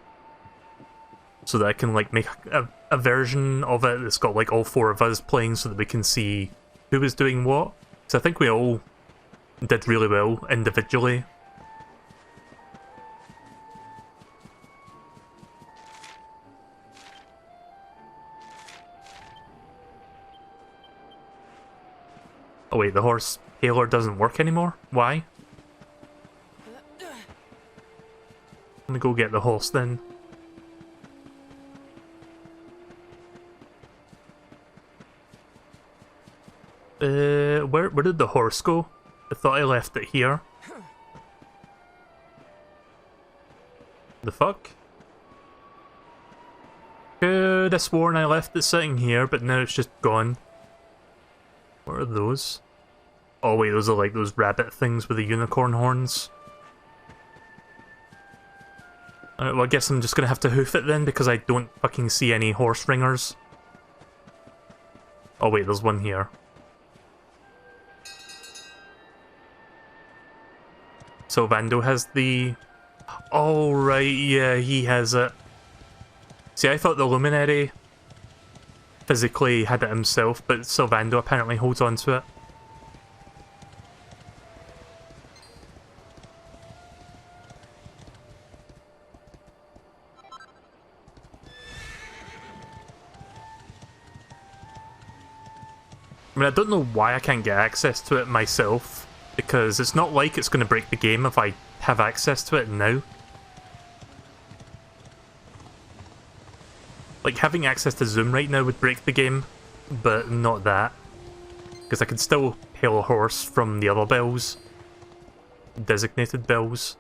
So that I can like make a version of it that's got like all 4 of us playing so that we can see who was doing what. So I think we all did really well individually. Oh wait, the horse hailer doesn't work anymore? Why? Let me go get the horse then. Where did the horse go? I thought I left it here. The fuck? Could have sworn I left it sitting here, but now it's just gone. What are those? Oh wait, those are like those rabbit things with the unicorn horns. Alright, well I guess I'm just gonna have to hoof it then, because I don't fucking see any horse ringers. Oh wait, there's one here. Sylvando has the... Oh right, yeah, he has it. See, I thought the Luminary physically had it himself, but Sylvando apparently holds on to it. I mean, I don't know why I can't get access to it myself, because it's not like it's going to break the game if I have access to it now. Like, having access to Zoom right now would break the game, but not that. Because I could still hail a horse from the other bells. Designated bells.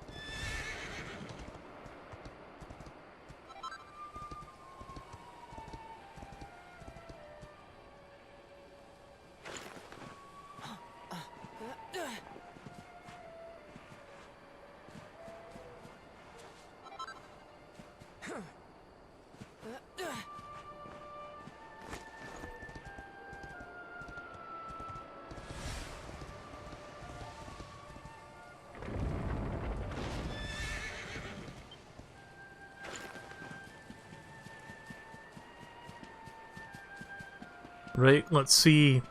Right, let's see.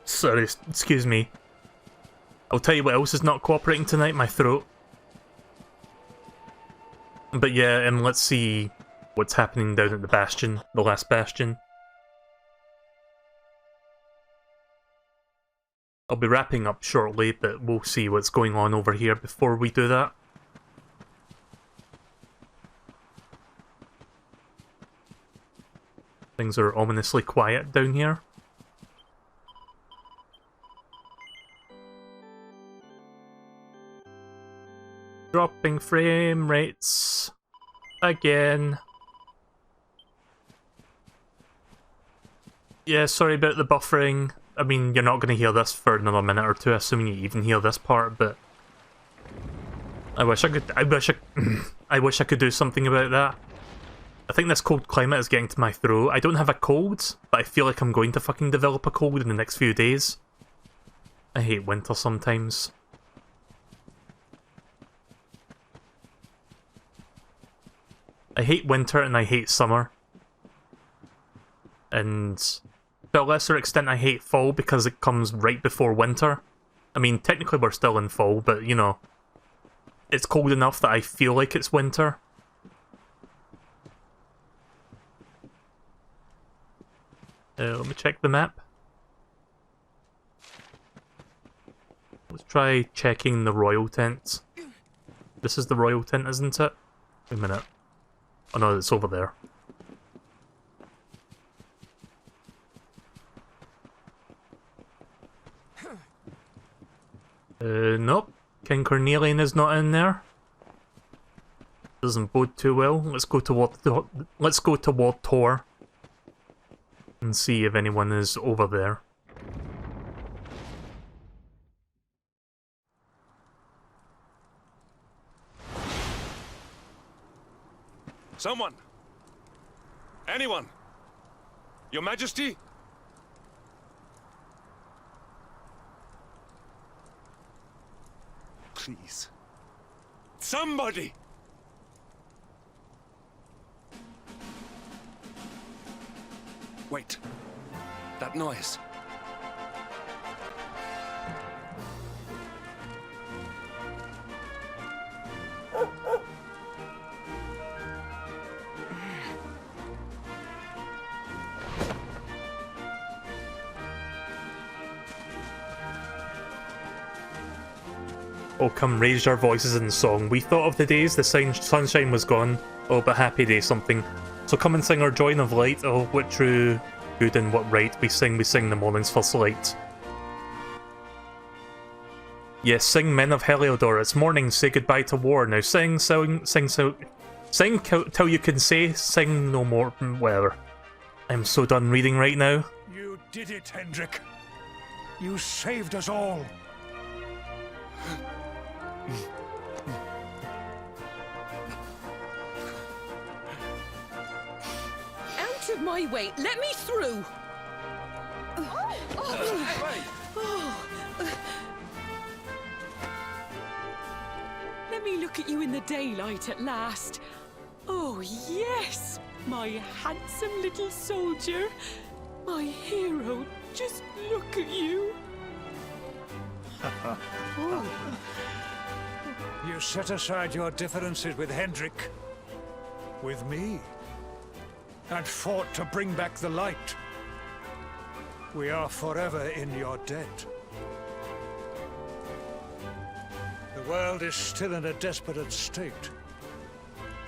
Sorry, excuse me. I'll tell you what else is not cooperating tonight, my throat. But yeah, and let's see what's happening down at the Bastion, the last Bastion. I'll be wrapping up shortly, but we'll see what's going on over here before we do that. Things are ominously quiet down here. Dropping frame rates again. Yeah, sorry about the buffering. I mean, you're not going to hear this for another minute or two, assuming you even hear this part, but I wish I could do something about that. I think this cold climate is getting to my throat. I don't have a cold, but I feel like I'm going to fucking develop a cold in the next few days. I hate winter sometimes. I hate winter and I hate summer. And to a lesser extent I hate fall because it comes right before winter. I mean, technically we're still in fall, but you know, it's cold enough that I feel like it's winter. Let me check the map. Let's try checking the royal tent. This is the royal tent, isn't it? Wait a minute. Oh no, it's over there. Nope. King Cornelian is not in there. Doesn't bode too well. Let's go toward Tor and see if anyone is over there. Someone! Anyone! Your Majesty? Please. Somebody! Wait. That noise. Oh, come raise our voices in song. We thought of the days the sunshine was gone. Oh, but happy day something. So come and sing our joy of light. Oh, what true good and what right. We sing the morning's first light. Yes, sing men of Heliodor. It's morning, say goodbye to war. Now sing till you can say, sing no more. Whatever. I'm so done reading right now. You did it, Hendrik. You saved us all. Out of my way! Let me through! Let me look at you in the daylight at last. Oh, yes! My handsome little soldier. My hero. Just look at you. You set aside your differences with Hendrik, with me, and fought to bring back the light. We are forever in your debt. The world is still in a desperate state.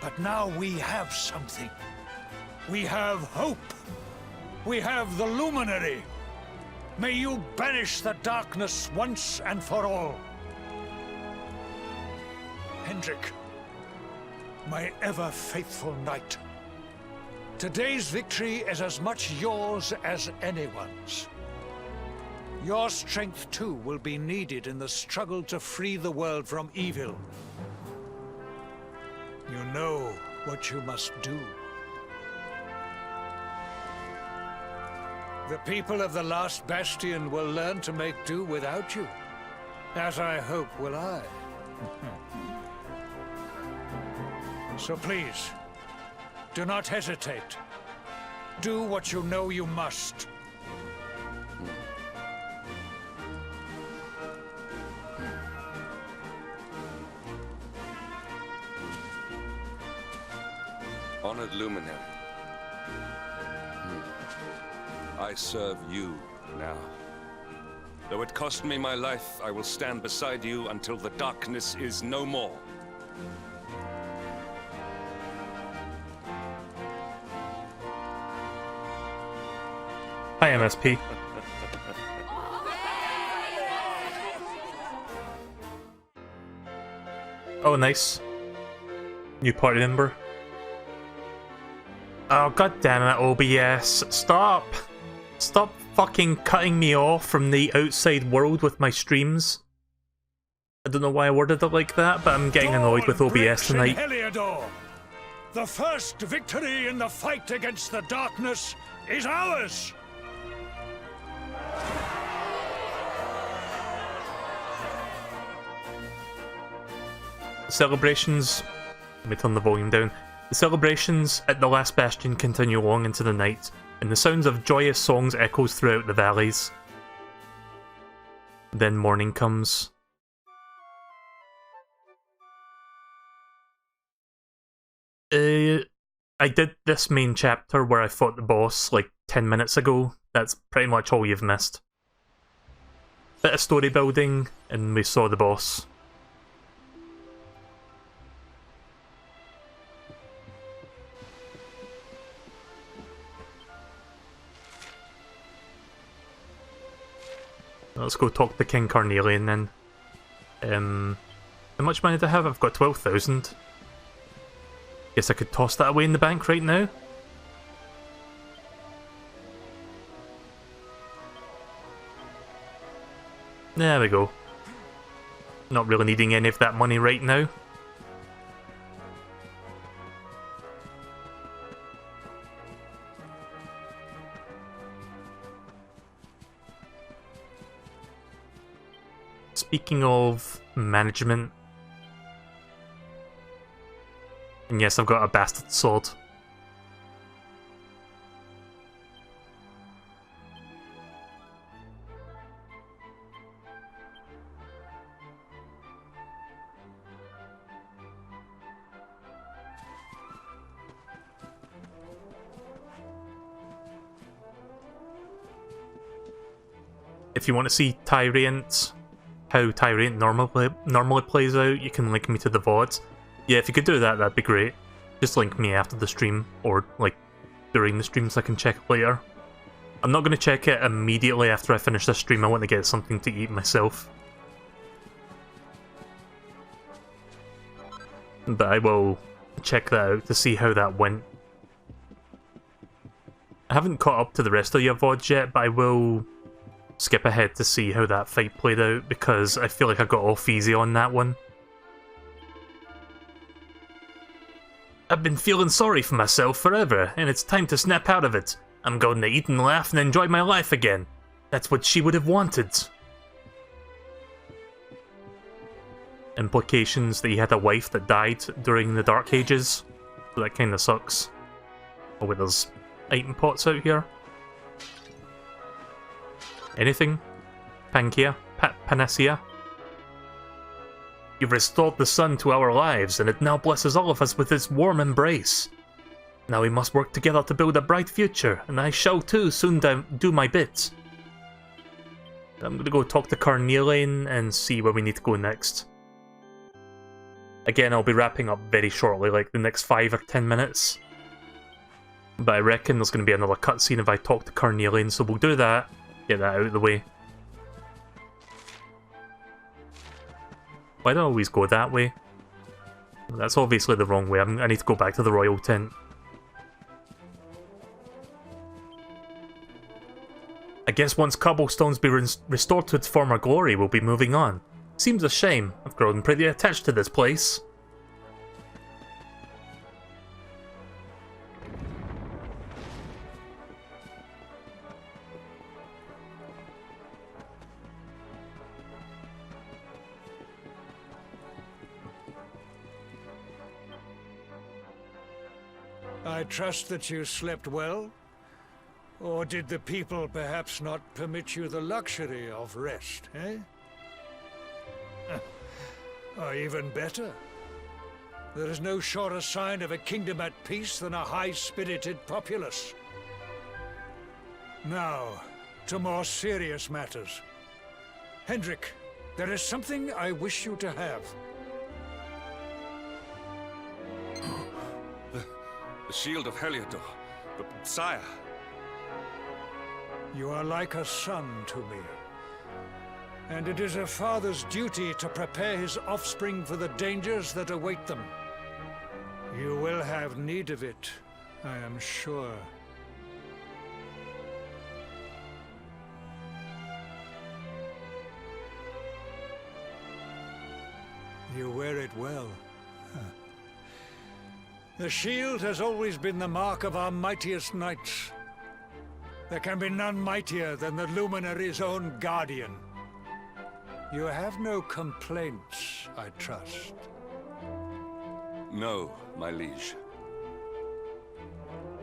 But now we have something. We have hope. We have the Luminary. May you banish the darkness once and for all. Hendrik, my ever-faithful knight. Today's victory is as much yours as anyone's. Your strength, too, will be needed in the struggle to free the world from evil. You know what you must do. The people of the last bastion will learn to make do without you, as I hope will I. So please, do not hesitate. Do what you know you must. Honored Luminary. I serve you now. Though it cost me my life, I will stand beside you until the darkness is no more. Hi, MSP. Oh, nice. New party member. Oh, god damn it, OBS. Stop! Stop fucking cutting me off from the outside world with my streams. I don't know why I worded it like that, but I'm getting annoyed with OBS tonight. Heliodor. The first victory in the fight against the darkness is ours! Celebrations... Let me turn the volume down. The celebrations at the last bastion continue long into the night, and the sounds of joyous songs echoes throughout the valleys. Then morning comes. I did this main chapter where I fought the boss like 10 minutes ago. That's pretty much all you've missed. Bit of story building, and we saw the boss. Let's go talk to King Carnelian then. How much money do I have? I've got 12,000. Guess I could toss that away in the bank right now. There we go. Not really needing any of that money right now. Speaking of management, and yes, I've got a bastard sword. If you want to see Tyrant, how Tyrant normally plays out, you can link me to the VOD. Yeah, if you could do that, that'd be great. Just link me after the stream, or like during the stream so I can check it later. I'm not going to check it immediately after I finish this stream, I want to get something to eat myself. But I will check that out to see how that went. I haven't caught up to the rest of your VODs yet, but I will skip ahead to see how that fight played out, because I feel like I got off easy on that one. I've been feeling sorry for myself forever, and it's time to snap out of it. I'm going to eat and laugh and enjoy my life again. That's what she would have wanted. Implications that he had a wife that died during the Dark Ages. So that kinda sucks. Oh wait, there's item pots out here. Anything? Pankia? Panacea? You've restored the sun to our lives, and it now blesses all of us with its warm embrace. Now we must work together to build a bright future, and I shall too soon do my bit. I'm gonna go talk to Carnelian and see where we need to go next. Again, I'll be wrapping up very shortly, like the next 5 or 10 minutes. But I reckon there's gonna be another cutscene if I talk to Carnelian, so we'll do that. Get that out of the way. Why do I always go that way? That's obviously the wrong way. I need to go back to the royal tent. I guess once cobblestone's been restored to its former glory, we'll be moving on. Seems a shame. I've grown pretty attached to this place. I trust that you slept well? Or did the people perhaps not permit you the luxury of rest, eh? Or even better, there is no surer sign of a kingdom at peace than a high-spirited populace. Now, to more serious matters. Hendrik, there is something I wish you to have. The shield of Heliodor. But, sire... You are like a son to me. And it is a father's duty to prepare his offspring for the dangers that await them. You will have need of it, I am sure. You wear it well. The shield has always been the mark of our mightiest knights. There can be none mightier than the Luminary's own guardian. You have no complaints, I trust. No, my liege.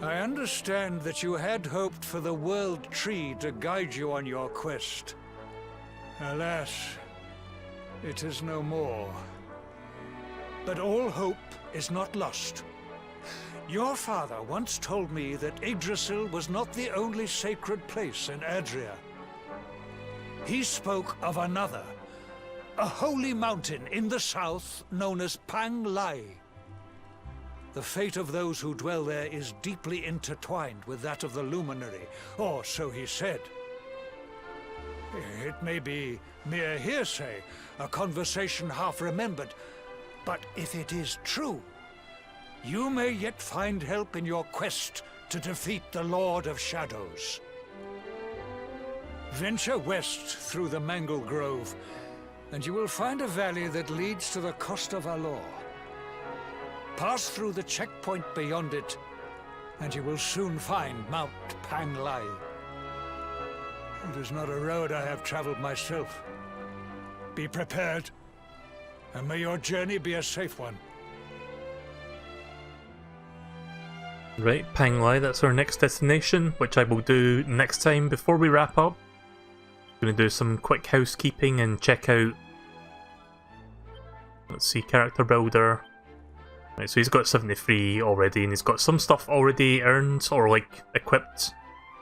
I understand that you had hoped for the World Tree to guide you on your quest. Alas, it is no more. But all hope is not lost. Your father once told me that Yggdrasil was not the only sacred place in Adria. He spoke of another, a holy mountain in the south known as Pang Lai. The fate of those who dwell there is deeply intertwined with that of the Luminary, or so he said. It may be mere hearsay, a conversation half remembered, but if it is true, you may yet find help in your quest to defeat the Lord of Shadows. Venture west through the Mangle Grove, and you will find a valley that leads to the coast of Alor. Pass through the checkpoint beyond it, and you will soon find Mount Panglai. It is not a road I have traveled myself. Be prepared, and may your journey be a safe one. Right, Panglai, that's our next destination, which I will do next time. Before we wrap up, I'm going to do some quick housekeeping and check out, let's see, character builder. Right, so he's got 73 already, and he's got some stuff already earned, or like, equipped.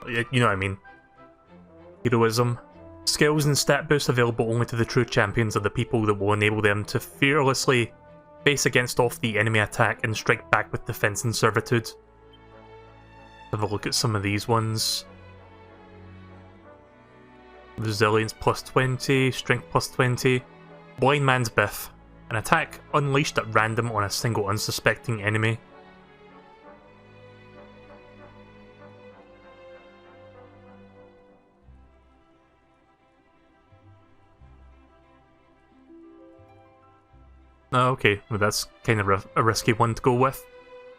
You know what I mean. Heroism. Skills and stat boosts available only to the true champions are the people that will enable them to fearlessly face against off the enemy attack and strike back with defense and servitude. Have a look at some of these ones. Resilience plus 20, strength plus 20. Blind Man's Biff. An attack unleashed at random on a single unsuspecting enemy. Oh, okay, well that's kind of a risky one to go with.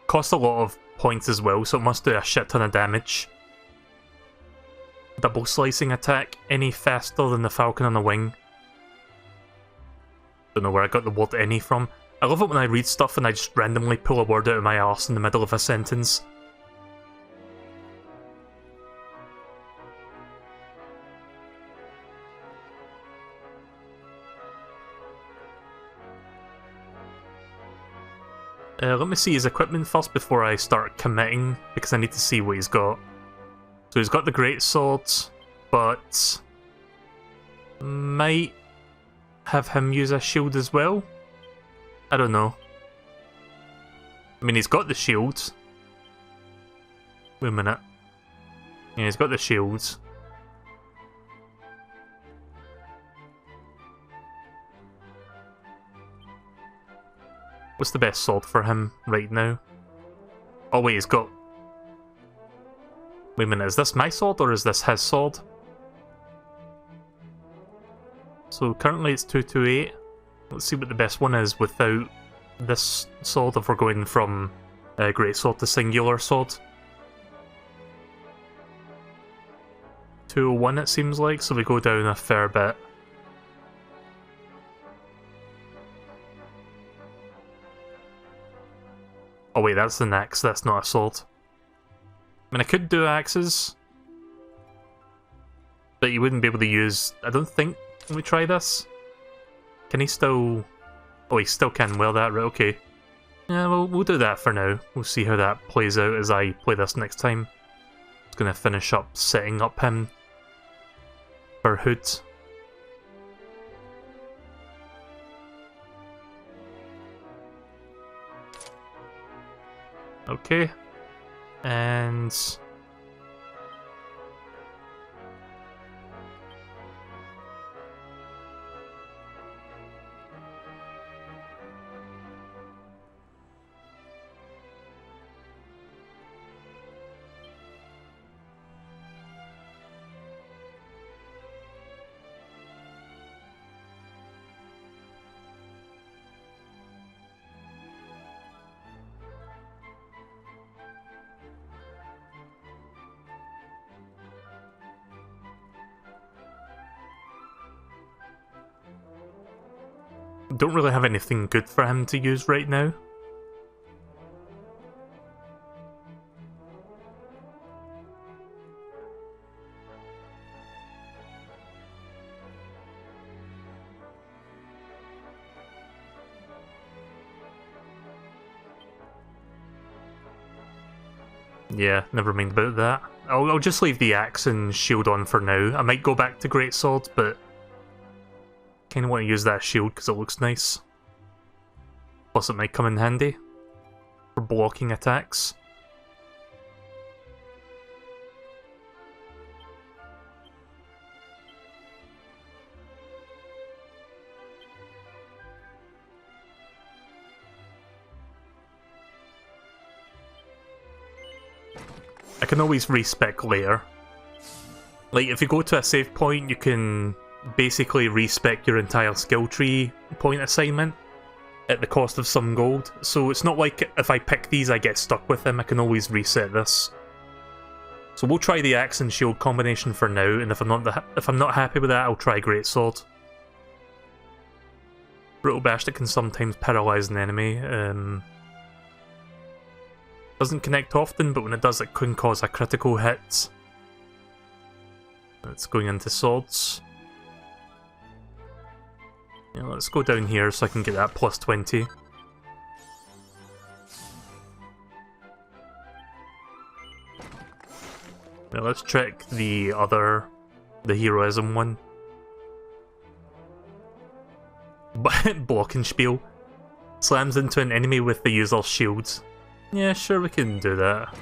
Costs a lot of points as well, so it must do a shit ton of damage. Double slicing attack, any faster than the falcon on the wing. Don't know where I got the word any from. I love it when I read stuff and I just randomly pull a word out of my arse in the middle of a sentence. Let me see his equipment first before I start committing, because I need to see what he's got. So he's got the greatsword, but might have him use a shield as well? I don't know. I mean, he's got the shield. Wait a minute. Yeah, he's got the shield. What's the best sword for him right now? Oh wait, he's got... Wait a minute, is this my sword or is this his sword? So currently it's 228. Let's see what the best one is without this sword if we're going from great sword to singular sword. 201 it seems like, so we go down a fair bit. Oh wait, that's an axe, that's not a sword. I mean, I could do axes, but you wouldn't be able to use... I don't think... Let me try this. Can he still... Oh, he still can wear that, right, okay. Yeah, well, we'll do that for now. We'll see how that plays out as I play this next time. Just gonna finish up setting up him for Hood. Okay, and don't really have anything good for him to use right now. Yeah, never mind about that. I'll just leave the axe and shield on for now. I might go back to greatsword, but kind of want to use that shield because it looks nice. Plus it might come in handy for blocking attacks. I can always respec later. Like, if you go to a save point, you can basically respec your entire skill tree point assignment at the cost of some gold. So it's not like if I pick these I get stuck with them, I can always reset this. So we'll try the axe and shield combination for now, and if I'm not happy with that, I'll try greatsword. Brutal bash that can sometimes paralyze an enemy. Doesn't connect often, but when it does, it can cause a critical hit. It's going into swords. Yeah, let's go down here so I can get that plus 20. Now let's check the heroism one. Glockenspiel. Slams into an enemy with the user's shields. Yeah, sure, we can do that.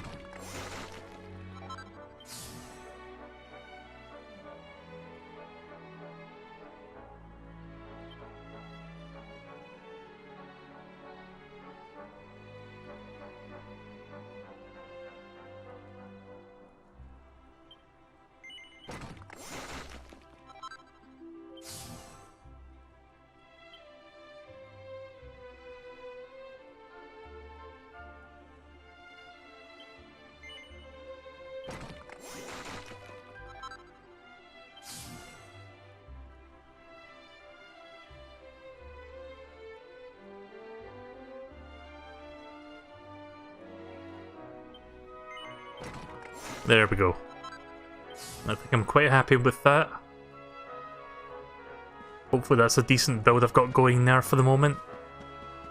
There we go. I think I'm quite happy with that. Hopefully that's a decent build I've got going there for the moment.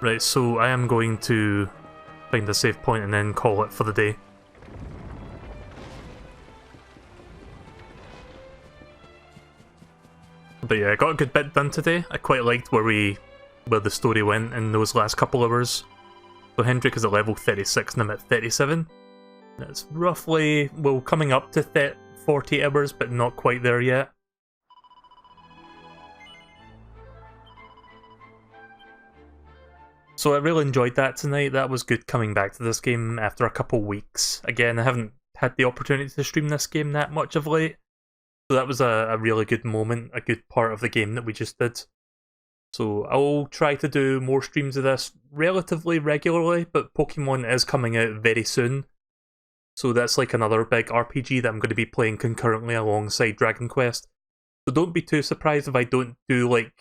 Right, so I am going to find a save point and then call it for the day. But yeah, I got a good bit done today. I quite liked where the story went in those last couple hours. So Hendrik is at level 36 and I'm at 37. That's roughly, well, coming up to 40 hours, but not quite there yet. So I really enjoyed that tonight. That was good coming back to this game after a couple weeks. Again, I haven't had the opportunity to stream this game that much of late. So that was a really good moment, a good part of the game that we just did. So I'll try to do more streams of this relatively regularly, but Pokemon is coming out very soon. So that's like another big RPG that I'm going to be playing concurrently alongside Dragon Quest. So don't be too surprised if I don't do like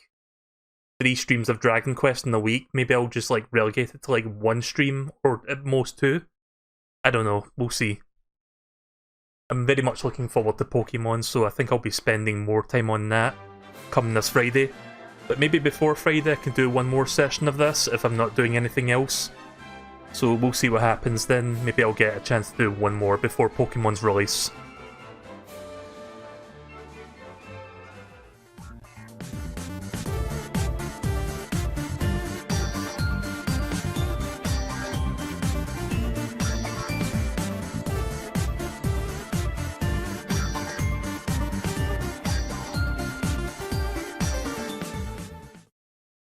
3 streams of Dragon Quest in a week. Maybe I'll just like relegate it to like 1 stream or at most 2. I don't know, we'll see. I'm very much looking forward to Pokemon, so I think I'll be spending more time on that come this Friday. But maybe before Friday I can do 1 more session of this if I'm not doing anything else. So we'll see what happens then. Maybe I'll get a chance to do 1 more before Pokemon's release.